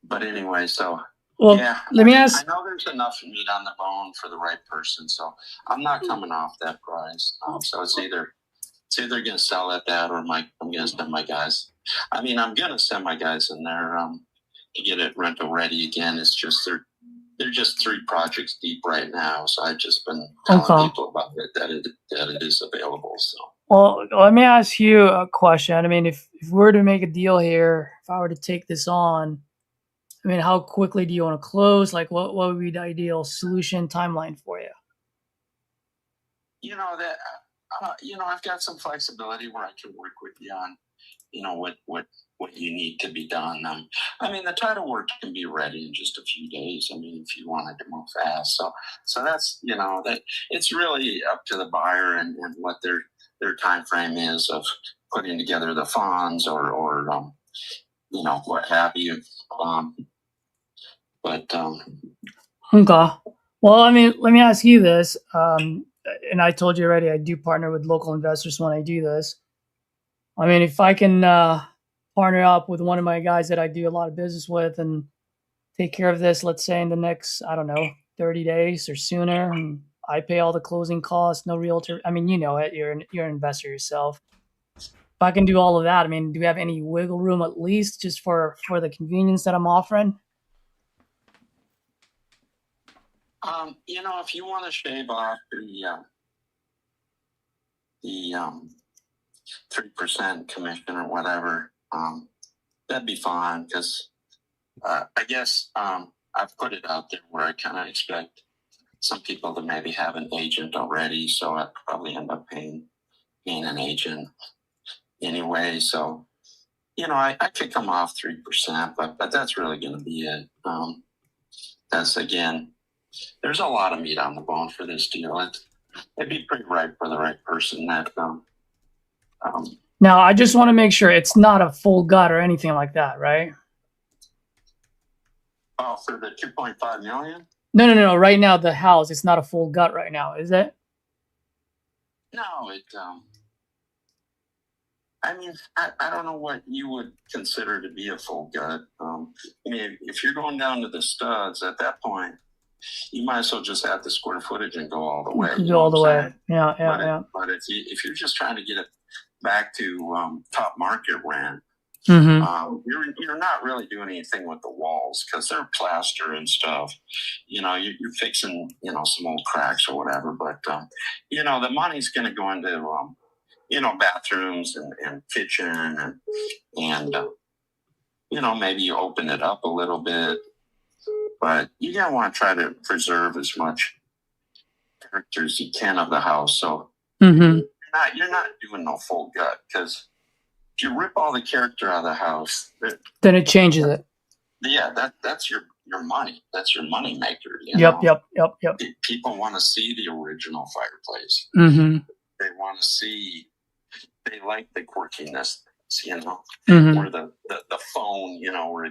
but anyway, so yeah, let me ask. I know there's enough meat on the bone for the right person, so I'm not coming off that price. So it's either going to sell at that, or I'm going to send my guys. I mean, I'm going to send my guys in there to get it rental ready again. It's just they're just 3 projects deep right now, so I've just been telling people about it, that it is available. So. Well, let me ask you a question. I mean, if we were to make a deal here, if I were to take this on, I mean, how quickly do you want to close? Like, what would be the ideal solution timeline for you? I've got some flexibility where I can work with you on, what you need to be done. I mean, the title work can be ready in just a few days. I mean, if you wanted to move fast, so that's that it's really up to the buyer and what their time frame is of putting together the funds or what have you. Okay. Well, I mean, let me ask you this. And I told you already, I do partner with local investors when I do this. I mean, if I can partner up with one of my guys that I do a lot of business with and take care of this, let's say in the next, 30 days or sooner, and I pay all the closing costs, no realtor. I mean, it, you're an investor yourself. If I can do all of that, I mean, do we have any wiggle room at least just for the convenience that I'm offering? If you want to shave off the 3% commission or whatever, that'd be fine, because I guess I've put it out there where I kind of expect some people to maybe have an agent already, so I'd probably end up paying an agent anyway. So, I could come off 3%, but that's really going to be it. That's, again, there's a lot of meat on the bone for this deal. It'd be pretty right for the right person. Now, I just want to make sure it's not a full gut or anything like that, right? Oh, for the $2.5 million? No. Right now, the house, it's not a full gut right now, is it? No, I mean, I don't know what you would consider to be a full gut. I mean, if you're going down to the studs at that point, you might as well just add the square footage and go all the way. Go all the way. Yeah. But if you're just trying to get it back to top market rent, you're not really doing anything with the walls because they're plaster and stuff. You're fixing some old cracks or whatever. But the money's going to go into bathrooms and kitchen and maybe you open it up a little bit. But you're going to want to try to preserve as much character as you can of the house. So you're not doing no full gut, because if you rip all the character out of the house, then it changes it. Yeah, that's your money. That's your money maker. Yep. People want to see the original fireplace. They want to see. They like the quirkiness. Where the phone, where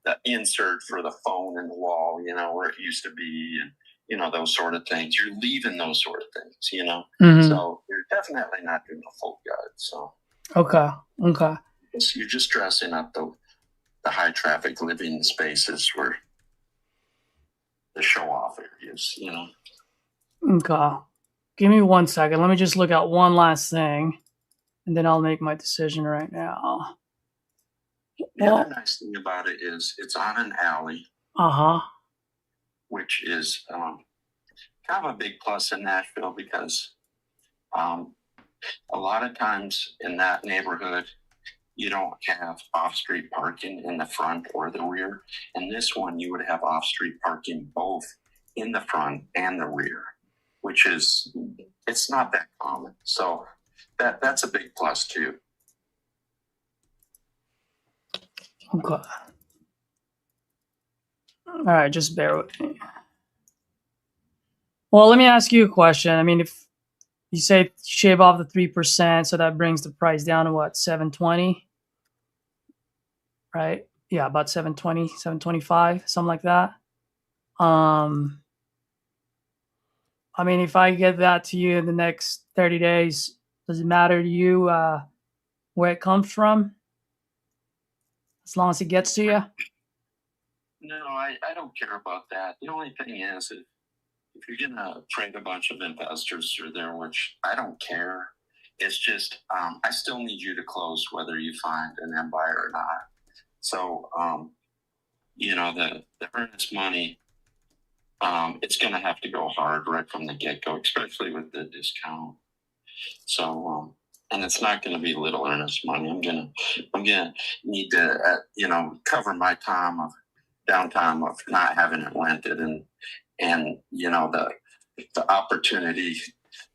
the insert for the phone in the wall, where it used to be, and those sort of things. You're leaving those sort of things, So you're definitely not doing a full gut. So okay. So you're just dressing up the high traffic living spaces where the show off areas, Okay. Give me 1 second. Let me just look at one last thing, and then I'll make my decision right now. The other nice thing about it is it's on an alley. Which is kind of a big plus in Nashville, because a lot of times in that neighborhood, you don't have off-street parking in the front or the rear. And this one, you would have off-street parking both in the front and the rear, which is, it's not that common. So that's a big plus too. Okay. All right, just bear with me. Well, let me ask you a question. I mean, if you say shave off the 3%, so that brings the price down to what, $720? Right? Yeah, about $720, $725, something like that. I mean, if I get that to you in the next 30 days, does it matter to you where it comes from? As long as it gets to you? No, I don't care about that. The only thing is, if you're going to trade a bunch of investors through there, which I don't care, it's just I still need you to close whether you find an end buyer or not. So, the earnest money, it's going to have to go hard right from the get-go, especially with the discount. So, and it's not going to be little earnest money. I'm gonna need to, cover my downtime of not having it rented, and the opportunity,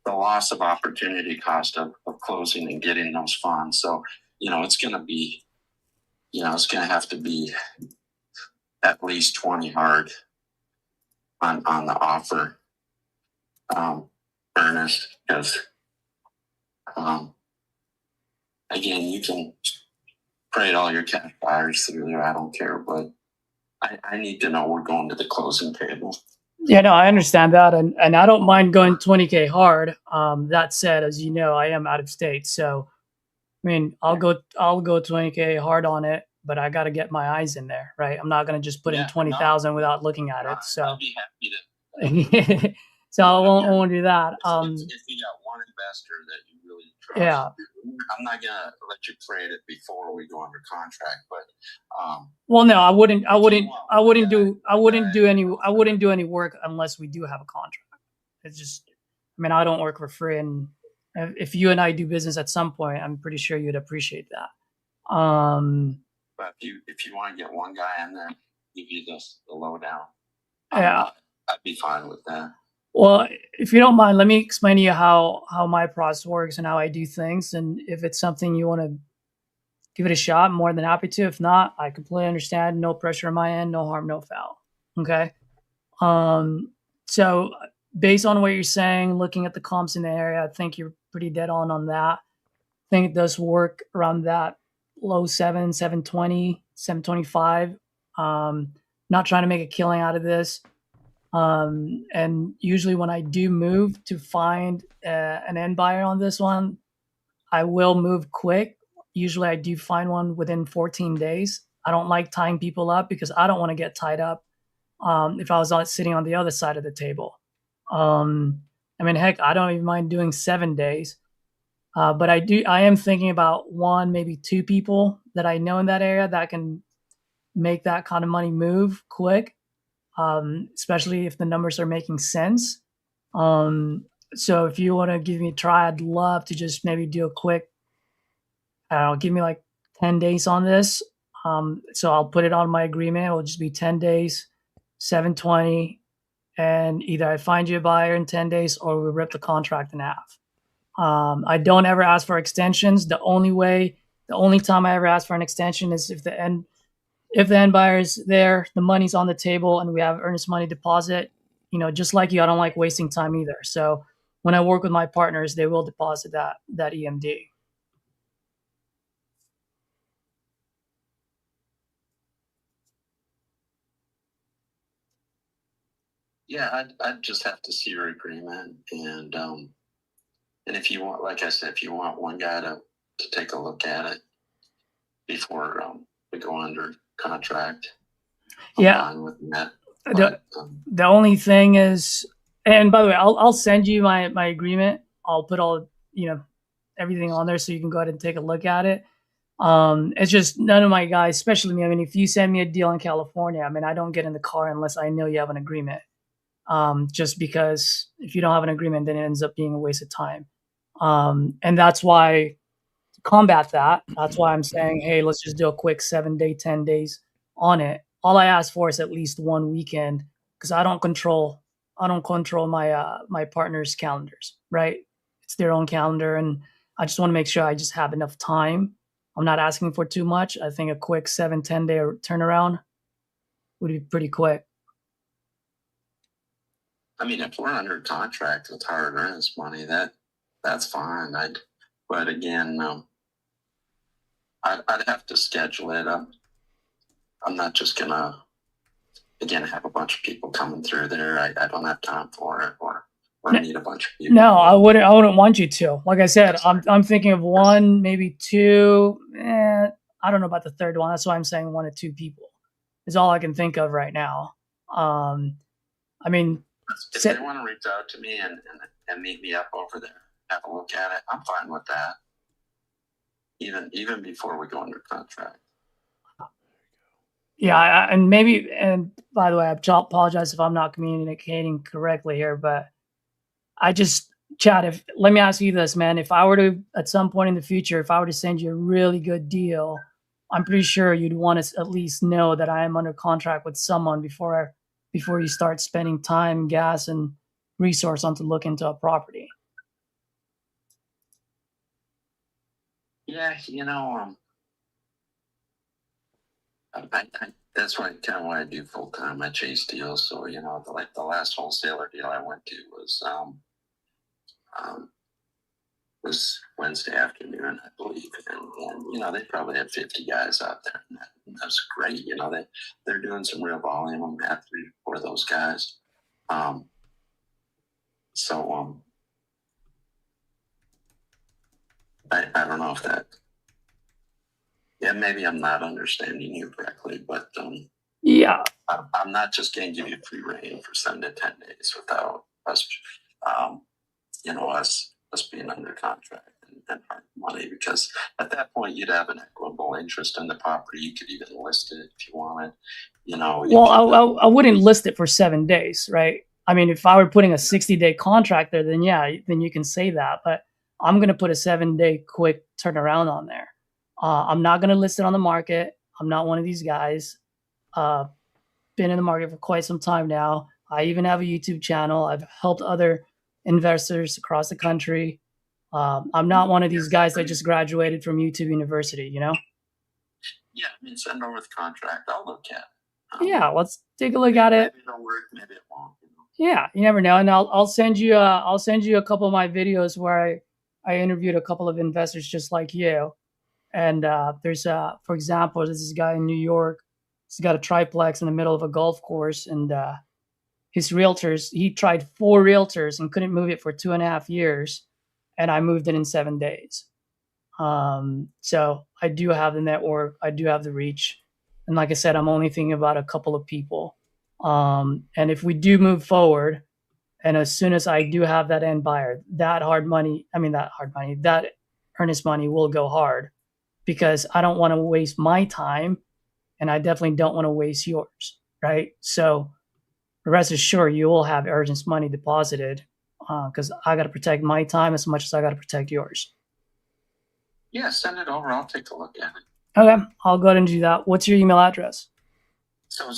the loss of opportunity cost of closing and getting those funds. So, it's going to be, it's going to have to be at least 20 hard on the offer, Ernest, because, again, you can trade all your cash buyers through there. I don't care, but I need to know we're going to the closing table. Yeah, no, I understand that, and I don't mind going 20K hard. That said, as you know, I am out of state, so I mean, I'll go 20K hard on it, but I got to get my eyes in there, right? I'm not going to just put in 20,000 without looking at it. So I'd be happy to. So I won't do that. If you got one investor that you really trust, yeah, I'm not gonna let you trade it before we go under contract. But well, no, I wouldn't do any work unless we do have a contract. It's just, I mean, I don't work for free, and if you and I do business at some point, I'm pretty sure you'd appreciate that. But if you want to get one guy in there, give you the lowdown. Yeah, I'd be fine with that. Well, if you don't mind, let me explain to you how my process works and how I do things. And if it's something you want to give it a shot, I'm more than happy to. If not, I completely understand. No pressure on my end, no harm, no foul. Okay. So based on what you're saying, looking at the comps in the area, I think you're pretty dead on that. I think it does work around that low 720, 725. Not trying to make a killing out of this. And usually when I do move to find an end buyer on this one, I will move quick. Usually I do find one within 14 days. I don't like tying people up because I don't want to get tied up if I was sitting on the other side of the table. I mean, heck, I don't even mind doing 7 days. But I am thinking about 1, maybe 2 people that I know in that area that can make that kind of money move quick, especially if the numbers are making sense. So if you want to give me a try, I'd love to just maybe do a quick, give me like 10 days on this. So I'll put it on my agreement. It'll just be 10 days, 720, and either I find you a buyer in 10 days or we rip the contract in half. I don't ever ask for extensions. The only time I ever ask for an extension is if the end buyer is there, the money's on the table, and we have earnest money deposit. You know, just like you, I don't like wasting time either. So when I work with my partners, they will deposit that EMD. Yeah, I'd just have to see your agreement, and if you want, like I said, if you want one guy to take a look at it before we go under contract, I'm fine with that. But, the only thing is, and by the way, I'll send you my agreement. I'll put all, everything on there so you can go ahead and take a look at it. It's just none of my guys, especially me. I mean, if you send me a deal in California, I mean, I don't get in the car unless I know you have an agreement. Just because if you don't have an agreement, then it ends up being a waste of time. And that's why to combat that, that's why I'm saying, hey, let's just do a quick 7-day, 10 days on it. All I ask for is at least 1 weekend, because I don't control my my partner's calendars, right? It's their own calendar, and I just want to make sure I just have enough time. I'm not asking for too much. I think a quick 7-10 day turnaround would be pretty quick. I mean, if we're under contract with hard earnest money, that's fine. But again, I'd have to schedule it. I'm not just gonna have a bunch of people coming through there. I don't have time for it, or need a bunch of people. No, I wouldn't want you to. Like I said, I'm thinking of 1, maybe 2. I don't know about the third one. That's why I'm saying 1 to 2 people is all I can think of right now. I mean, if they want to reach out to me and meet me up over there, have a look at it, I'm fine with that. Even before we go under contract. Yeah, and by the way, I apologize if I'm not communicating correctly here, but Chad, let me ask you this, man. If I were to, at some point in the future, if I were to send you a really good deal, I'm pretty sure you'd want to at least know that I am under contract with someone before you start spending time, gas, and resource on to look into a property. Yeah, that's what kind of what I do full time. I chase deals. So the last wholesaler deal I went to was Wednesday afternoon, I believe, and they probably had 50 guys out there, and that's great. They're doing some real volume. I'm happy for those guys. I don't know if that. Yeah, maybe I'm not understanding you correctly, but yeah, I'm not just going to give you free reign for 7 to 10 days without us, us being under contract and earning money, because at that point you'd have an equitable interest in the property. You could even list it if you wanted. Well, I wouldn't list it for 7 days, right? I mean, if I were putting a 60-day contract there, then you can say that. But I'm going to put a 7-day quick turnaround on there. I'm not going to list it on the market. I'm not one of these guys. Been in the market for quite some time now. I even have a YouTube channel. I've helped other investors across the country. I'm not one of these guys that just graduated from YouTube University, Yeah, I mean, send over the contract. I'll look at it. Yeah, let's take a look at it. Maybe it'll work, maybe it won't. Yeah, you never know. And I'll send you a couple of my videos where I interviewed a couple of investors just like you. And there's for example, there's this guy in New York. He's got a triplex in the middle of a golf course, and his realtors, he tried 4 realtors and couldn't move it for 2.5 years, and I moved it in 7 days. So I do have the network, I do have the reach, and like I said, I'm only thinking about a couple of people. And if we do move forward, and as soon as I do have that end buyer, that earnest money will go hard, because I don't want to waste my time, and I definitely don't want to waste yours, right? So rest assured, you will have earnest money deposited, because I got to protect my time as much as I got to protect yours. Yeah, send it over. I'll take a look at it. Okay, I'll go ahead and do that. What's your email address? So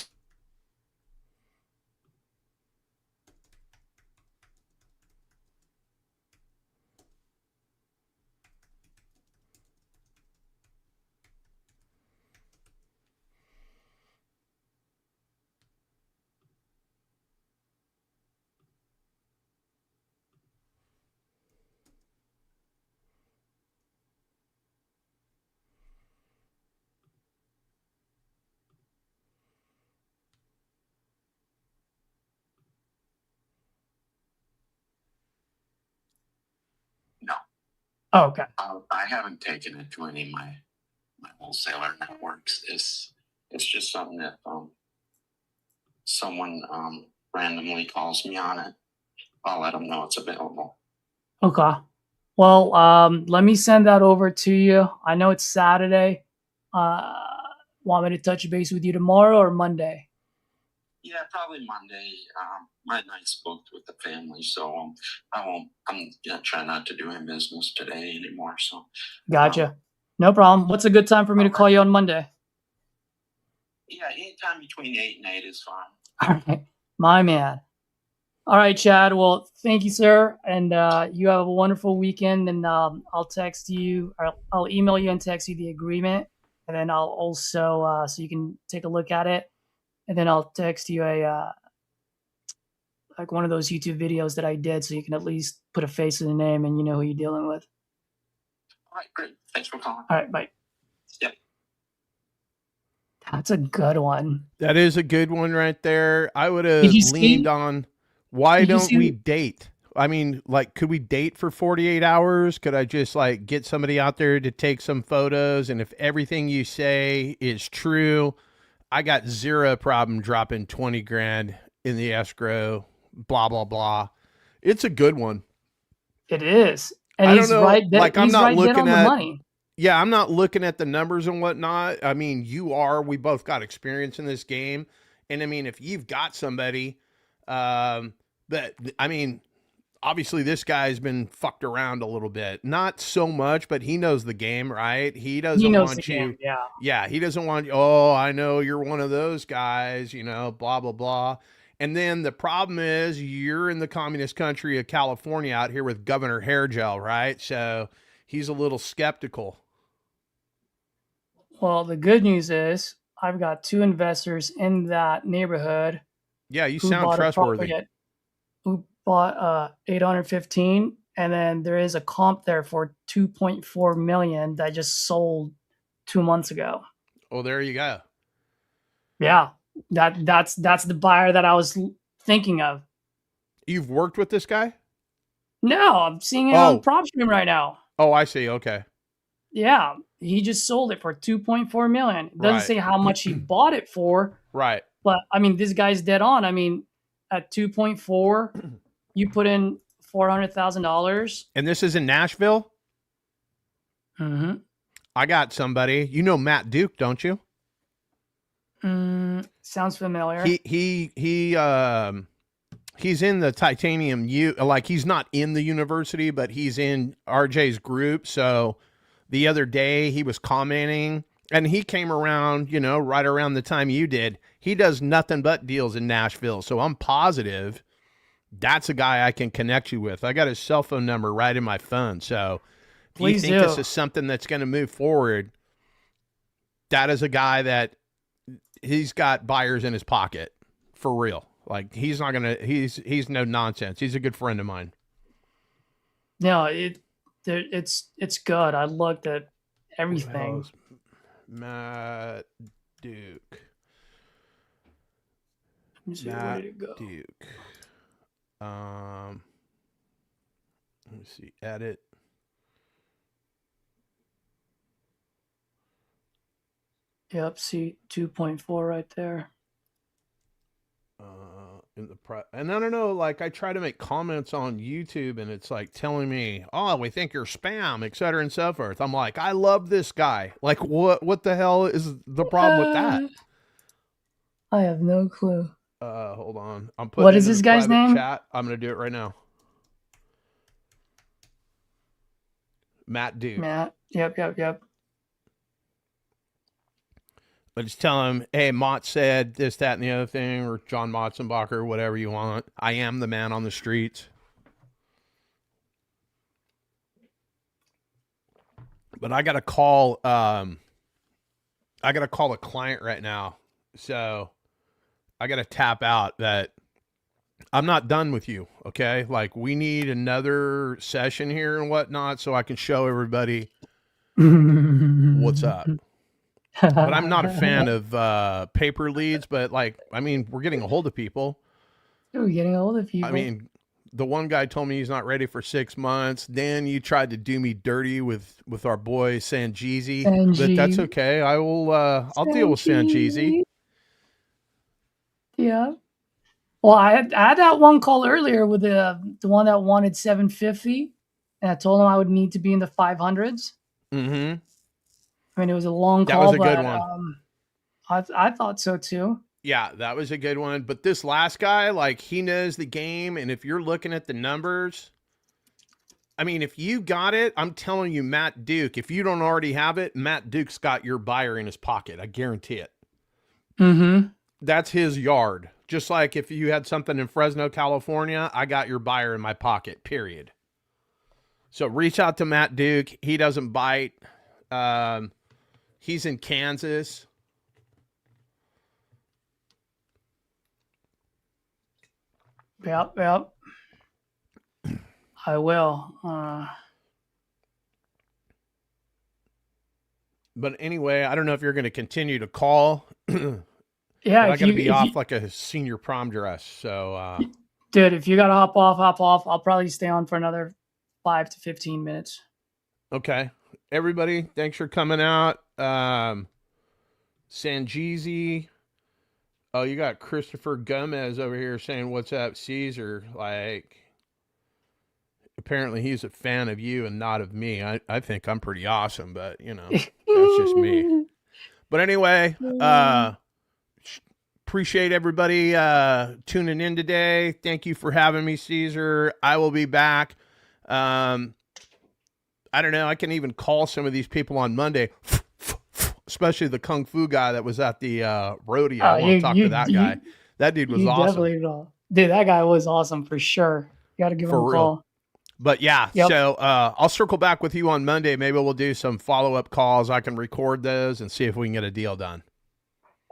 no. Oh, okay. I haven't taken it to any of my wholesaler networks. It's just something that someone randomly calls me on it. I'll let them know it's available. Okay. Well, let me send that over to you. I know it's Saturday. Want me to touch base with you tomorrow or Monday? Yeah, probably Monday. My night's booked with the family, so I'm gonna try not to do any business today anymore. So Gotcha. No problem. What's a good time for me to call you on Monday? Yeah, anytime between 8 and 8 is fine. All right, my man. All right, Chad. Well, thank you, sir, and you have a wonderful weekend. And I'll text you, or I'll email you and text you the agreement, and then I'll also so you can take a look at it, and then I'll text you a like one of those YouTube videos that I did, so you can at least put a face to the name and you know who you're dealing with. All right, great. Thanks for calling. All right, bye. Yep. That's a good one. That is a good one right there. I would have leaned on, why don't we date? I mean, like, could we date for 48 hours? Could I just like get somebody out there to take some photos? And if everything you say is true, I got zero problem dropping 20 grand in the escrow, blah, blah, blah. It's a good one. It is. And I he's don't know, right there. like, I'm he's not right looking there on at the money. Yeah, I'm not looking at the numbers and whatnot. I mean, we both got experience in this game. And I mean, if you've got somebody, that, I mean, obviously this guy's been fucked around a little bit, not so much, but he knows the game, right? He doesn't want you. Game, yeah. Yeah. He doesn't want you. Oh, I know you're one of those guys, blah, blah, blah. And then the problem is you're in the communist country of California out here with Governor Hairgel, right? So he's a little skeptical. Well, the good news is I've got 2 investors in that neighborhood. Yeah, you sound trustworthy. Who bought 815, and then there is a comp there for 2.4 million that just sold 2 months ago. Oh, there you go. Yeah, that's the buyer that I was thinking of. You've worked with this guy? No, I'm seeing it on PropStream right now. Oh, I see. Okay. Yeah, he just sold it for 2.4 million. It doesn't say how much he bought it for. Right. But I mean, this guy's dead on. I mean, at 2.4, you put in $400,000. And this is in Nashville? Mm-hmm. I got somebody. You know Matt Duke, don't you? Sounds familiar. He's in the Titanium like he's not in the university, but he's in RJ's group. So the other day he was commenting, and he came around, right around the time you did. He does nothing but deals in Nashville. So I'm positive that's a guy I can connect you with. I got his cell phone number right in my phone. So if you think this is something that's going to move forward, that is a guy that he's got buyers in his pocket for real. Like he's not going to, he's no nonsense. He's a good friend of mine. No, it's good. I looked at everything. Matt Duke. Let me see, where did it go? Duke. Let me see. Edit. Yep, see 2.4 right there. And I don't know, like I try to make comments on YouTube and it's like telling me, oh, we think you're spam, et cetera and so forth. I'm like, I love this guy. Like what the hell is the problem with that? I have no clue. Hold on. I'm putting what is this guy's name? Chat. I'm going to do it right now. Matt Duke. Matt. Yep. But just tell him, hey, Mott said this, that, and the other thing, or John Motzenbacher, whatever you want. I am the man on the streets. But I got to call a client right now. So I got to tap out that I'm not done with you. Okay. Like we need another session here and whatnot so I can show everybody what's up. But I'm not a fan of paper leads, but like, I mean, we're getting a hold of people. We're getting a hold of people. I mean, the one guy told me he's not ready for 6 months. Then you tried to do me dirty with our boy Sanjeezy, but that's okay. I'll deal with Sanjeezy. Yeah. Well, I had that one call earlier with the one that wanted 750, and I told him I would need to be in the 500s. Mm-hmm. I mean, it was a long call. That was a good one. I thought so too. Yeah, that was a good one. But this last guy, like, he knows the game. And if you're looking at the numbers, I mean, if you got it, I'm telling you, Matt Duke, if you don't already have it, Matt Duke's got your buyer in his pocket. I guarantee it. Mm-hmm. That's his yard. Just like if you had something in Fresno, California, I got your buyer in my pocket, period. So reach out to Matt Duke. He doesn't bite. He's in Kansas. Yep. I will. But anyway, I don't know if you're going to continue to call. Yeah, I got to be off like a senior prom dress. So, dude, if you got to hop off. I'll probably stay on for another 5 to 15 minutes. Okay. Everybody, thanks for coming out. Sanjeezy. Oh, you got Christopher Gomez over here saying, what's up, Caesar? Like, apparently he's a fan of you and not of me. I think I'm pretty awesome, but, you know, that's just me. But anyway, appreciate everybody tuning in today. Thank you for having me, Caesar. I will be back. I don't know. I can even call some of these people on Monday, especially the Kung Fu guy that was at the rodeo. I want to talk to that guy. That dude was awesome. Dude, that guy was awesome for sure. You got to give him a call. But yeah, so I'll circle back with you on Monday. Maybe we'll do some follow-up calls. I can record those and see if we can get a deal done.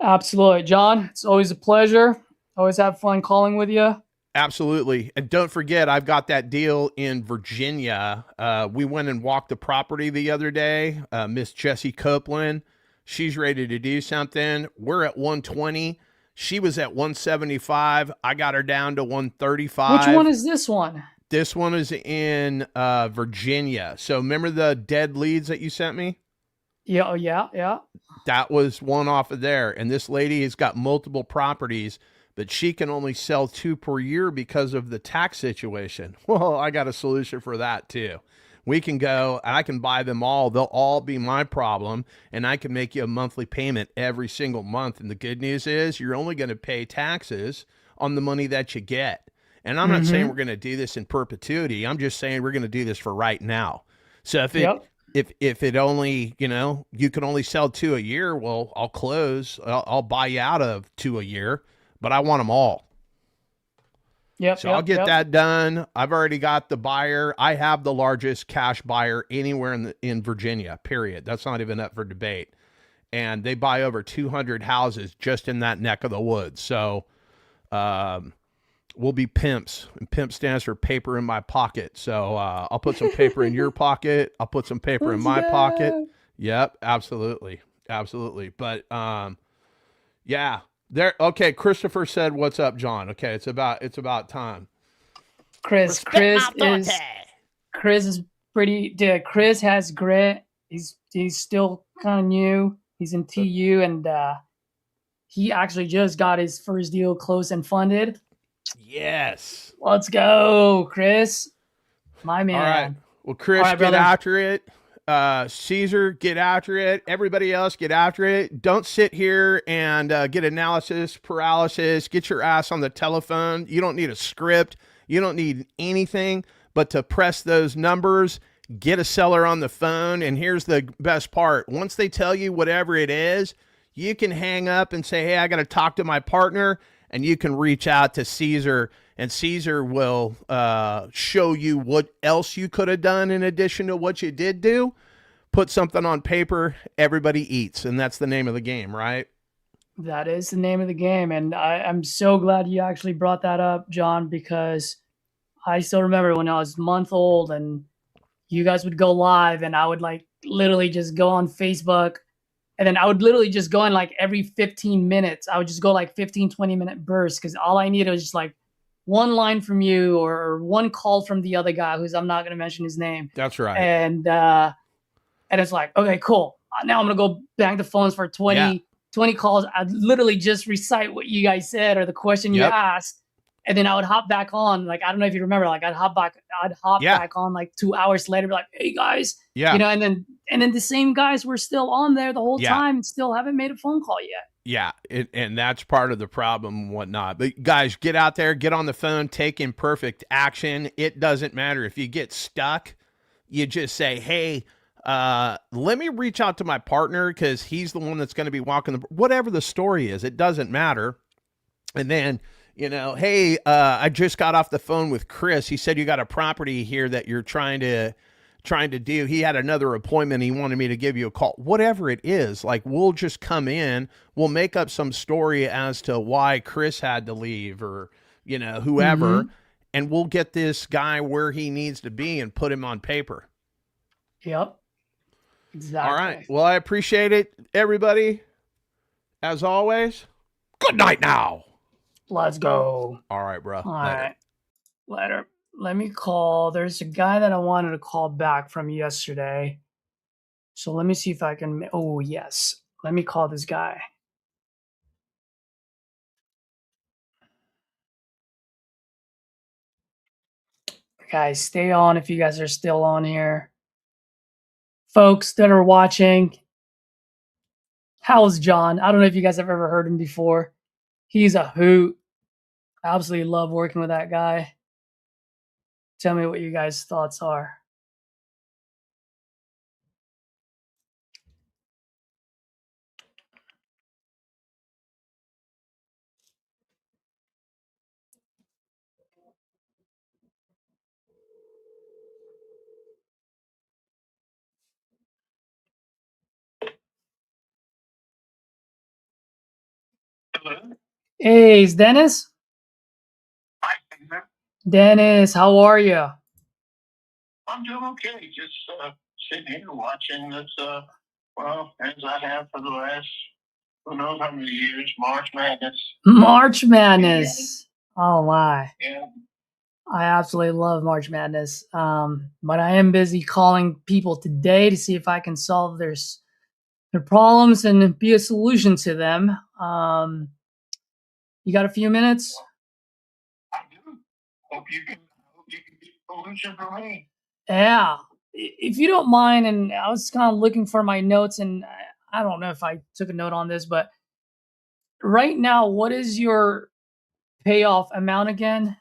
Absolutely. John, it's always a pleasure. Always have fun calling with you. Absolutely. And don't forget, I've got that deal in Virginia. We went and walked the property the other day. Miss Jessie Copeland, she's ready to do something. We're at 120. She was at 175. I got her down to 135. Which one is this one? This one is in Virginia. So remember the dead leads that you sent me? Yeah. That was one off of there. And this lady has got multiple properties, but she can only sell 2 per year because of the tax situation. Well, I got a solution for that too. We can go and I can buy them all. They'll all be my problem. And I can make you a monthly payment every single month. And the good news is you're only going to pay taxes on the money that you get. And I'm not saying we're going to do this in perpetuity. I'm just saying we're going to do this for right now. So if it only, you can only sell 2 a year, well, I'll close. I'll buy you out of 2 a year, but I want them all. So I'll get that done. I've already got the buyer. I have the largest cash buyer anywhere in Virginia, period. That's not even up for debate. And they buy over 200 houses just in that neck of the woods. So, we'll be pimps, and pimp stands for paper in my pocket. So I'll put some paper in your pocket. I'll put some paper in my pocket. Yep, absolutely. But yeah, there. Okay, Christopher said, "What's up, John?" Okay, it's about time. Chris is pretty. Dude, Chris has grit. He's still kind of new. He's in TU, and he actually just got his first deal closed and funded. Yes. Let's go, Chris. My man. All right. Well, Chris, get after it. Caesar, get after it. Everybody else, get after it. Don't sit here and get analysis paralysis. Get your ass on the telephone. You don't need a script. You don't need anything but to press those numbers, get a seller on the phone. And here's the best part. Once they tell you whatever it is, you can hang up and say, hey, I got to talk to my partner, and you can reach out to Caesar, and Caesar will show you what else you could have done in addition to what you did do. Put something on paper, everybody eats, and that's the name of the game, right? That is the name of the game, and I'm so glad you actually brought that up, John, because I still remember when I was a month old and you guys would go live, and I would like literally just go on Facebook, and then I would literally just go in like every 15 minutes. I would just go like 15, 20-minute bursts because all I needed was just like one line from you or one call from the other guy who's, I'm not going to mention his name. That's right. And it's like, okay, cool. Now I'm going to go bang the phones for 20 calls. I'd literally just recite what you guys said or the question you asked. And then I would hop back on. Like, I don't know if you remember, like I'd hop back on like 2 hours later, be like, hey guys, you know, and then the same guys were still on there the whole time and still haven't made a phone call yet. Yeah. And that's part of the problem and whatnot. But guys, get out there, get on the phone, take imperfect action. It doesn't matter if you get stuck. You just say, hey, let me reach out to my partner because he's the one that's going to be walking whatever the story is. It doesn't matter. And then, you know, hey, I just got off the phone with Chris. He said you got a property here that you're trying to do. He had another appointment. He wanted me to give you a call. Whatever it is, like we'll just come in. We'll make up some story as to why Chris had to leave or, you know, whoever, and we'll get this guy where he needs to be and put him on paper. Yep. Exactly. All right. Well, I appreciate it, everybody. As always, good night now. Let's go. All right, bro. All right. Later. Let me call. There's a guy that I wanted to call back from yesterday. So let me see if I can. Oh, yes. Let me call this guy. Guys, stay on if you guys are still on here. Folks that are watching, how's John? I don't know if you guys have ever heard him before. He's a hoot. I absolutely love working with that guy. Tell me what you guys' thoughts are. Hello? Hey, it's Dennis? Hi, Dennis, how are you? I'm doing okay. Just sitting here watching this, well, as I have for the last, who knows how many years, March Madness. March Madness. Oh, my. Yeah. I absolutely love March Madness. But I am busy calling people today to see if I can solve their problems and be a solution to them. You got a few minutes? I do. Hope you can get a solution for me. Yeah. If you don't mind, and I was kind of looking for my notes, and I don't know if I took a note on this, but right now, what is your payoff amount again?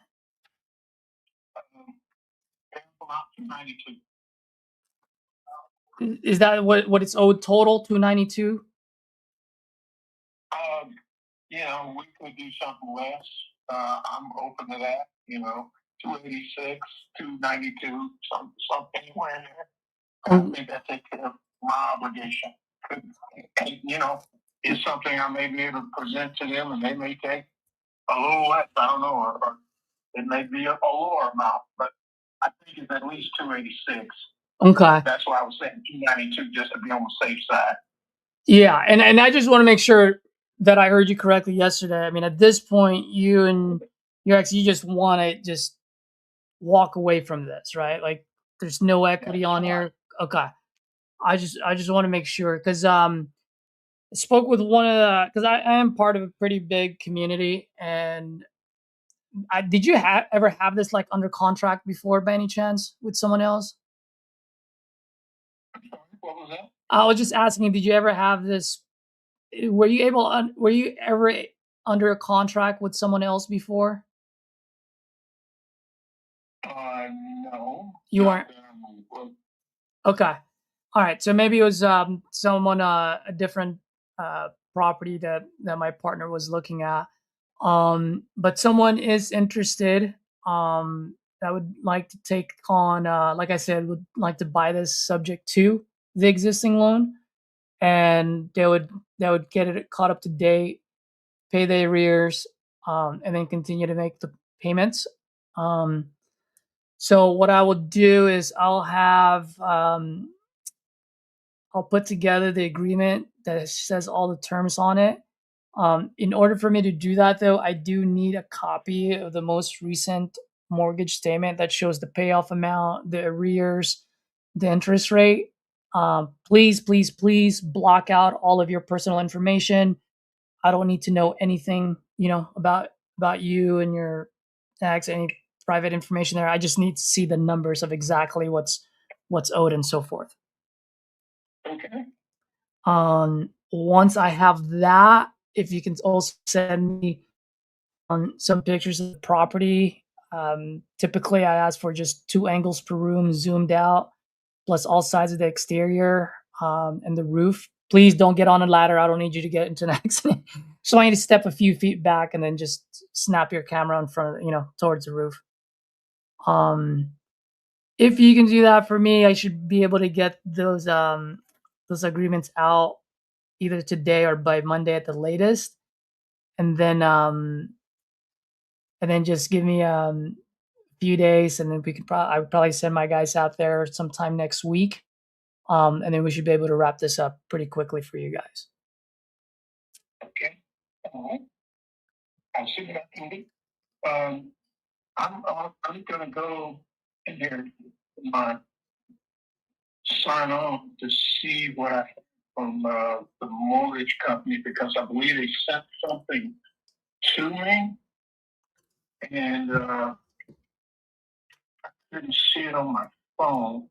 $292. Is that what it's owed total? $292? You know, we could do something less. I'm open to that. You know, 286, 292, something anywhere in there. I think that takes care of my obligation. And, you know, it's something I may be able to present to them, and they may take a little less. I don't know, or it may be a lower amount, but I think it's at least 286. Okay. That's why I was saying 292, just to be on the safe side. Yeah, and I just want to make sure that I heard you correctly yesterday. I mean, at this point, you and your ex, you just want to just walk away from this, right? Like, there's no equity on here. Okay. I just want to make sure because I spoke with one of the, because I am part of a pretty big community, and did you ever have this like under contract before by any chance with someone else? What was that? I was just asking, did you ever have this? Were you ever under a contract with someone else before? No. You weren't. Okay. All right. So maybe it was someone a different property that my partner was looking at. But someone is interested. That would like to take on, like I said, would like to buy this subject to the existing loan, and they would get it caught up to date, pay the arrears, and then continue to make the payments. So what I will do is I'll put together the agreement that says all the terms on it. In order for me to do that, though, I do need a copy of the most recent mortgage statement that shows the payoff amount, the arrears, the interest rate. Please, please, please block out all of your personal information. I don't need to know anything, about you and your tax, any private information there. I just need to see the numbers of exactly what's owed and so forth. Okay. Once I have that, if you can also send me some pictures of the property. Typically I ask for just 2 angles per room zoomed out, plus all sides of the exterior, and the roof. Please don't get on a ladder. I don't need you to get into an accident. Just want you to step a few feet back and then just snap your camera in front of, towards the roof. If you can do that for me, I should be able to get those agreements out either today or by Monday at the latest. And then just give me a few days, and then I would probably send my guys out there sometime next week. And then we should be able to wrap this up pretty quickly for you guys. Okay. All right. I'll see what I can do. I'm gonna go in there sign on to see what I have from the mortgage company, because I believe they sent something to me, and I didn't see it on my phone.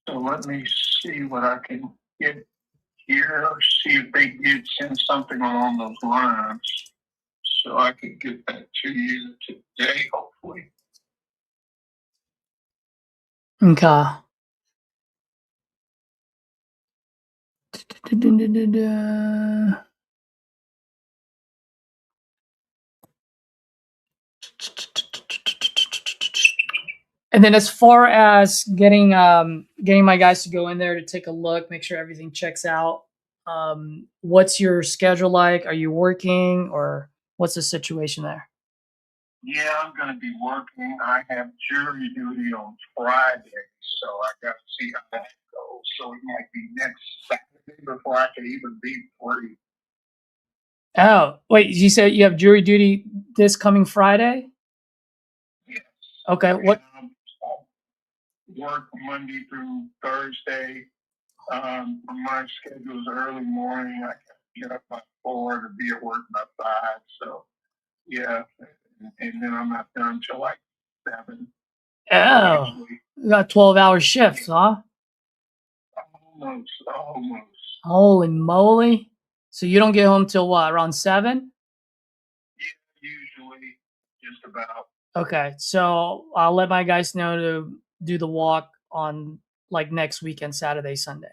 So let me see what I can get here, see if they did send something along those lines, so I can get that to you today, hopefully. Okay. And then as far as getting my guys to go in there to take a look, make sure everything checks out, what's your schedule like? Are you working, or what's the situation there? Yeah, I'm going to be working. I have jury duty on Friday, so I got to see how that goes. So it might be next Saturday before I can even be free. Oh, wait, you said you have jury duty this coming Friday? Yes. Okay, what? Work Monday through Thursday. My schedule is early morning. I can get up by 4 to be at work by 5. So, yeah. And then I'm not done until like 7. Oh, you got 12-hour shifts, huh? Almost. Holy moly. So you don't get home till what, around 7? Yeah, usually, just about. Okay, so I'll let my guys know to do the walk on like next weekend, Saturday, Sunday.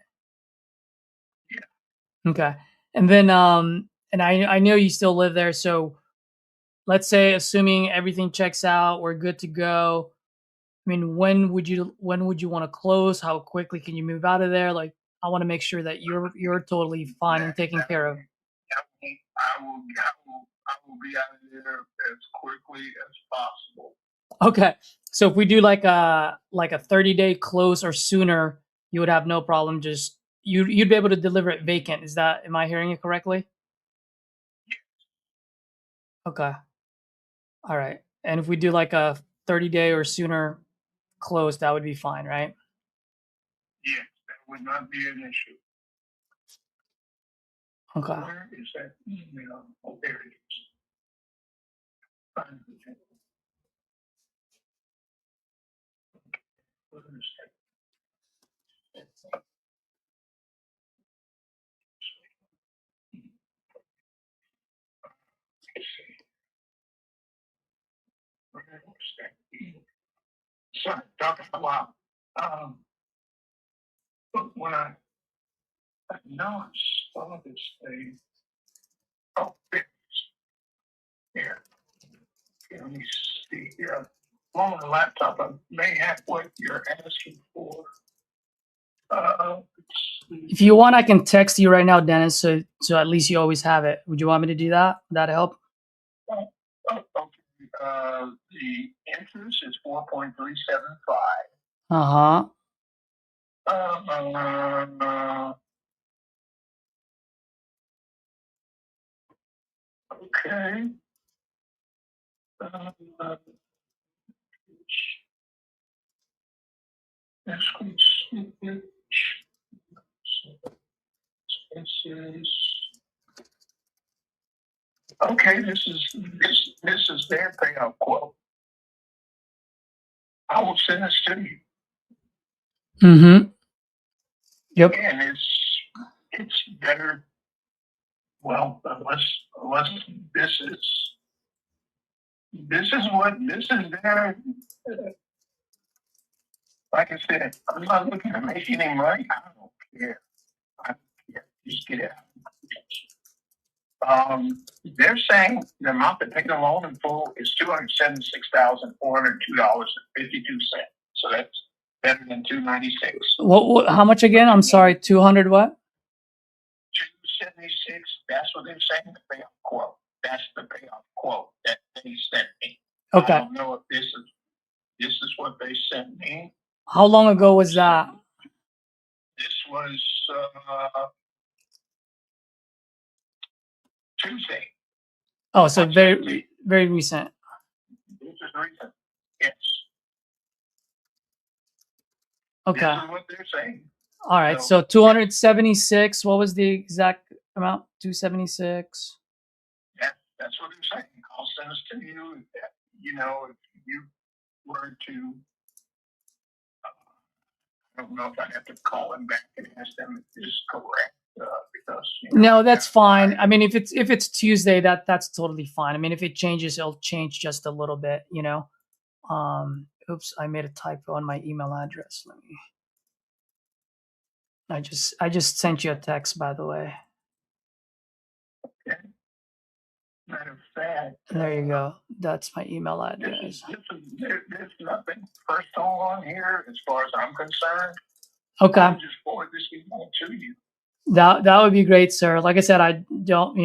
Yeah. Okay. And then and I know you still live there, so let's say assuming everything checks out, we're good to go. I mean, when would you want to close? How quickly can you move out of there? Like, I want to make sure that you're totally fine and taken care of. I will be out of there as quickly as possible. Okay. So if we do like a 30-day close or sooner, you would have no problem. Just you'd be able to deliver it vacant. Am I hearing it correctly? Yes. Okay. All right. And if we do like a 30-day or sooner close, that would be fine, right? Yes, that would not be an issue. Okay. Where is that email? Oh, there it is. Sorry, talking a lot. But when I know I saw this thing, oh, here, let me see here. On the laptop, I may have what you're asking for. If you want, I can text you right now, Dennis, so at least you always have it. Would you want me to do that? Would that help? Okay. The interest is 4.375. Uh-huh. Okay. Okay, this is their payout quote. I will send this to you. Mm-hmm. Yep. And it's better. Well, unless this is their. Like I said, I'm not looking to make any money. I don't care. Just get out. They're saying the amount to take the loan in full is $276,402.52. So that's better than $296. What? How much again? I'm sorry. 200 what? $276. That's what they're saying. The payout quote. That's the payout quote that they sent me. Okay. I don't know if this is what they sent me. How long ago was that? This was Tuesday. Oh, so very, very recent. This is recent. Yes. Okay. This is what they're saying. All right. So 276. What was the exact amount? 276. That's what they're saying. I'll send this to you. If you were to, I don't know if I have to call them back and ask them if this is correct. Because no, that's fine. I mean, if it's Tuesday, that's totally fine. I mean, if it changes, it'll change just a little bit, Oops, I made a typo on my email address. Let me. I just sent you a text, by the way. Okay. Matter of fact. There you go. That's my email address. There's nothing personal on here as far as I'm concerned. Okay. I'll just forward this email to you. That would be great, sir. Like I said, I don't,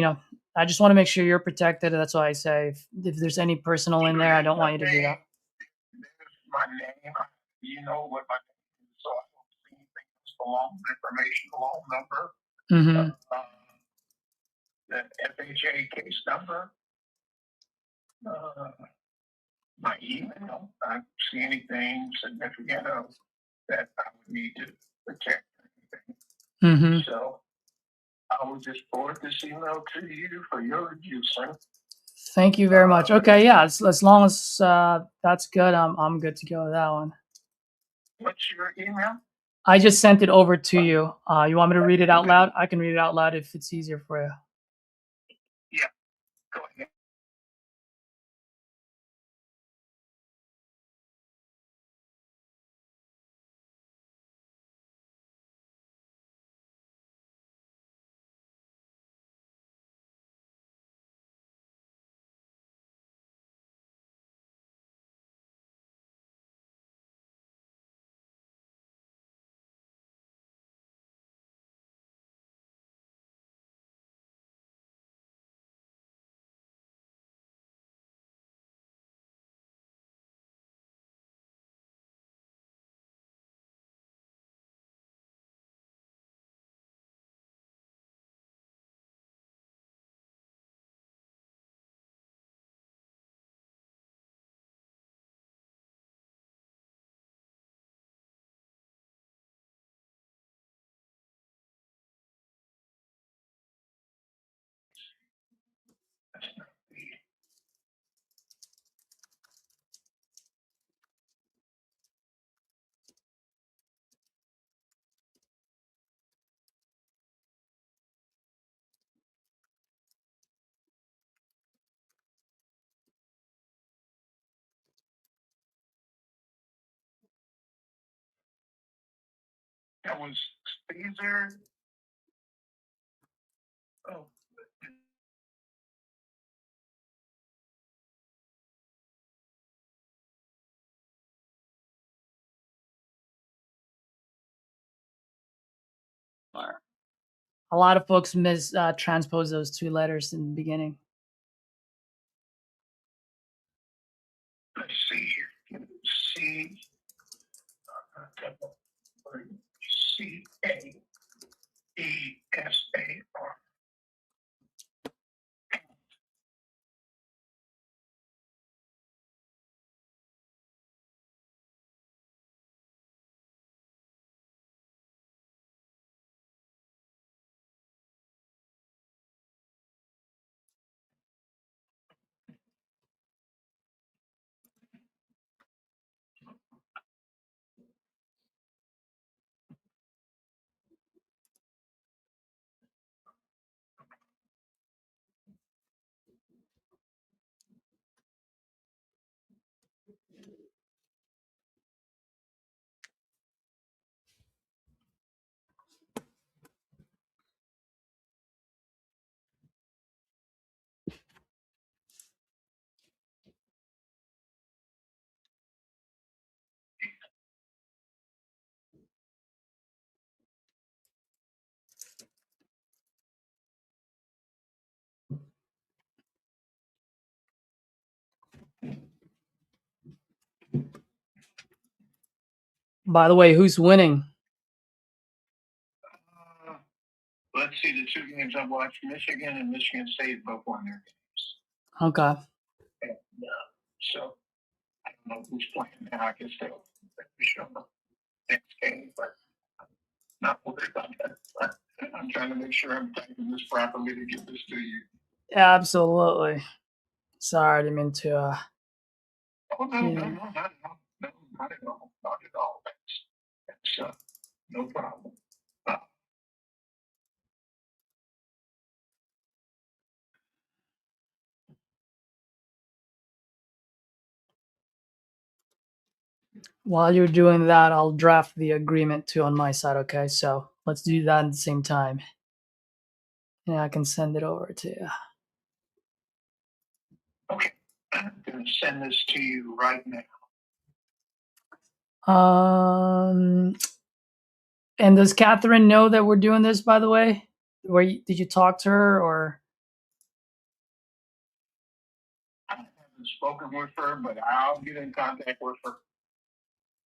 I just want to make sure you're protected. That's why I say if there's any personal in there, I don't want you to do that. There's my name. You know what my name is, so I don't see anything that's the loan information, the loan number, Mm-hmm. the FHA case number, my email. I don't see anything significant that I would need to protect or anything. Mm-hmm. So I will just forward this email to you for your review, sir. Thank you very much. Okay, yeah, as long as that's good, I'm good to go with that one. What's your email? I just sent it over to you. You want me to read it out loud? I can read it out loud if it's easier for you. Yeah, go ahead. That was Caesar. Oh. A lot of folks transpose those two letters in the beginning. Let's see here. C-A-E-S-A-R. By the way, who's winning? Let's see, the two games I've watched, Michigan and Michigan State both won their games. Okay. And, so I don't know who's playing now. I guess they'll show the next game, but I'm not worried about that. But I'm trying to make sure I'm typing this properly to get this to you. Absolutely. Sorry, I didn't mean to. Oh, no, not at all. No, not at all. Not at all. That's no problem. While you're doing that, I'll draft the agreement too on my side, okay? So let's do that at the same time. And I can send it over to you. Okay. I'm going to send this to you right now. And does Catherine know that we're doing this, by the way? Did you talk to her or? I haven't spoken with her, but I'll get in contact with her.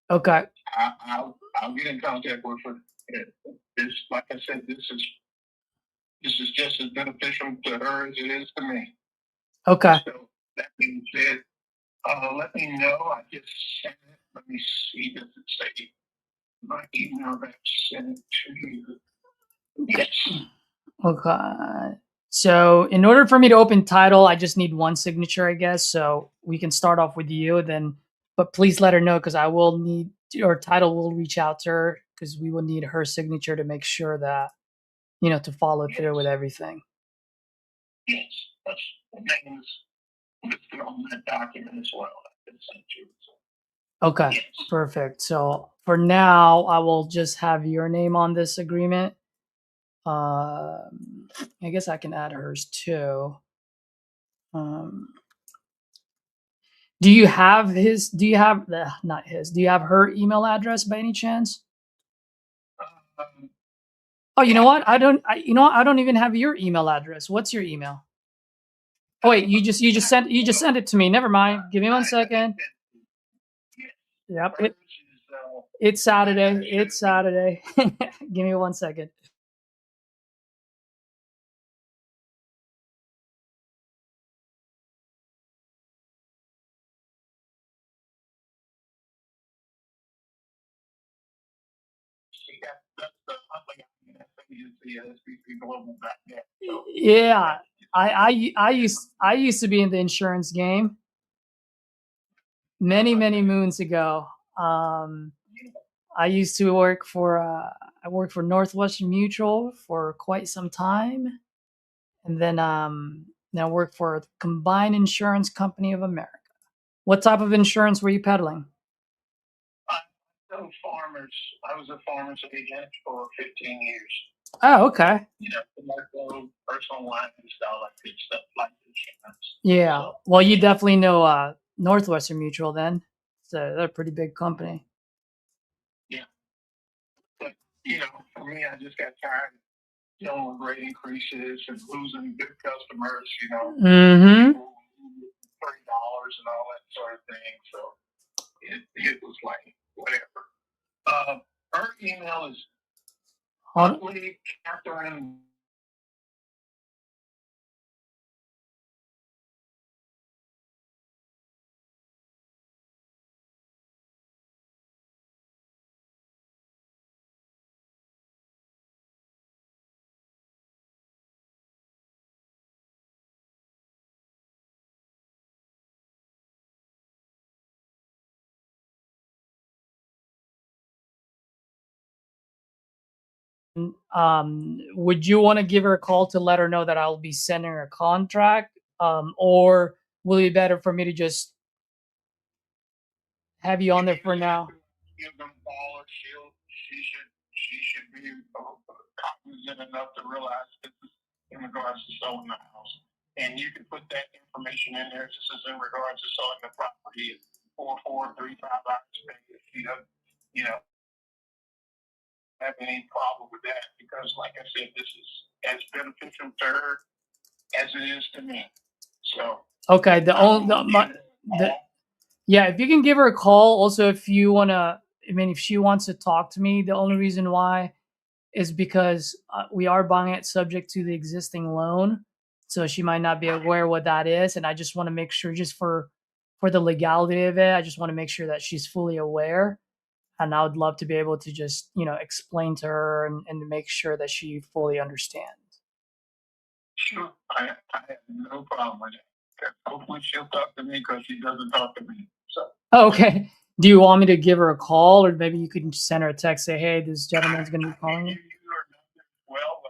Okay. I'll get in contact with her. This, like I said, this is just as beneficial to her as it is to me. Okay. So that being said, let me know. I just sent it. Let me see. Does it say my email that I sent it to you? Yes. Okay. So in order for me to open title, I just need one signature, I guess. So we can start off with you then, but please let her know because I will need, or title will reach out to her because we will need her signature to make sure that, to follow through with everything. Yes. That's the name is listed on that document as well. I can send you. Okay. Yes. Perfect. So for now, I will just have your name on this agreement. I guess I can add hers too. Do you have not his, do you have her email address by any chance? Oh, you know what? I don't even have your email address. What's your email? Oh wait, you just sent it to me. Never mind. Give me 1 second. Yep. It's Saturday. It's Saturday. Give me 1 second. Yeah, I used to be in the insurance game many moons ago. I used to work for Northwestern Mutual for quite some time, and then now work for the Combined Insurance Company of America. What type of insurance were you peddling? I was a farmer's agent for 15 years. Oh, okay. Commercial, personal line, and stuff like good stuff like insurance. Yeah. So, Well, you definitely know Northwestern Mutual then. So they're a pretty big company. yeah. But, for me, I just got tired of dealing with rate increases and losing good customers, Mm-hmm. $30 and all that sort of thing. So it was like, whatever. Her email is Ugly Catherine. Would you want to give her a call to let her know that I'll be sending her a contract? Or will it be better for me to just have you on there for now? Give them a call, or she should be cognizant enough to realize this is in regards to selling the house. And you can put that information in there just as in regards to selling the property at 4435 hours pay if she doesn't, have any problem with that, because like I said, this is as beneficial to her as it is to me. So Okay. Yeah, if you can give her a call. Also, if you wanna, if she wants to talk to me, the only reason why is because we are buying it subject to the existing loan, so she might not be aware what that is, and I just want to make sure, just for the legality of it, I just want to make sure that she's fully aware. And I would love to be able to just explain to her and make sure that she fully understands. Sure, I have no problem with it. Hopefully she'll talk to me, because she doesn't talk to me. So Okay. Do you want me to give her a call, or maybe you can send her a text, say, "Hey, this gentleman's going to be calling you"? Well,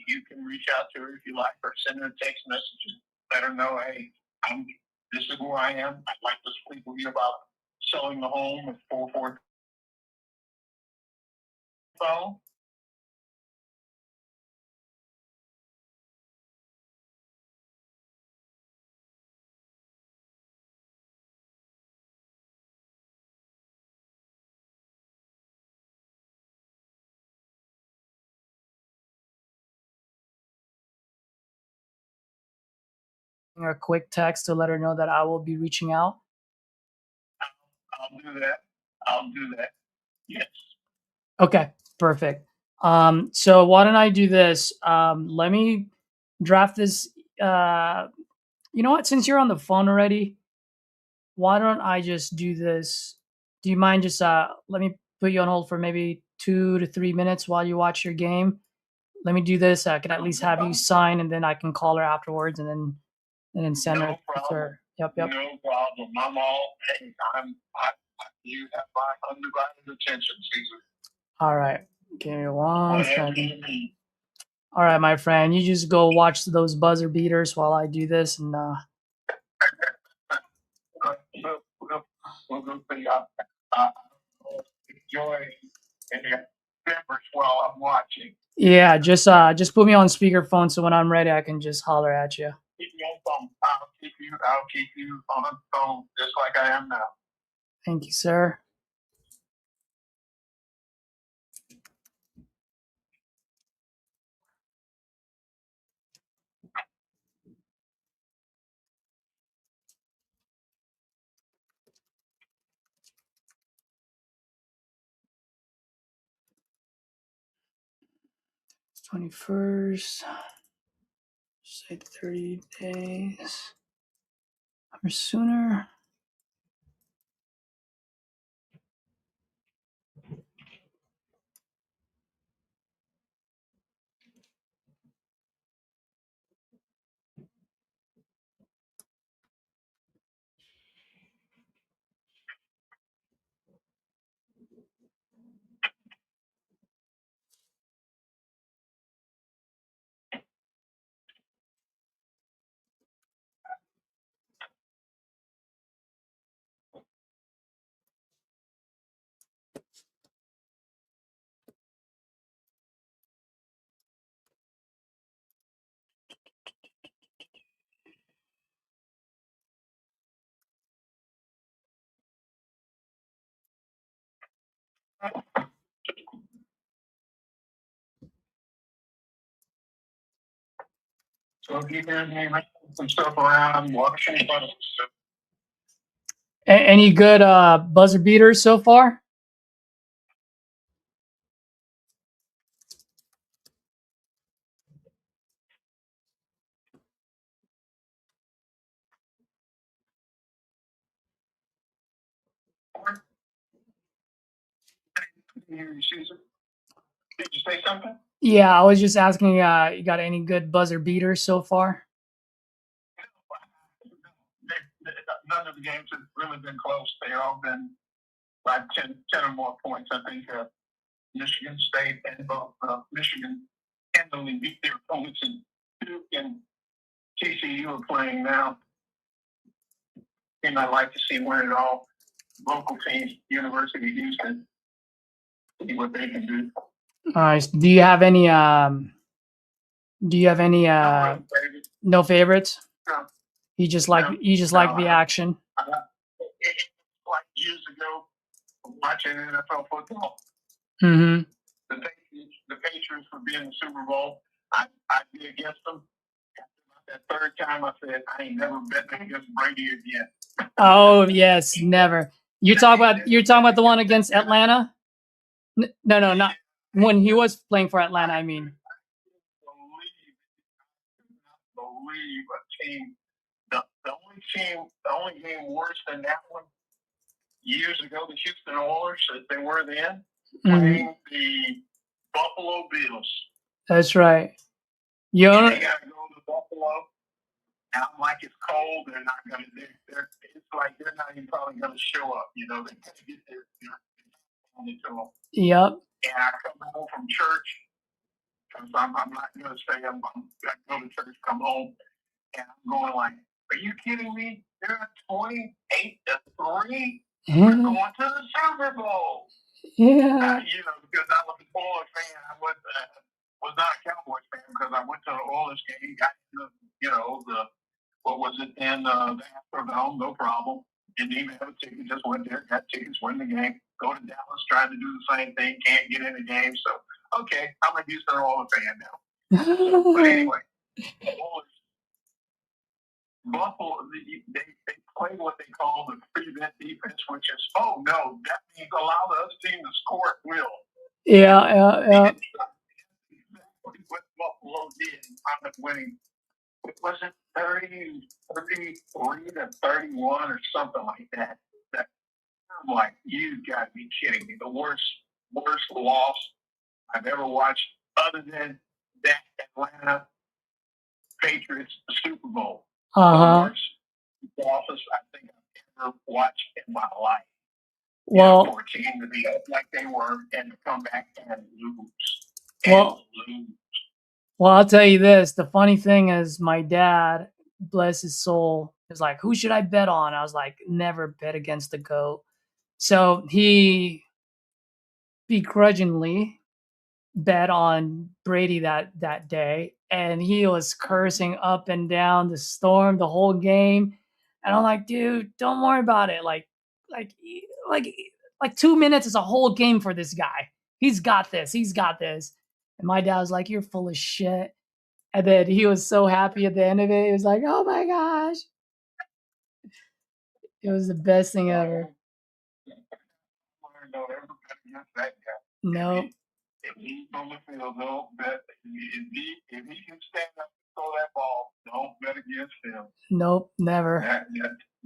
you can reach out to her if you like, or send her a text message. Let her know, hey, this is who I am. I'd like to speak with you about selling the home at 44 phone. Her a quick text to let her know that I will be reaching out. I'll do that. I'll do that. Yes. Okay, perfect. So why don't I do this? Let me draft this. You know what? Since you're on the phone already, why don't I just do this? Do you mind just let me put you on hold for maybe 2 to 3 minutes while you watch your game? Let me do this. I can at least have you sign, and then I can call her afterwards, and then send her. Her. Yep. No problem. I'm all. Hey, you have my undivided attention, Caesar. All right. Give me 1 second. All right, my friend. You just go watch those buzzer beaters while I do this, and we'll go see. Enjoy and members while I'm watching. Yeah, just put me on speakerphone, so when I'm ready, I can just holler at you. Keep me on phone. I'll keep you on the phone just like I am now. Thank you, sir. It's 21st. Say 30 days or sooner. So if you can some stuff around Washington. Any good buzzer beaters so far? Did you say something? Yeah, I was just asking. You got any good buzzer beaters so far? None of the games have really been close. They've all been like 10 or more points. I think Michigan State and both Michigan handily beat their opponents, and Duke and TCU are playing now. And I'd like to see win it all. Local teams, University of Houston, see what they can do. Nice. Do you have any? No favorites? No. You just like the action. Like years ago, watching NFL football. Mm-hmm. The Patriots for being in the Super Bowl, I'd be against them. That third time, I said I ain't never betting against Brady again. Oh yes, never. You're talking about the one against Atlanta? No, not when he was playing for Atlanta. I mean, believe a team. The only game worse than that one years ago, the Houston Oilers, as they were then, playing the Buffalo Bills. That's right. They got to go to Buffalo. And I'm like, it's cold. They're not going to. It's like they're not even probably going to show up. You know, they got to get their to them. Yep. And I come home from church because I'm not going to say I go to church, come home, and I'm going like, are you kidding me? They're 28-3. We're going to the Super Bowl. Yeah. Because I was an Oilers fan, I was not a Cowboys fan because I went to the Oilers game, got the what was it in the Astrodome, no problem. Didn't even have a ticket, just went there, got tickets, win the game. Go to Dallas, trying to do the same thing, can't get in the game. So, okay, I'm a Houston Oilers fan now. But anyway, the Oilers, Buffalo, they play what they call the prevent defense, which is, oh no, that means allow the other team to score at will. Yeah. What Buffalo did and wound up winning. It wasn't 33 to 31 or something like that. I'm like, you got to be kidding me. The worst loss I've ever watched other than that Atlanta Patriots Super Bowl. The worst losses I think I've ever watched in my life. Well, for a team to be like they were and to come back and lose. Well, I'll tell you this. The funny thing is my dad, bless his soul, was like, who should I bet on? I was like, never bet against the GOAT. So he begrudgingly bet on Brady that day, and he was cursing up and down the storm the whole game. And I'm like, dude, don't worry about it. Like 2 minutes is a whole game for this guy. He's got this. And my dad was like, you're full of shit. And then he was so happy at the end of it. He was like, oh my gosh. It was the best thing ever. No. If he's on the field, don't bet. If he can stand up and throw that ball, don't bet against him. Nope, never.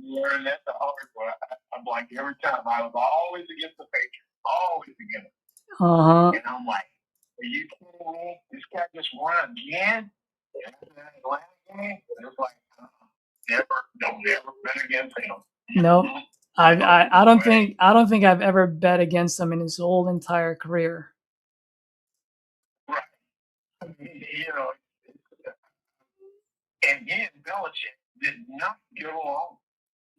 Learn that the hard way. I'm like, every time I was always against the Patriots, always against them. And I'm like, are you kidding me? This guy just won again? After that Atlanta game? It was like, don't ever bet against him. Nope. I don't think I've ever bet against him in his whole entire career. Right. I mean, and he and Belichick did not get along.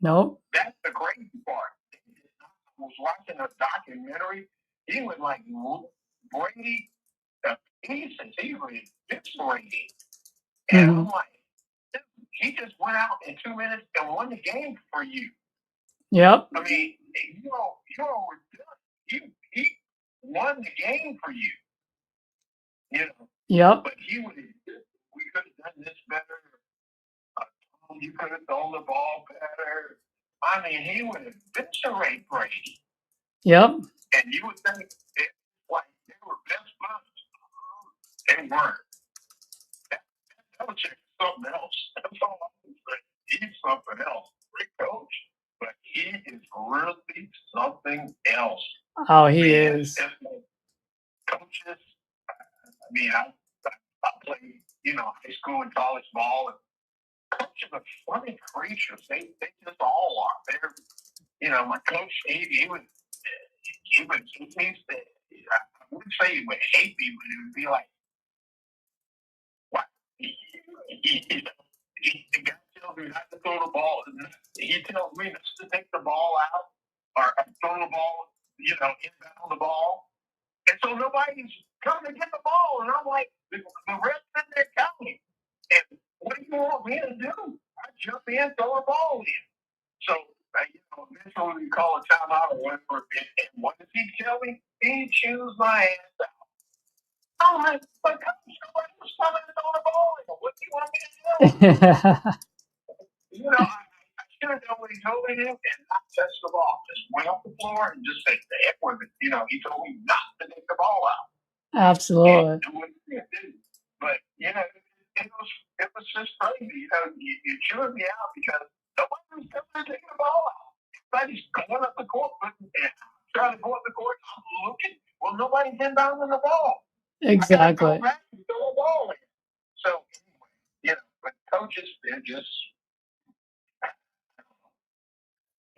Nope. That's the crazy part. I was watching a documentary. He was like Brady to pieces. He was Brady. And I'm like, he just went out in 2 minutes and won the game for you. Yep. I mean, he won the game for you. You know. Yep. But we could have done this better. You could have thrown the ball better. I mean, he would have eviscerated Brady. Yep. And you would think like they were best buds. They weren't. Belichick is something else. That's all I can say. He's something else. Great coach, but he is really something else. Oh, he is. Coaches. I mean, I played, high school and college ball, and coaches are funny creatures. They just all are. They're, my coach, he would I wouldn't say he would hate me, but it would be like, what? The guy tells me not to throw the ball. He tells me not to take the ball out or throw the ball, inbound the ball. And so nobody's coming to get the ball. And I'm like, the ref's in there counting. And what do you want me to do? I jump in, throw the ball in. So, eventually we call a timeout or whatever. And what does he tell me? He chews my ass out. I'm like, but somebody was coming to throw the ball in. What do you want me to do? I should have done what he told me to and not touch the ball. Just went off the floor and just say, the heck with it. He told me not to take the ball out. Absolutely. But, it was just crazy. You chewed me out because nobody was coming to take the ball out. Everybody's going up the court, and trying to go up the court. I'm looking. Well, nobody's inbounding the ball. Exactly. I gotta go back and throw a ball in. So, anyway, but coaches, they're just,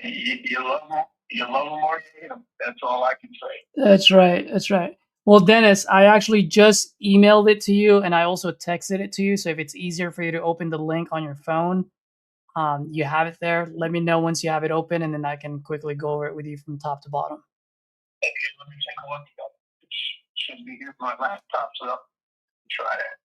you love them or you hate them. That's all I can say. That's right. That's right. Well, Dennis, I actually just emailed it to you and I also texted it to you. So if it's easier for you to open the link on your phone, you have it there. Let me know once you have it open and then I can quickly go over it with you from top to bottom. Okay, let me take a look. It should be here. My laptop's up. Try that.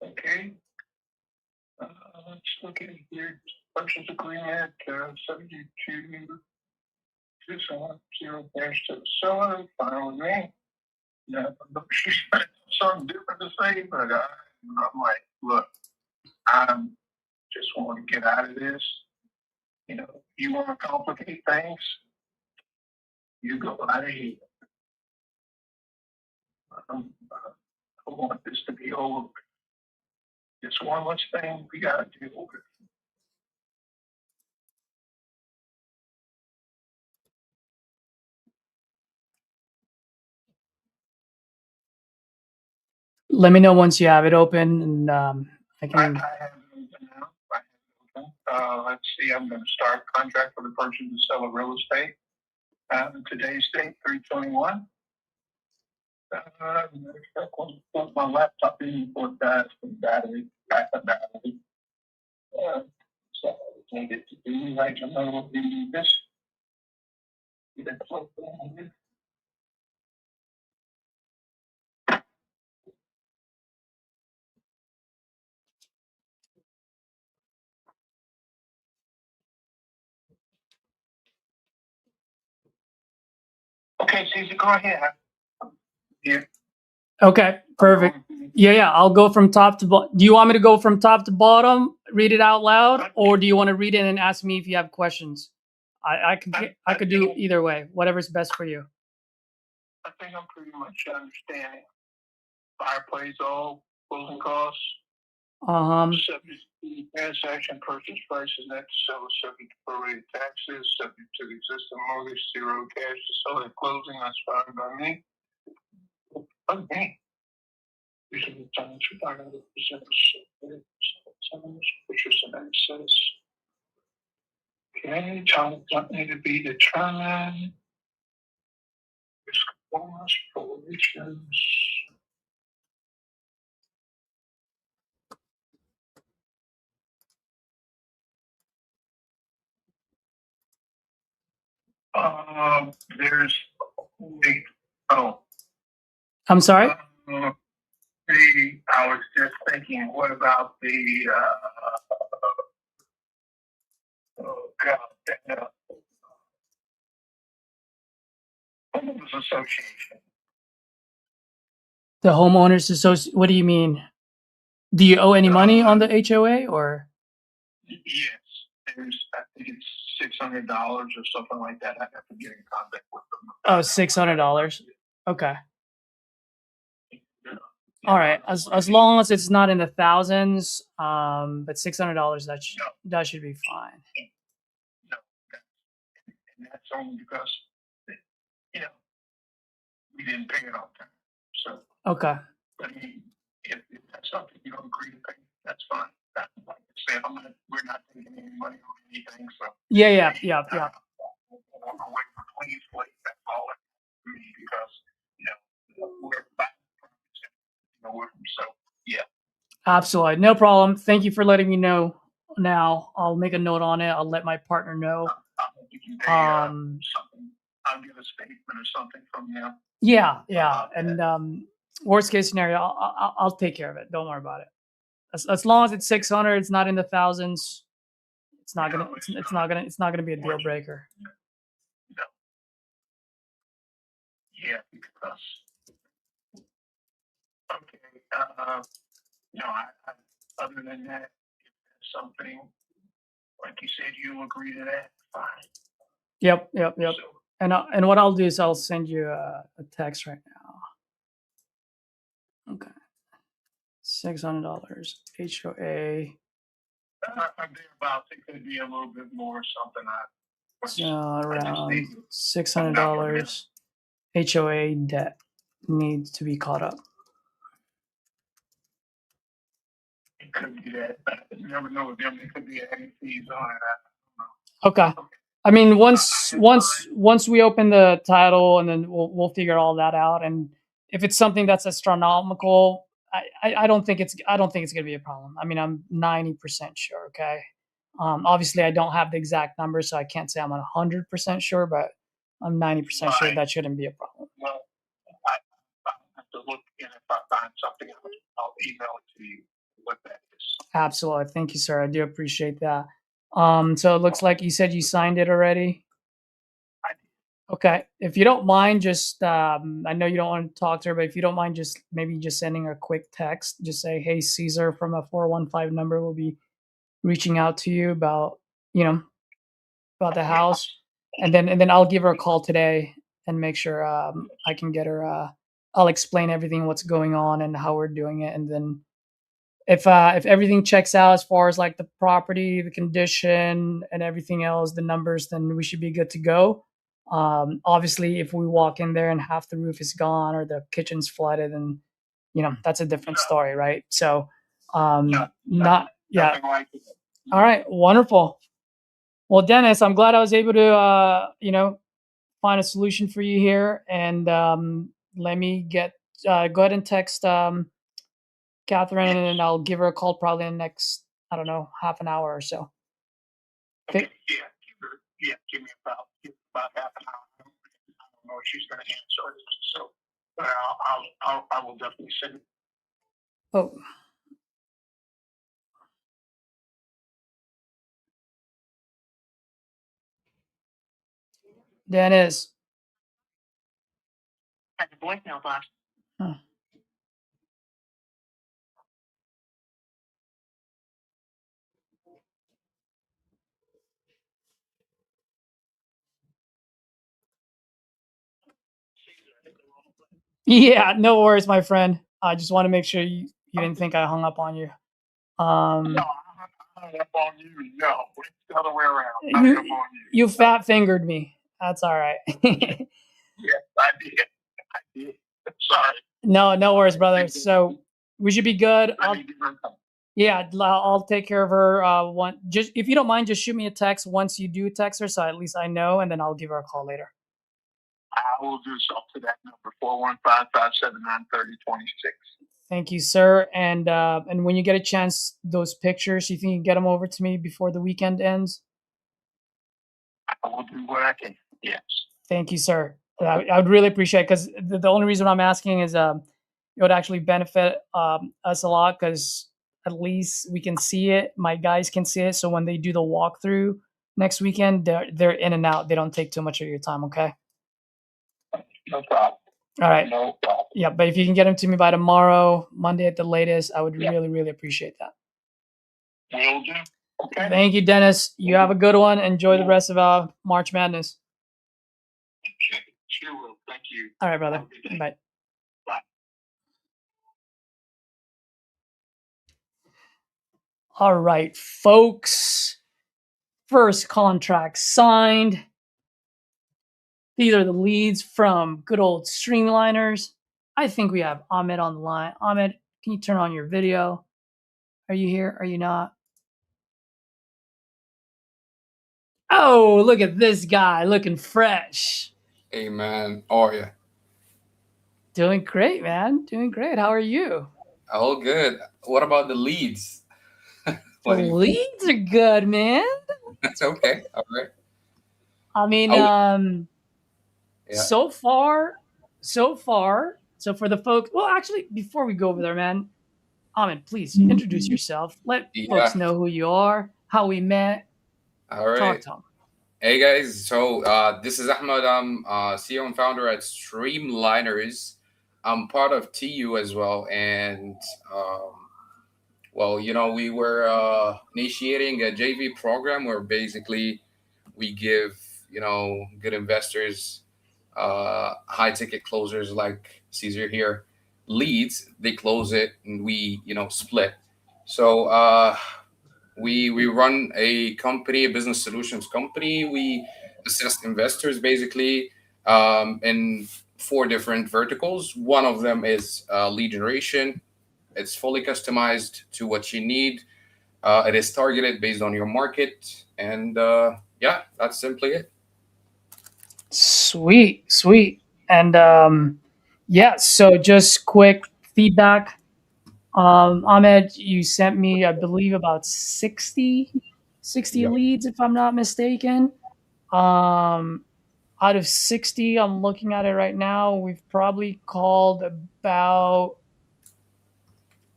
Okay. Let's look at here. Purchase agreement, 72 0 dash to the seller. Fine with me. Yeah, she's something different to say, but I'm like, look, I just want to get out of this. You want to complicate things, you go out of here. I want this to be over. It's one less thing we got to deal with. Let me know once you have it open and I can. I have it open now. Let's see, I'm going to start contract for the purchase and sale of real estate. Today's date, 3/21. My laptop in for that battery, backup battery. So I can't get to do right to know what we need this. Get it plugged in. Okay, Caesar, go ahead. Here. Okay, perfect. Yeah, I'll go from top to bottom. Do you want me to go from top to bottom, read it out loud, or do you want to read it and ask me if you have questions? I could do either way, whatever's best for you. I think I'm pretty much understanding. Fireplace, all closing costs. Subject to transaction purchase price is net to seller, subject to prorated taxes, subject to the existing mortgage, zero cash to seller at closing. That's fine by me. Okay. Usually the time to buy another percentage. Purchase and access. Okay, time company to be determined. Risk bonus, prohibitions. There's I'm sorry? I was just thinking, what about the, oh God, homeowners association? The homeowners association. What do you mean? Do you owe any money on the HOA or? Yes, there's, I think it's $600 or something like that. I have to get in contact with them. Oh, $600. Okay. All right. As long as it's not in the thousands, but $600 that should be fine. No, and that's only because, you know, we didn't pay it on time. So, Okay. I mean, if that's something you don't agree to pay, that's fine. Like I said, we're not taking any money or anything. So Yeah. I'm waiting for clean slate. That's all it means because we're back. So yeah. Absolutely. No problem. Thank you for letting me know. Now I'll make a note on it. I'll let my partner know. Something. I'll get a statement or something from them. Yeah. And worst case scenario, I'll take care of it. Don't worry about it. As long as it's 600, it's not in the thousands. It's not gonna be a deal breaker. No. Yeah, because okay. Other than that, something like you said, you agree to that. Fine. Yep. So, And what I'll do is I'll send you a text right now. Okay. $600 HOA. Thereabouts, it could be a little bit more something. So around $600 HOA debt needs to be caught up. It could be that. You never know with them. It could be any fees on it. Okay. I mean, once we open the title, and then we'll figure all that out. And if it's something that's astronomical, I don't think it's gonna be a problem. I mean, I'm 90% sure. Okay. Obviously, I don't have the exact number, so I can't say I'm 100% sure, but I'm 90% sure that shouldn't be a problem. Well, I have to look, and if I find something, I'll email it to you what that is. Absolutely. Thank you, sir. I do appreciate that. So it looks like you said you signed it already. Okay. If you don't mind, just I know you don't want to talk to her, but if you don't mind, just maybe just sending her a quick text. Just say, "Hey, Caesar from a 415 number will be reaching out to you about about the house," and then I'll give her a call today and make sure I can get her. I'll explain everything, what's going on, and how we're doing it, and then if everything checks out as far as like the property, the condition, and everything else, the numbers, then we should be good to go. Obviously, if we walk in there and half the roof is gone or the kitchen's flooded, then that's a different story, right? So, not. All right, wonderful. Well, Dennis, I'm glad I was able to find a solution for you here, and let me go ahead and text Catherine, and I'll give her a call probably in the next, I don't know, half an hour or so. Okay. Give me about half an hour. I don't know if she's going to answer it, so but I will definitely send it. Oh. Dennis. At the voicemail box. Huh. Yeah, no worries, my friend. I just want to make sure you didn't think I hung up on you. No, I hung up on you. No, it's the other way around. I hung up on you. You fat fingered me. That's all right. Yes, I did. Sorry. No worries, brother. So we should be good. I'll take care of her. Just if you don't mind, just shoot me a text once you do text her, so at least I know, and then I'll give her a call later. I will do so to that number, 415-579-3026. Thank you, sir. And when you get a chance, those pictures, you think you can get them over to me before the weekend ends? I will do what I can. Yes. Thank you, sir. I would really appreciate it, because the only reason I'm asking is it would actually benefit us a lot, because at least we can see it. My guys can see it. So when they do the walkthrough next weekend, they're in and out. They don't take too much of your time. Okay. No problem. All right. No problem. Yeah. But if you can get them to me by tomorrow, Monday at the latest, I would really, really appreciate that. Will do. Okay. Thank you, Dennis. You have a good one. Enjoy the rest of March Madness. Sure will. Thank you. All right, brother. Bye. Bye. All right, folks. First contract signed. These are the leads from good old Streamliners. I think we have Ahmed on the line. Ahmed, can you turn on your video? Are you here? Are you not? Oh, look at this guy looking fresh. Hey, man. How are you? Doing great, man. Doing great. How are you? All good. What about the leads? The leads are good, man. That's okay. All right. I mean, so far. So for the folks, well, actually, before we go over there, man, Ahmed, please introduce yourself. Let folks know who you are, how we met. All right. Talk to them. Hey, guys. So this is Ahmed. I'm CEO and founder at Streamliners. I'm part of TU as well. And, well, you know, we were initiating a JV program where basically we give, you know, good investors, high ticket closers like Caesar here, leads. They close it and we, you know, split. So we run a company, a business solutions company. We assist investors basically in 4 different verticals. One of them is lead generation. It's fully customized to what you need. It is targeted based on your market. And yeah, that's simply it. Sweet. And yeah, so just quick feedback. Ahmed, you sent me, I believe, about 60 leads, if I'm not mistaken. Out of 60, I'm looking at it right now, we've probably called about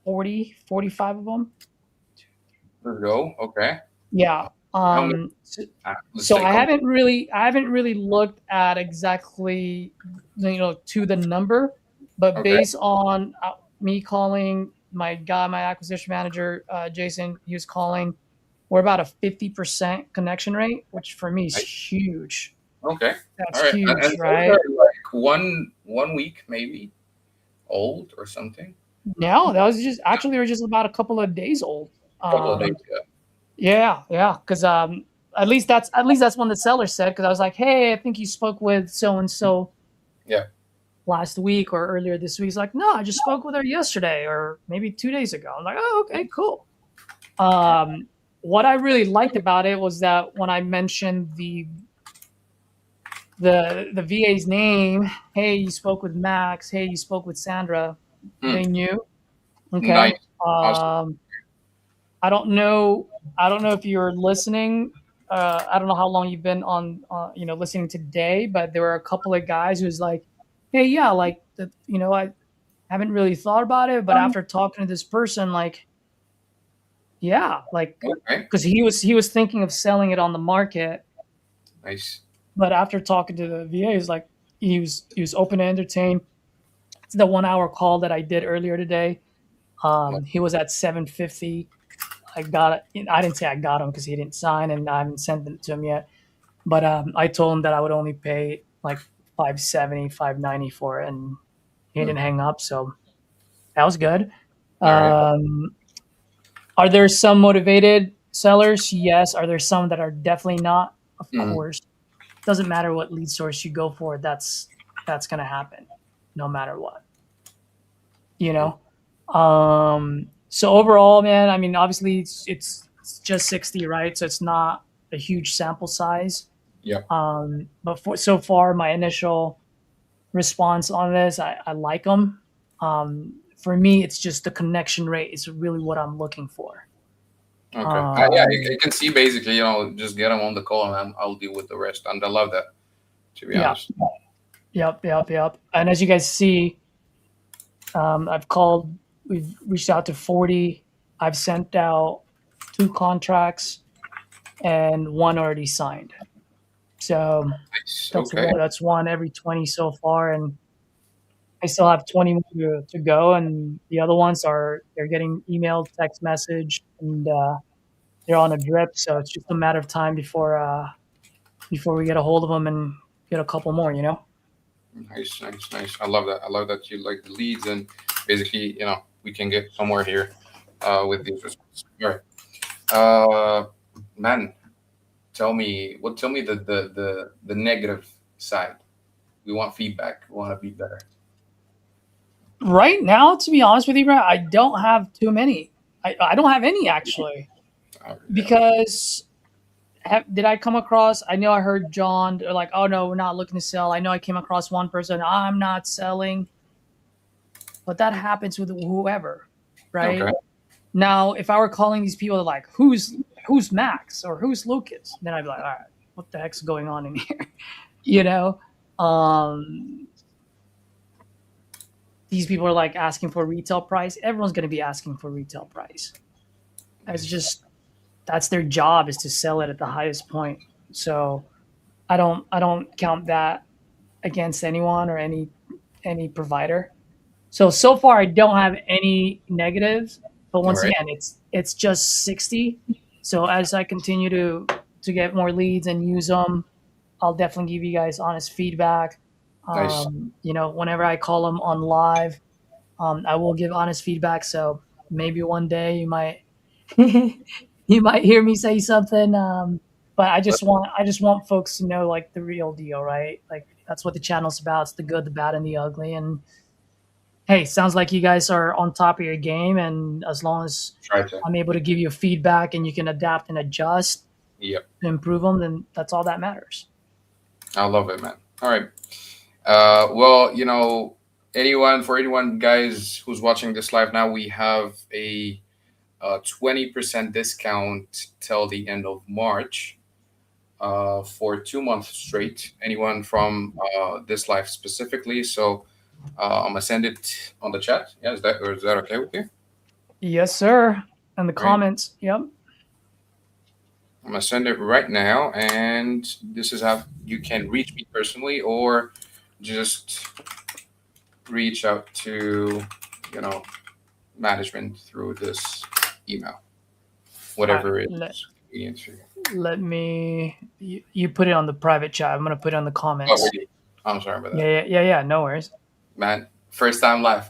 40, 45 of them. There we go. Okay. Yeah. So I haven't really looked at exactly, you know, to the number, but based on me calling my acquisition manager, Jason, he was calling, we're about a 50% connection rate, which for me is huge. Okay. That's all right. huge, and right? Like one week maybe old or something. No, that was just actually they were just about a couple of days old. Couple of days, yeah. Because at least that's when the seller said. Because I was like, hey, I think you spoke with so and so. Yeah. Last week or earlier this week. He's like, no, I just spoke with her yesterday or maybe 2 days ago. I'm like, oh, okay, cool. What I really liked about it was that when I mentioned the VA's name, hey, you spoke with Max, hey, you spoke with Sandra, they knew. Okay. Nice. Awesome. I don't know if you're listening. I don't know how long you've been on, you know, listening today, but there were a couple of guys who was like, hey, yeah, like, you know, I haven't really thought about it, but after talking to this person, like, yeah, like, because he was thinking of selling it on the market. Nice. But after talking to the VA, he's like, he was open to entertain. It's the 1 hour call that I did earlier today. He was at 750. I didn't say I got him because he didn't sign and I haven't sent it to him yet. But I told him that I would only pay like $570, $590 for it, and he didn't hang up. So that was good. Are there some motivated sellers? Yes. Are there some that are definitely not? Of course. Doesn't matter what lead source you go for. That's going to happen no matter what, you know? So overall, man, I mean, obviously it's just 60, right? So it's not a huge sample size. Yeah. But so far, my initial response on this, I like them. For me, it's just the connection rate is really what I'm looking for. Okay. Yeah, you can see basically, you know, just get them on the call and I'll deal with the rest. And I love that, to be honest. Yep. And as you guys see, we've reached out to 40. I've sent out 2 contracts and 1 already signed. So Nice. that's Okay. that's 1 every 20 so far, and I still have 20 more to go. And the other ones they're getting email, text message, and they're on a drip. So it's just a matter of time before we get a hold of them and get a couple more. Nice. I love that. I love that you like the leads, and basically, we can get somewhere here with these results. All right. Man, tell me the negative side. We want feedback. We want to be better. Right now, to be honest with you, Brad, I don't have too many. I don't have any actually, because did I come across? I know I heard John like, "Oh no, we're not looking to sell." I know I came across one person, "I'm not selling," but that happens with whoever, right? Okay. Now, if I were calling these people like, "Who's Max?" or "Who's Lucas?" then I'd be like, "All right, what the heck's going on in here?" These people are like asking for retail price. Everyone's going to be asking for retail price. That's their job, is to sell it at the highest point. So I don't count that against anyone or any provider. So far I don't have any negatives, but once again, it's just 60. So as I continue to get more leads and use them, I'll definitely give you guys honest feedback. Nice. Whenever I call them on live, I will give honest feedback. So maybe one day you might you might hear me say something, but I just want folks to know like the real deal, right? Like that's what the channel's about. It's the good, the bad, and the ugly. And hey, sounds like you guys are on top of your game. And as long as I'm able to give you feedback and you can adapt and adjust, yep, to improve them, then that's all that matters. I love it, man. All right. Well, for anyone guys who's watching this live now, we have a 20% discount till the end of March for 2 months straight. Anyone from this live specifically. So I'm gonna send it on the chat. Yeah, is that okay with you? Yes, sir. And the comments. Yep. I'm gonna send it right now, and this is how you can reach me personally, or just reach out to management through this email, whatever is convenient for you. Let me. You put it on the private chat. I'm gonna put it on the comments. Oh, I'm sorry about that. Yeah. No worries. Man, first time live.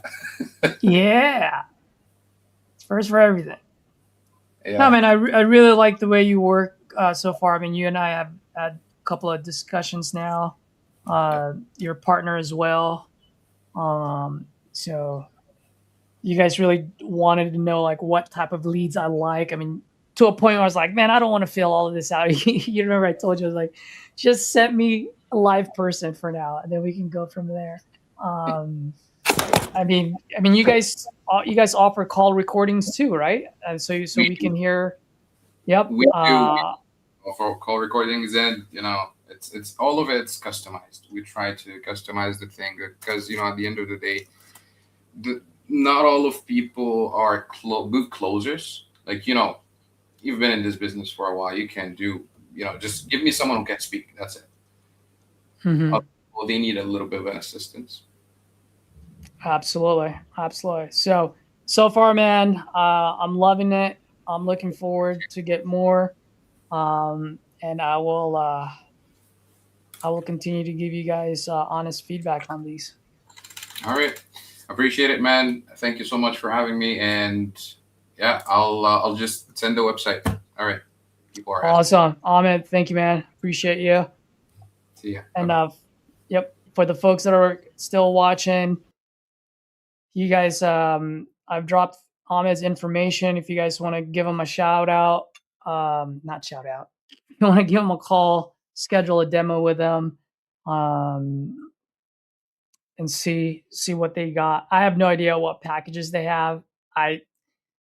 Yeah. It's first for everything. Yeah. No, man, I really like the way you work so far. I mean, you and I have had a couple of discussions now. Your partner as well. So you guys really wanted to know like what type of leads I like. I mean, to a point where I was like, man, I don't want to fill all of this out. You remember I told you, I was like, just send me a live person for now, and then we can go from there. I mean, you guys offer call recordings too, right? And so we can hear. Yep. We do for call recordings, and it's all of it's customized. We try to customize the thing because at the end of the day, not all of people are good closers. Like you've been in this business for a while. You can do just give me someone who can speak. That's it. Mm-hmm. Well, they need a little bit of an assistance. Absolutely. So far, man, I'm loving it. I'm looking forward to get more, and I will continue to give you guys honest feedback on these. All right, appreciate it, man. Thank you so much for having me, and yeah, I'll just send the website. All right, people are awesome, Ahmed. Thank you, man. Appreciate you. See ya. And yep, for the folks that are still watching, you guys, I've dropped Ahmed's information. If you guys want to give him a shout out, not shout out, if you want to give him a call, schedule a demo with them, and see what they got. I have no idea what packages they have. I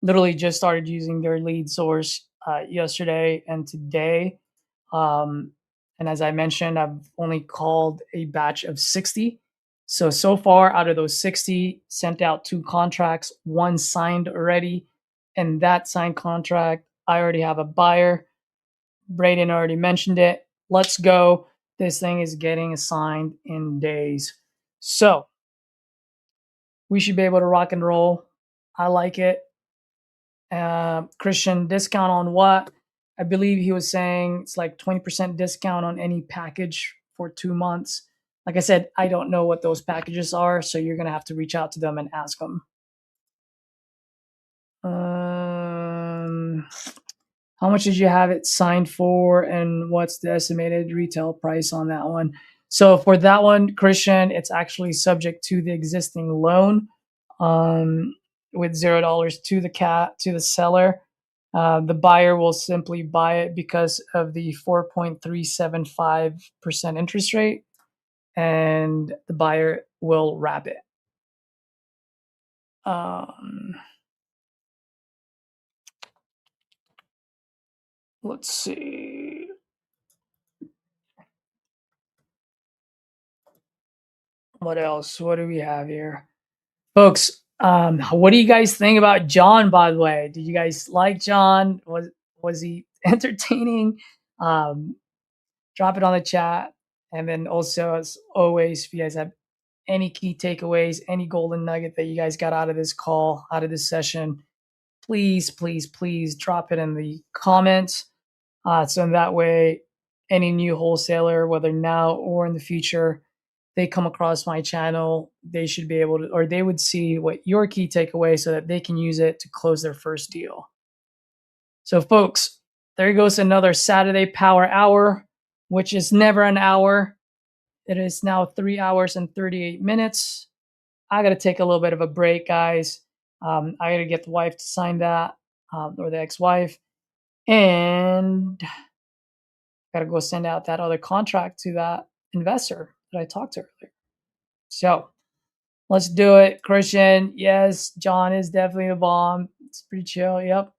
literally just started using their lead source yesterday and today, and And as I mentioned, I've only called a batch of 60. So far out of those 60, sent out 2 contracts, 1 signed already. And that signed contract, I already have a buyer. Braden already mentioned it. Let's go. This thing is getting assigned in days. So we should be able to rock and roll. I like it. Christian, discount on what? I believe he was saying it's like 20% discount on any package for 2 months. Like I said, I don't know what those packages are, so you're going to have to reach out to them and ask them. How much did you have it signed for, and what's the estimated retail price on that one? So for that one, Christian, it's actually subject to the existing loan with $0 to the seller. The buyer will simply buy it because of the 4.375% interest rate, and the buyer will wrap it. Let's see. What else? What do we have here? Folks, what do you guys think about John, by the way? Did you guys like John? Was he entertaining? Drop it on the chat. And then also, as always, if you guys have any key takeaways, any golden nugget that you guys got out of this call, out of this session, please, please, please drop it in the comments. So in that way, any new wholesaler, whether now or in the future, they come across my channel, they should be able to, or they would see what your key takeaway so that they can use it to close their first deal. So folks, there goes another Saturday Power Hour, which is never an hour. It is now 3 hours and 38 minutes. I got to take a little bit of a break, guys. I got to get the wife to sign that, or the ex-wife. And got to go send out that other contract to that investor that I talked to earlier. So let's do it. Christian, yes, John is definitely the bomb. It's pretty chill. Yep.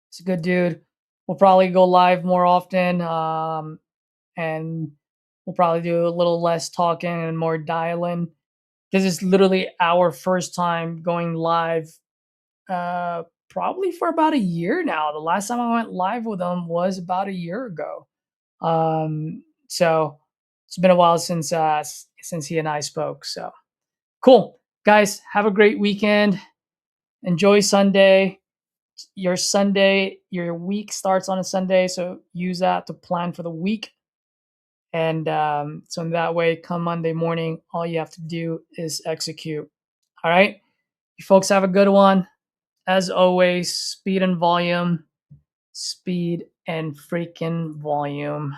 It's a good dude. We'll probably go live more often. And we'll probably do a little less talking and more dialing. This is literally our first time going live, probably for about a year now. The last time I went live with him was about a year ago. So it's been a while since he and I spoke. So cool, guys. Have a great weekend. Enjoy Sunday. Your week starts on a Sunday, so use that to plan for the week. And so in that way, come Monday morning, all you have to do is execute. All right, you folks have a good one. As always, speed and volume. Speed and freaking volume.